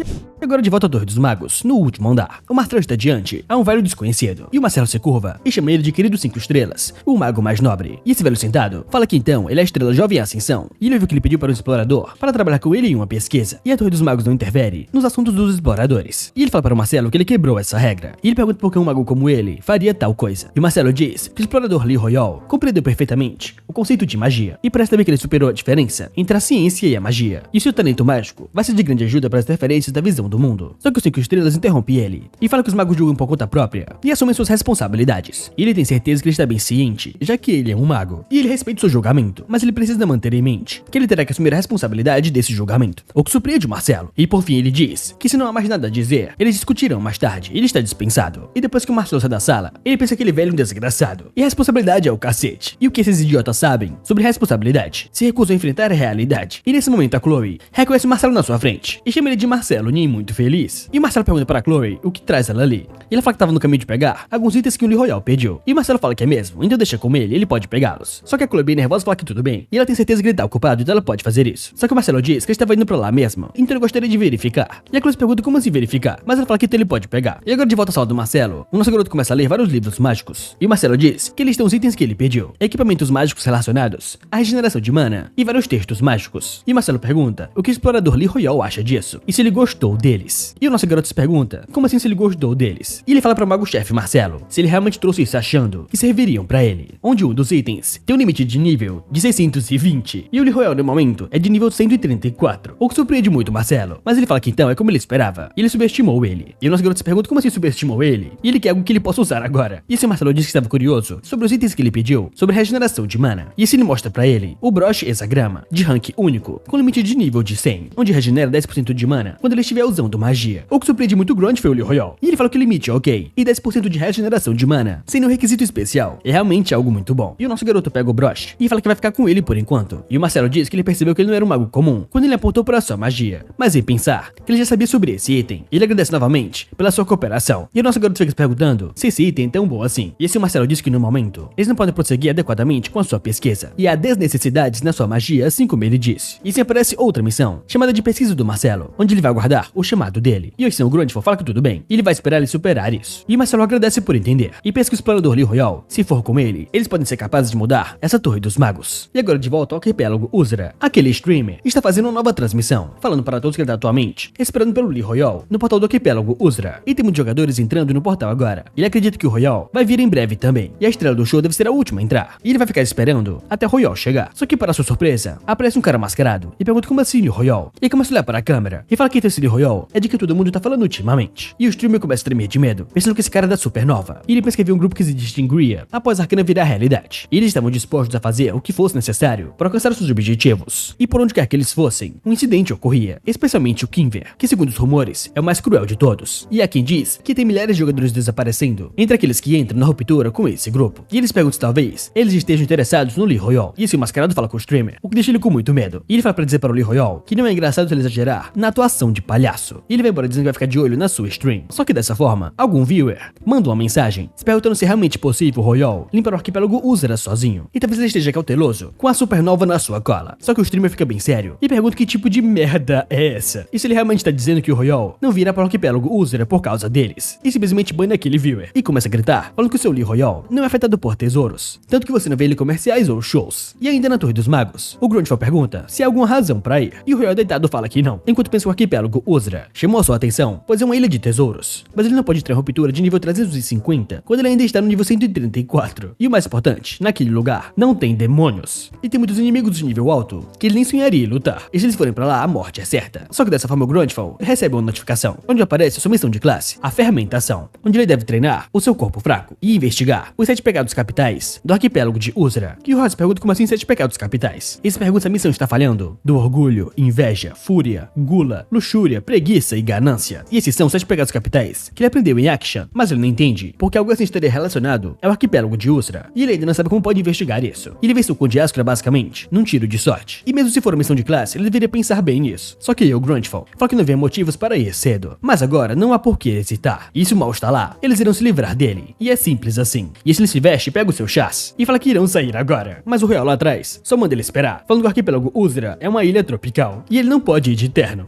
Agora de volta à Torre dos Magos, no último andar. O Marcelo está diante a um velho desconhecido, e o Marcelo se curva e chama ele de querido 5 estrelas, o mago mais nobre. E esse velho sentado fala que então ele é a estrela jovem em ascensão, e ele ouviu que ele pediu para um explorador para trabalhar com ele em uma pesquisa, e a Torre dos Magos não interfere nos assuntos dos exploradores. E ele fala para o Marcelo que ele quebrou essa regra, e ele pergunta por que um mago como ele faria tal coisa. E o Marcelo diz que o explorador Lee Royal compreendeu perfeitamente o conceito de magia, e parece também que ele superou a diferença entre a ciência e a magia, e seu talento mágico vai ser de grande ajuda para as interferências da visão do mundo. Só que os 5 estrelas interrompe ele, e fala que os magos julgam por conta própria, e assumem suas responsabilidades. E ele tem certeza que ele está bem ciente, já que ele é um mago, e ele respeita seu julgamento, mas ele precisa manter em mente que ele terá que assumir a responsabilidade desse julgamento, o que surpreende Marcelo. E por fim ele diz que se não há mais nada a dizer, eles discutirão mais tarde, ele está dispensado. E depois que o Marcelo sai da sala, ele pensa que aquele velho é um desgraçado, e a responsabilidade é o cacete. E o que esses idiotas sabem sobre responsabilidade? Se recusam a enfrentar a realidade. E nesse momento a Chloe reconhece Marcelo na sua frente, e chama ele de Marcelo, nem muito feliz. E Marcelo pergunta para Chloe o que traz ela ali. E ela fala que estava no caminho de pegar alguns itens que o Lee Royal pediu. E Marcelo fala que é mesmo, então deixa com ele pode pegá-los. Só que a Chloe bem nervosa fala que tudo bem, e ela tem certeza que ele tá ocupado, então ela pode fazer isso. Só que o Marcelo diz que ele estava indo pra lá mesmo, então ele gostaria de verificar. E a Chloe pergunta como assim verificar, mas ela fala que então ele pode pegar. E agora de volta à sala do Marcelo, o nosso garoto começa a ler vários livros mágicos. E o Marcelo diz que eles têm os itens que ele pediu, equipamentos mágicos relacionados à regeneração de mana e vários textos mágicos. E Marcelo pergunta o que o explorador Lee Royal acha disso, e se ele gostou deles. E o nosso garoto se pergunta como assim se ele gostou deles. E ele fala para o mago-chefe Marcelo se ele realmente trouxe isso achando que serviriam para ele, onde um dos itens tem um limite de nível de 620, e o Lee Royal no momento é de nível 134, o que surpreende muito Marcelo, mas ele fala que então é como ele esperava, e ele subestimou ele. E o nosso garoto se pergunta como assim subestimou ele, e ele quer algo que ele possa usar agora. E esse Marcelo disse que estava curioso sobre os itens que ele pediu, sobre regeneração de mana, e esse ele mostra para ele o broche hexagrama, de rank único, com limite de nível de 100, onde regenera 10% de mana quando ele estiver usando magia, o que surpreende muito grande foi o Lee Royal, e ele falou que o limite é ok, e 10% de regeneração de mana, sem nenhum requisito especial, é realmente algo muito bom. E o nosso garoto pega o broche e fala que vai ficar com ele por enquanto. E o Marcelo diz que ele percebeu que ele não era um mago comum quando ele apontou para sua magia, mas em pensar que ele já sabia sobre esse item. Ele agradece novamente pela sua cooperação. E o nosso garoto fica se perguntando se esse item é tão bom assim. E esse Marcelo diz que no momento eles não podem prosseguir adequadamente com a sua pesquisa, e há desnecessidades na sua magia, assim como ele disse. E assim aparece outra missão, chamada de pesquisa do Marcelo, onde ele vai aguardar o chamado dele. E o Grundfall fala que tudo bem, e ele vai esperar ele superar isso. E Marcelo agradece por entender, e pensa que o explorador Lee Royal, se for com ele, eles podem ser capazes de mudar essa Torre dos Magos. E agora de volta ao arquipélago Uzra, aquele streamer está fazendo uma nova transmissão, falando para todos que ele está atualmente esperando pelo Lee Royal no portal do arquipélago Uzra. E tem muitos jogadores entrando no portal agora. Ele acredita que o Royal vai vir em breve também, e a estrela do show deve ser a última a entrar. E ele vai ficar esperando até o Royal chegar. Só que para sua surpresa, aparece um cara mascarado e pergunta como assim o Royal. E ele começa a olhar para a câmera e fala que esse Lee Royal é de que todo mundo tá falando ultimamente. E o streamer começa a tremer de medo, pensando que esse cara é da supernova. E ele pensa que viu um grupo que se distinguiria após a Arcana virar realidade. E eles estavam dispostos a fazer o que fosse necessário para alcançar seus objetivos. E por onde quer que eles fossem, um incidente ocorria, especialmente o Kimver, que segundo os rumores é o mais cruel de todos. E há quem diz que tem milhares de jogadores desaparecendo entre aqueles que entram na ruptura com esse grupo. E eles perguntam se talvez eles estejam interessados no Lee Royal. E esse mascarado fala com o streamer, o que deixa ele com muito medo. E ele fala pra dizer para o Lee Royal que não é engraçado se ele exagerar na atuação de palhaço. E ele vai embora dizendo que vai ficar de olho na sua stream. Só que dessa forma, algum viewer manda uma mensagem se perguntando se é realmente possível o Royal limpar o arquipélago Uzra sozinho. E talvez ele esteja cauteloso com a supernova na sua cola. Só que o streamer fica bem sério e pergunta que tipo de merda é essa. E se ele realmente tá dizendo que o Royal não virá para o arquipélago Uzra por causa deles. E simplesmente banha aquele viewer e começa a gritar, falando que o seu Lee Royal não é afetado por tesouros, tanto que você não vê ele em comerciais ou shows. E ainda na Torre dos Magos, o Grundfall pergunta se há alguma razão pra ir. E o Royal deitado fala que não, enquanto pensa que o arquipélago Uzra chamou a sua atenção, pois é uma ilha de tesouros. Mas ele não pode ter uma ruptura de nível 350 quando ele ainda está no nível 134. E o mais importante, naquele lugar não tem demônios. E tem muitos inimigos de nível alto que ele nem sonharia em lutar. E se eles forem pra lá, a morte é certa. Só que dessa forma o Grundfall recebe uma notificação, onde aparece sua missão de classe, a fermentação, onde ele deve treinar o seu corpo fraco e investigar os 7 pecados capitais do arquipélago de Uzra. E o Ross pergunta como assim 7 pecados capitais. E se pergunta se a missão está falhando do orgulho, inveja, fúria, gula, luxúria, preguiça e ganância. E esses são 7 pecados capitais que ele aprendeu em Action, mas ele não entende porque algo assim estaria relacionado ao arquipélago de Uzra. E ele ainda não sabe como pode investigar isso. E ele venceu o Conde Ascra basicamente num tiro de sorte. E mesmo se for uma missão de classe, ele deveria pensar bem nisso. Só que o Grundfall fala que não vê motivos para ir cedo. Mas agora não há por que hesitar. E se o mal está lá, eles irão se livrar dele. E é simples assim. E se ele se veste, pega o seu chás e fala que irão sair agora. Mas o Royal lá atrás só manda ele esperar, falando que o arquipélago Uzra é uma ilha tropical e ele não pode ir de terno.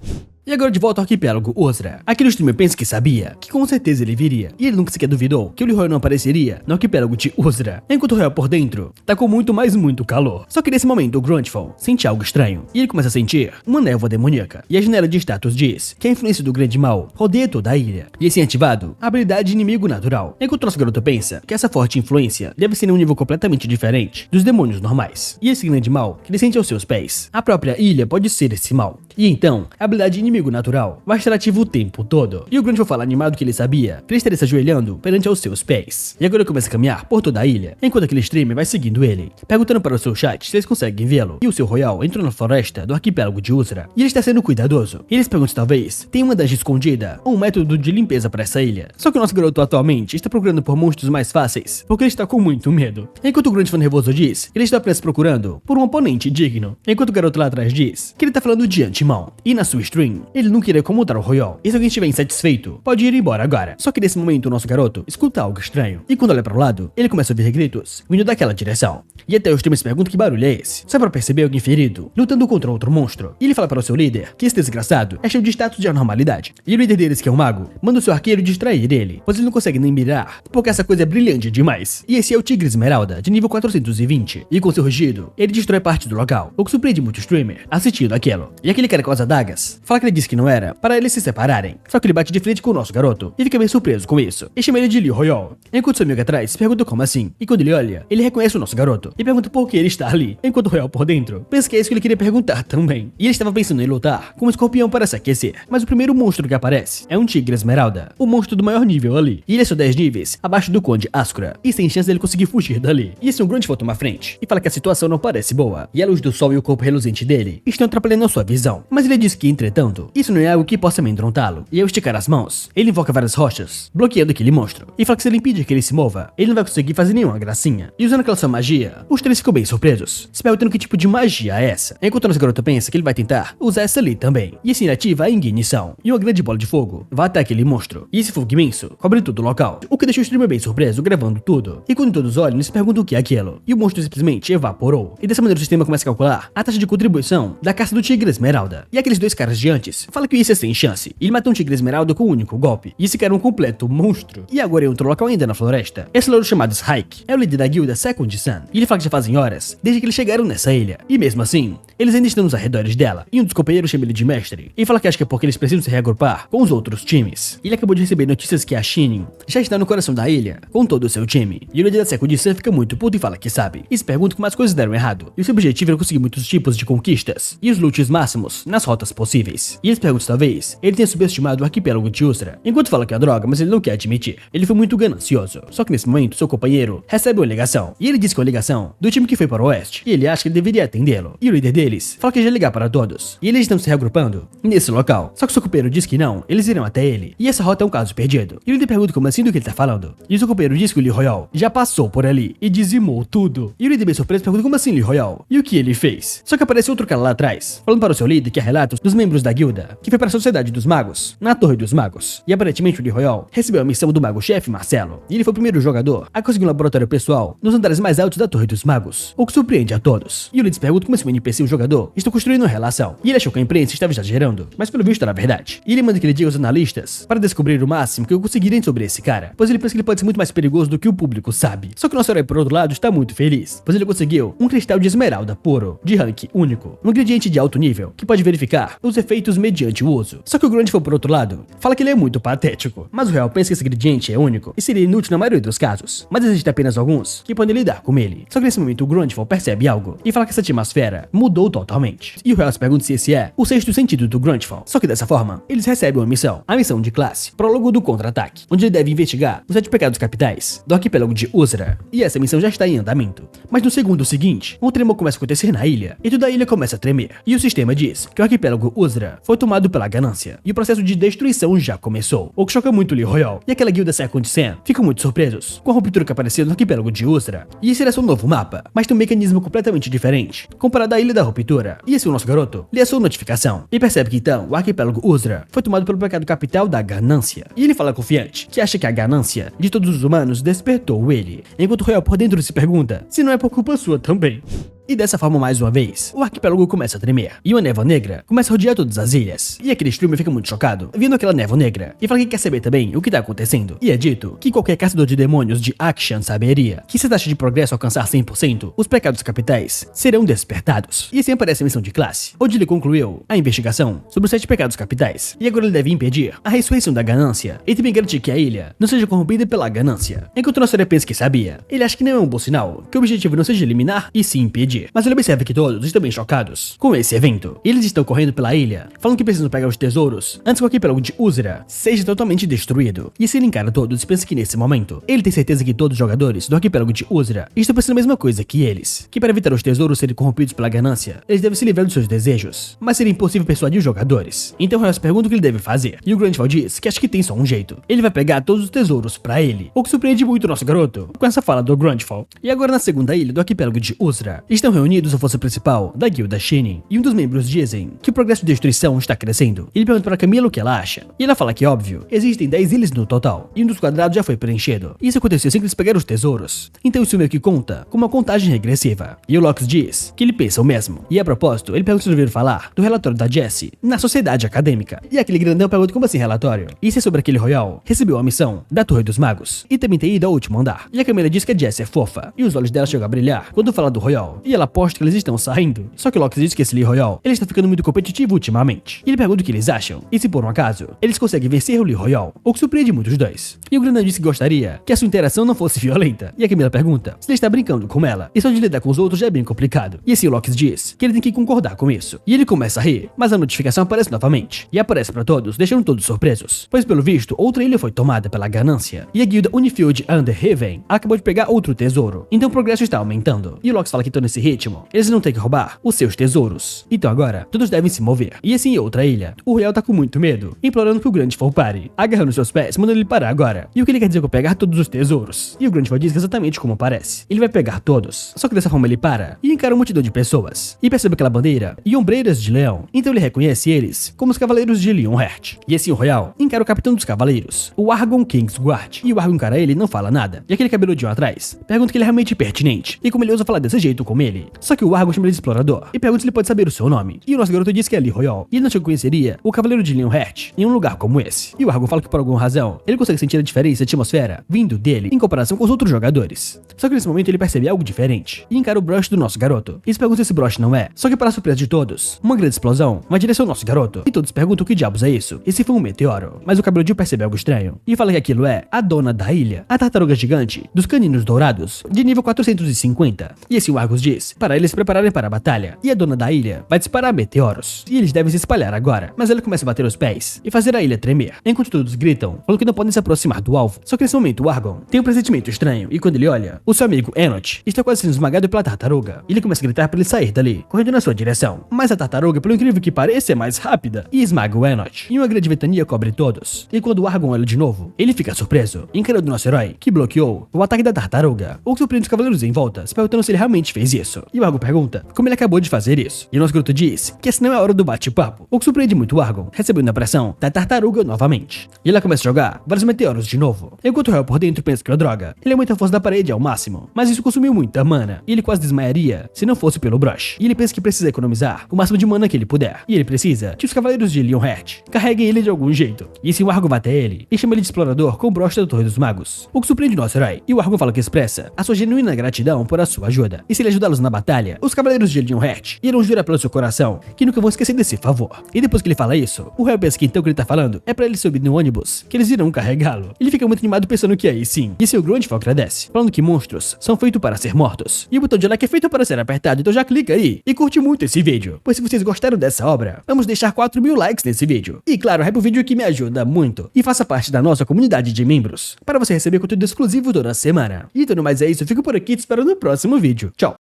E agora de volta ao arquipélago Ozra. Aquele streamer pensa que sabia, que com certeza ele viria, e ele nunca sequer duvidou que o Lee Royal não apareceria no arquipélago de Ozra, enquanto o Royal por dentro tá com muito, mas muito calor. Só que nesse momento o Grandfall sente algo estranho, e ele começa a sentir uma névoa demoníaca, e a janela de status diz que a influência do grande mal rodeia toda a ilha, e assim ativado a habilidade inimigo natural, enquanto o nosso garoto pensa que essa forte influência deve ser em um nível completamente diferente dos demônios normais, e esse grande mal que ele sente aos seus pés, a própria ilha pode ser esse mal, e então a habilidade inimigo natural vai estar ativa o tempo todo, e o Grandfall fala animado que ele sabia que ele estaria se ajoelhando perante aos seus pés, e agora ele começa a caminhar por toda a ilha, enquanto aquele streamer vai seguindo ele, perguntando para o seu chat se eles conseguem vê-lo, e o seu Royal entrou na floresta do arquipélago de Ozra, e ele está sendo cuidadoso, e eles perguntam se talvez tenha uma dungeon escondida ou um método de limpeza para essa ilha, só que o nosso garoto atualmente está procurando por monstros mais fáceis, porque ele está com muito medo, enquanto o Grandfall nervoso diz que ele está apenas procurando por um oponente digno, enquanto o garoto lá atrás diz que ele tá falando de antemão, e na sua stream, ele não queria incomodar o Royal, e se alguém estiver insatisfeito, pode ir embora agora. Só que nesse momento o nosso garoto escuta algo estranho, e quando olha para o lado, ele começa a ouvir gritos vindo daquela direção. E até o streamer se pergunta que barulho é esse, só para perceber alguém ferido, lutando contra outro monstro, e ele fala para o seu líder que esse desgraçado é cheio de status de anormalidade, e o líder deles, que é um mago, manda o seu arqueiro distrair ele, pois ele não consegue nem mirar, porque essa coisa é brilhante demais. E esse é o Tigre Esmeralda, de nível 420, e com seu rugido, ele destrói parte do local, o que surpreende muito o streamer assistindo aquilo. E aquele cara com as adagas fala que ele disse que não era para eles se separarem, só que ele bate de frente com o nosso garoto e fica bem surpreso com isso, e chama ele de Lee Royal, enquanto seu amigo atrás se pergunta como assim, e quando ele olha, ele reconhece o nosso garoto e pergunta por que ele está ali, enquanto o Royal por dentro pensa que é isso que ele queria perguntar também, e ele estava pensando em lutar com um escorpião para se aquecer, mas o primeiro monstro que aparece é um Tigre Esmeralda, o monstro do maior nível ali, e ele é só 10 níveis abaixo do Conde Ascura, e sem chance dele conseguir fugir dali, e esse é um Grandfall toma frente, e fala que a situação não parece boa, e a luz do sol e o corpo reluzente dele estão atrapalhando a sua visão, mas ele diz que, entretanto, isso não é algo que possa amedrontá-lo, e ao esticar as mãos, ele invoca várias rochas, bloqueando aquele monstro, e fala que se ele impedir que ele se mova, ele não vai conseguir fazer nenhuma gracinha, e usando aquela sua magia, os três ficam bem surpresos, se perguntando que tipo de magia é essa, enquanto o nosso garoto pensa que ele vai tentar usar essa ali também, e assim ele ativa a ignição, e uma grande bola de fogo vai até aquele monstro, e esse fogo imenso cobre todo o local, o que deixou o streamer bem surpreso gravando tudo, e quando todos olham, eles se perguntam o que é aquilo, e o monstro simplesmente evaporou, e dessa maneira o sistema começa a calcular a taxa de contribuição da caça do Tigre Esmeralda, e aqueles dois caras de antes falam que isso é sem chance, e ele matou um Tigre Esmeralda com um único golpe, e esse cara é um completo monstro, e agora em outro local ainda na floresta, esse louro chamado Shyke é o líder da guilda Second Sun, e ele fala que já fazem horas desde que eles chegaram nessa ilha, e mesmo assim, eles ainda estão nos arredores dela, e um dos companheiros chama ele de mestre, e fala que acha que é porque eles precisam se reagrupar com os outros times, e ele acabou de receber notícias que a Shinin já está no coração da ilha, com todo o seu time, e o líder da Second Sun fica muito puto e fala que sabe, e se pergunta como as coisas deram errado, e o seu objetivo era conseguir muitos tipos de conquistas, e os loots máximos nas rotas possíveis, e eles perguntam se talvez ele tenha subestimado o arquipélago de Ozra, enquanto fala que é a droga, mas ele não quer admitir, ele foi muito ganancioso, só que nesse momento seu companheiro recebe uma ligação, e ele diz que é uma ligação do time que foi para o oeste, e ele acha que ele deveria atendê-lo, e o líder deles fala que já ligar para todos, e eles estão se reagrupando nesse local, só que seu companheiro diz que não, eles irão até ele, e essa rota é um caso perdido, e o líder pergunta como assim do que ele tá falando, e o seu companheiro diz que o Lee Royal já passou por ali, e dizimou tudo, e o líder bem surpreso pergunta como assim Lee Royal, e o que ele fez, só que aparece outro cara lá atrás, falando para o seu líder que há relatos dos membros da guilda, que foi para a Sociedade dos Magos, na Torre dos Magos, e aparentemente o Lee Royal recebeu a missão do mago-chefe Marcelo, e ele foi o primeiro jogador a conseguir um laboratório pessoal nos andares mais altos da Torre dos Magos, o que surpreende a todos, e o líder pergunta como esse NPC e o jogador estão construindo uma relação, e ele achou que a imprensa estava exagerando, mas pelo visto era verdade, e ele manda que ele diga aos analistas para descobrir o máximo que conseguirem sobre esse cara, pois ele pensa que ele pode ser muito mais perigoso do que o público sabe, só que o nosso herói por outro lado está muito feliz, pois ele conseguiu um cristal de esmeralda puro, de rank único, um ingrediente de alto nível, que pode verificar os efeitos mediante o uso, só que o Grandfall por outro lado, fala que ele é muito patético, mas o real pensa que esse ingrediente é único, e seria inútil na maioria dos casos, mas existem apenas alguns que podem lidar com ele, só que nesse momento o Grandfall percebe algo, e fala que essa atmosfera mudou totalmente, e o real se pergunta se esse é o sexto sentido do Grandfall, só que dessa forma, eles recebem uma missão, a missão de classe, Prólogo do Contra-Ataque, onde ele deve investigar os 7 pecados capitais do arquipélago de Ozra, e essa missão já está em andamento, mas no segundo seguinte, um tremor começa a acontecer na ilha, e toda a ilha começa a tremer, e o sistema diz que o arquipélago Ozra foi tomado pela ganância, e o processo de destruição já começou, o que choca muito o Lee Royal, e aquela guilda Second Sun ficam muito surpresos com a ruptura que apareceu no arquipélago de Ozra, e esse era seu novo mapa, mas tem um mecanismo completamente diferente, comparado à ilha da ruptura, e esse é o nosso garoto lê a sua notificação, e percebe que então o arquipélago Ozra foi tomado pelo pecado capital da ganância, e ele fala confiante que acha que a ganância de todos os humanos despertou ele, enquanto o Royal por dentro se pergunta se não é por culpa sua também. E dessa forma, mais uma vez, o arquipélago começa a tremer, e uma névoa negra começa a rodear todas as ilhas. E aquele Strumer fica muito chocado, vendo aquela névoa negra, e fala que quer saber também o que tá acontecendo. E é dito que qualquer caçador de demônios de Akshan saberia que se a taxa de progresso alcançar 100%, os pecados capitais serão despertados. E assim aparece a missão de classe, onde ele concluiu a investigação sobre os 7 pecados capitais, e agora ele deve impedir a ressurreição da ganância, e também garantir que a ilha não seja corrompida pela ganância. Enquanto nosso herói pensa que sabia, ele acha que não é um bom sinal, que o objetivo não seja eliminar e sim impedir. Mas ele observa que todos estão bem chocados com esse evento. Eles estão correndo pela ilha, falando que precisam pegar os tesouros antes que o arquipélago de Uzra seja totalmente destruído. E se ele encara todos e pensa que nesse momento, ele tem certeza que todos os jogadores do arquipélago de Uzra estão pensando a mesma coisa que eles, que para evitar os tesouros serem corrompidos pela ganância, eles devem se livrar dos seus desejos. Mas seria impossível persuadir os jogadores. Então Royals pergunta o que ele deve fazer, e o Grandfall diz que acha que tem só um jeito. Ele vai pegar todos os tesouros pra ele, o que surpreende muito o nosso garoto com essa fala do Grandfall. E agora na segunda ilha do arquipélago de Uzra, estão reunidos a força principal da guilda Shinin, e um dos membros dizem que o progresso de destruição está crescendo. Ele pergunta pra Camila o que ela acha, e ela fala que óbvio, existem 10 ilhas no total, e um dos quadrados já foi preenchido. Isso aconteceu assim que eles pegaram os tesouros. Então isso meio que conta com uma contagem regressiva. E o Locks diz que ele pensa o mesmo. E a propósito, ele pergunta se ouviram falar do relatório da Jessie na sociedade acadêmica. E aquele grandão pergunta como assim relatório? Isso é sobre aquele Royal recebeu a missão da Torre dos Magos e também tem ido ao último andar. E a Camila diz que a Jessie é fofa, e os olhos dela chegam a brilhar quando fala do Royal. E ela aposta que eles estão saindo. Só que o Locks diz que esse Lee Royal, ele está ficando muito competitivo ultimamente. E ele pergunta o que eles acham, e se por um acaso, eles conseguem vencer o Lee Royal, o que surpreende muito os dois. E o grandão disse que gostaria que a sua interação não fosse violenta. E a Camila pergunta se ele está brincando com ela, e só de lidar com os outros já é bem complicado. E assim o Locks diz que ele tem que concordar com isso. E ele começa a rir, mas a notificação aparece novamente. E aparece pra todos, deixando todos surpresos. Pois pelo visto, outra ilha foi tomada pela ganância. E a guilda Unifield Underhaven acabou de pegar outro tesouro. Então o progresso está aumentando. E o Locks fala que então nesse ritmo, eles não têm que roubar os seus tesouros. Então agora, todos devem se mover. E assim em outra ilha, o Royal tá com muito medo, implorando que o Grandfall pare, agarrando seus pés, mandando ele parar agora. E o que ele quer dizer com pegar todos os tesouros? E o Grandfall diz que exatamente como parece. Ele vai pegar todos. Só que dessa forma ele para e encara uma multidão de pessoas. E percebe aquela bandeira e ombreiras de leão. Então ele reconhece eles como os cavaleiros de Leonheart. E assim o Royal encara o capitão dos cavaleiros, o Argon Kingsguard. E o Argon encara ele e não fala nada. E aquele cabeludinho atrás pergunta que ele é realmente pertinente e como ele ousa falar desse jeito com ele. Só que o Argon chama ele de explorador e pergunta se ele pode saber o seu nome. E o nosso garoto diz que é Lee Royal. E ele não achou que conheceria o cavaleiro de Leonheart em um lugar como esse. E o Argon fala que por alguma razão ele consegue sentir a diferença de atmosfera vindo dele em comparação com os outros jogadores. Só que nesse momento ele percebe algo diferente e encara o brush do nosso garoto. E se pergunta se esse brush não é. Só que para a surpresa de todos, uma grande explosão vai direção ao nosso garoto. E todos perguntam o que diabos é isso. E se foi um meteoro. Mas o cabeludinho percebe algo estranho e fala que aquilo é a dona da ilha, a tartaruga gigante dos caninos dourados, de nível 450. E assim o Argus diz para eles se prepararem para a batalha. E a dona da ilha vai disparar meteoros. E eles devem se espalhar agora. Mas ela começa a bater os pés e fazer a ilha tremer. Enquanto todos gritam, falando que não podem se aproximar do alvo. Só que nesse momento o Argon tem um pressentimento estranho. E quando ele olha, o seu amigo Enoch está quase sendo esmagado pela tartaruga. E ele começa a gritar para ele sair dali, correndo na sua direção. Mas a tartaruga, pelo incrível que pareça, é mais rápida e esmaga o Enoch. E uma grande ventania cobre todos. E quando o Argon olha de novo, ele fica surpreso, encarando nosso herói, que bloqueou o ataque da tartaruga. O que surpreende os cavaleiros em volta, se perguntando se ele realmente fez isso. E o Argon pergunta como ele acabou de fazer isso. E o nosso garoto diz que essa não é a hora do bate-papo. O que surpreende muito o Argon, recebendo a pressão da tartaruga novamente. E ela começa a jogar vários meteoros de novo. Enquanto o réu por dentro pensa que é uma droga, ele aumenta a força da parede ao máximo. Mas isso consumiu muita mana, e ele quase desmaiaria se não fosse pelo brush. E ele pensa que precisa economizar o máximo de mana que ele puder. E ele precisa que os cavaleiros de Leonheart carreguem ele de algum jeito. E assim o Argon vai até ele e chama ele de explorador com o brush da Torre dos Magos. O que surpreende nosso herói. E o Argon fala que expressa a sua genuína gratidão por a sua ajuda. E se ele ajudá-los na batalha, os cavaleiros de Leonheart irão jurar pelo seu coração que nunca vão esquecer desse favor. E depois que ele fala isso, o réu pensa que então o que ele tá falando é pra ele subir no ônibus, que eles irão carregá-lo. Ele fica muito animado pensando que aí sim. E seu Grandfall agradece, falando que monstros são feitos para ser mortos. E o botão de like é feito para ser apertado, então já clica aí e curte muito esse vídeo. Pois se vocês gostaram dessa obra, vamos deixar 4.000 likes nesse vídeo. E claro, hype o vídeo que me ajuda muito. E faça parte da nossa comunidade de membros, para você receber conteúdo exclusivo toda semana. E tudo mais é isso, eu fico por aqui e te espero no próximo vídeo. Tchau!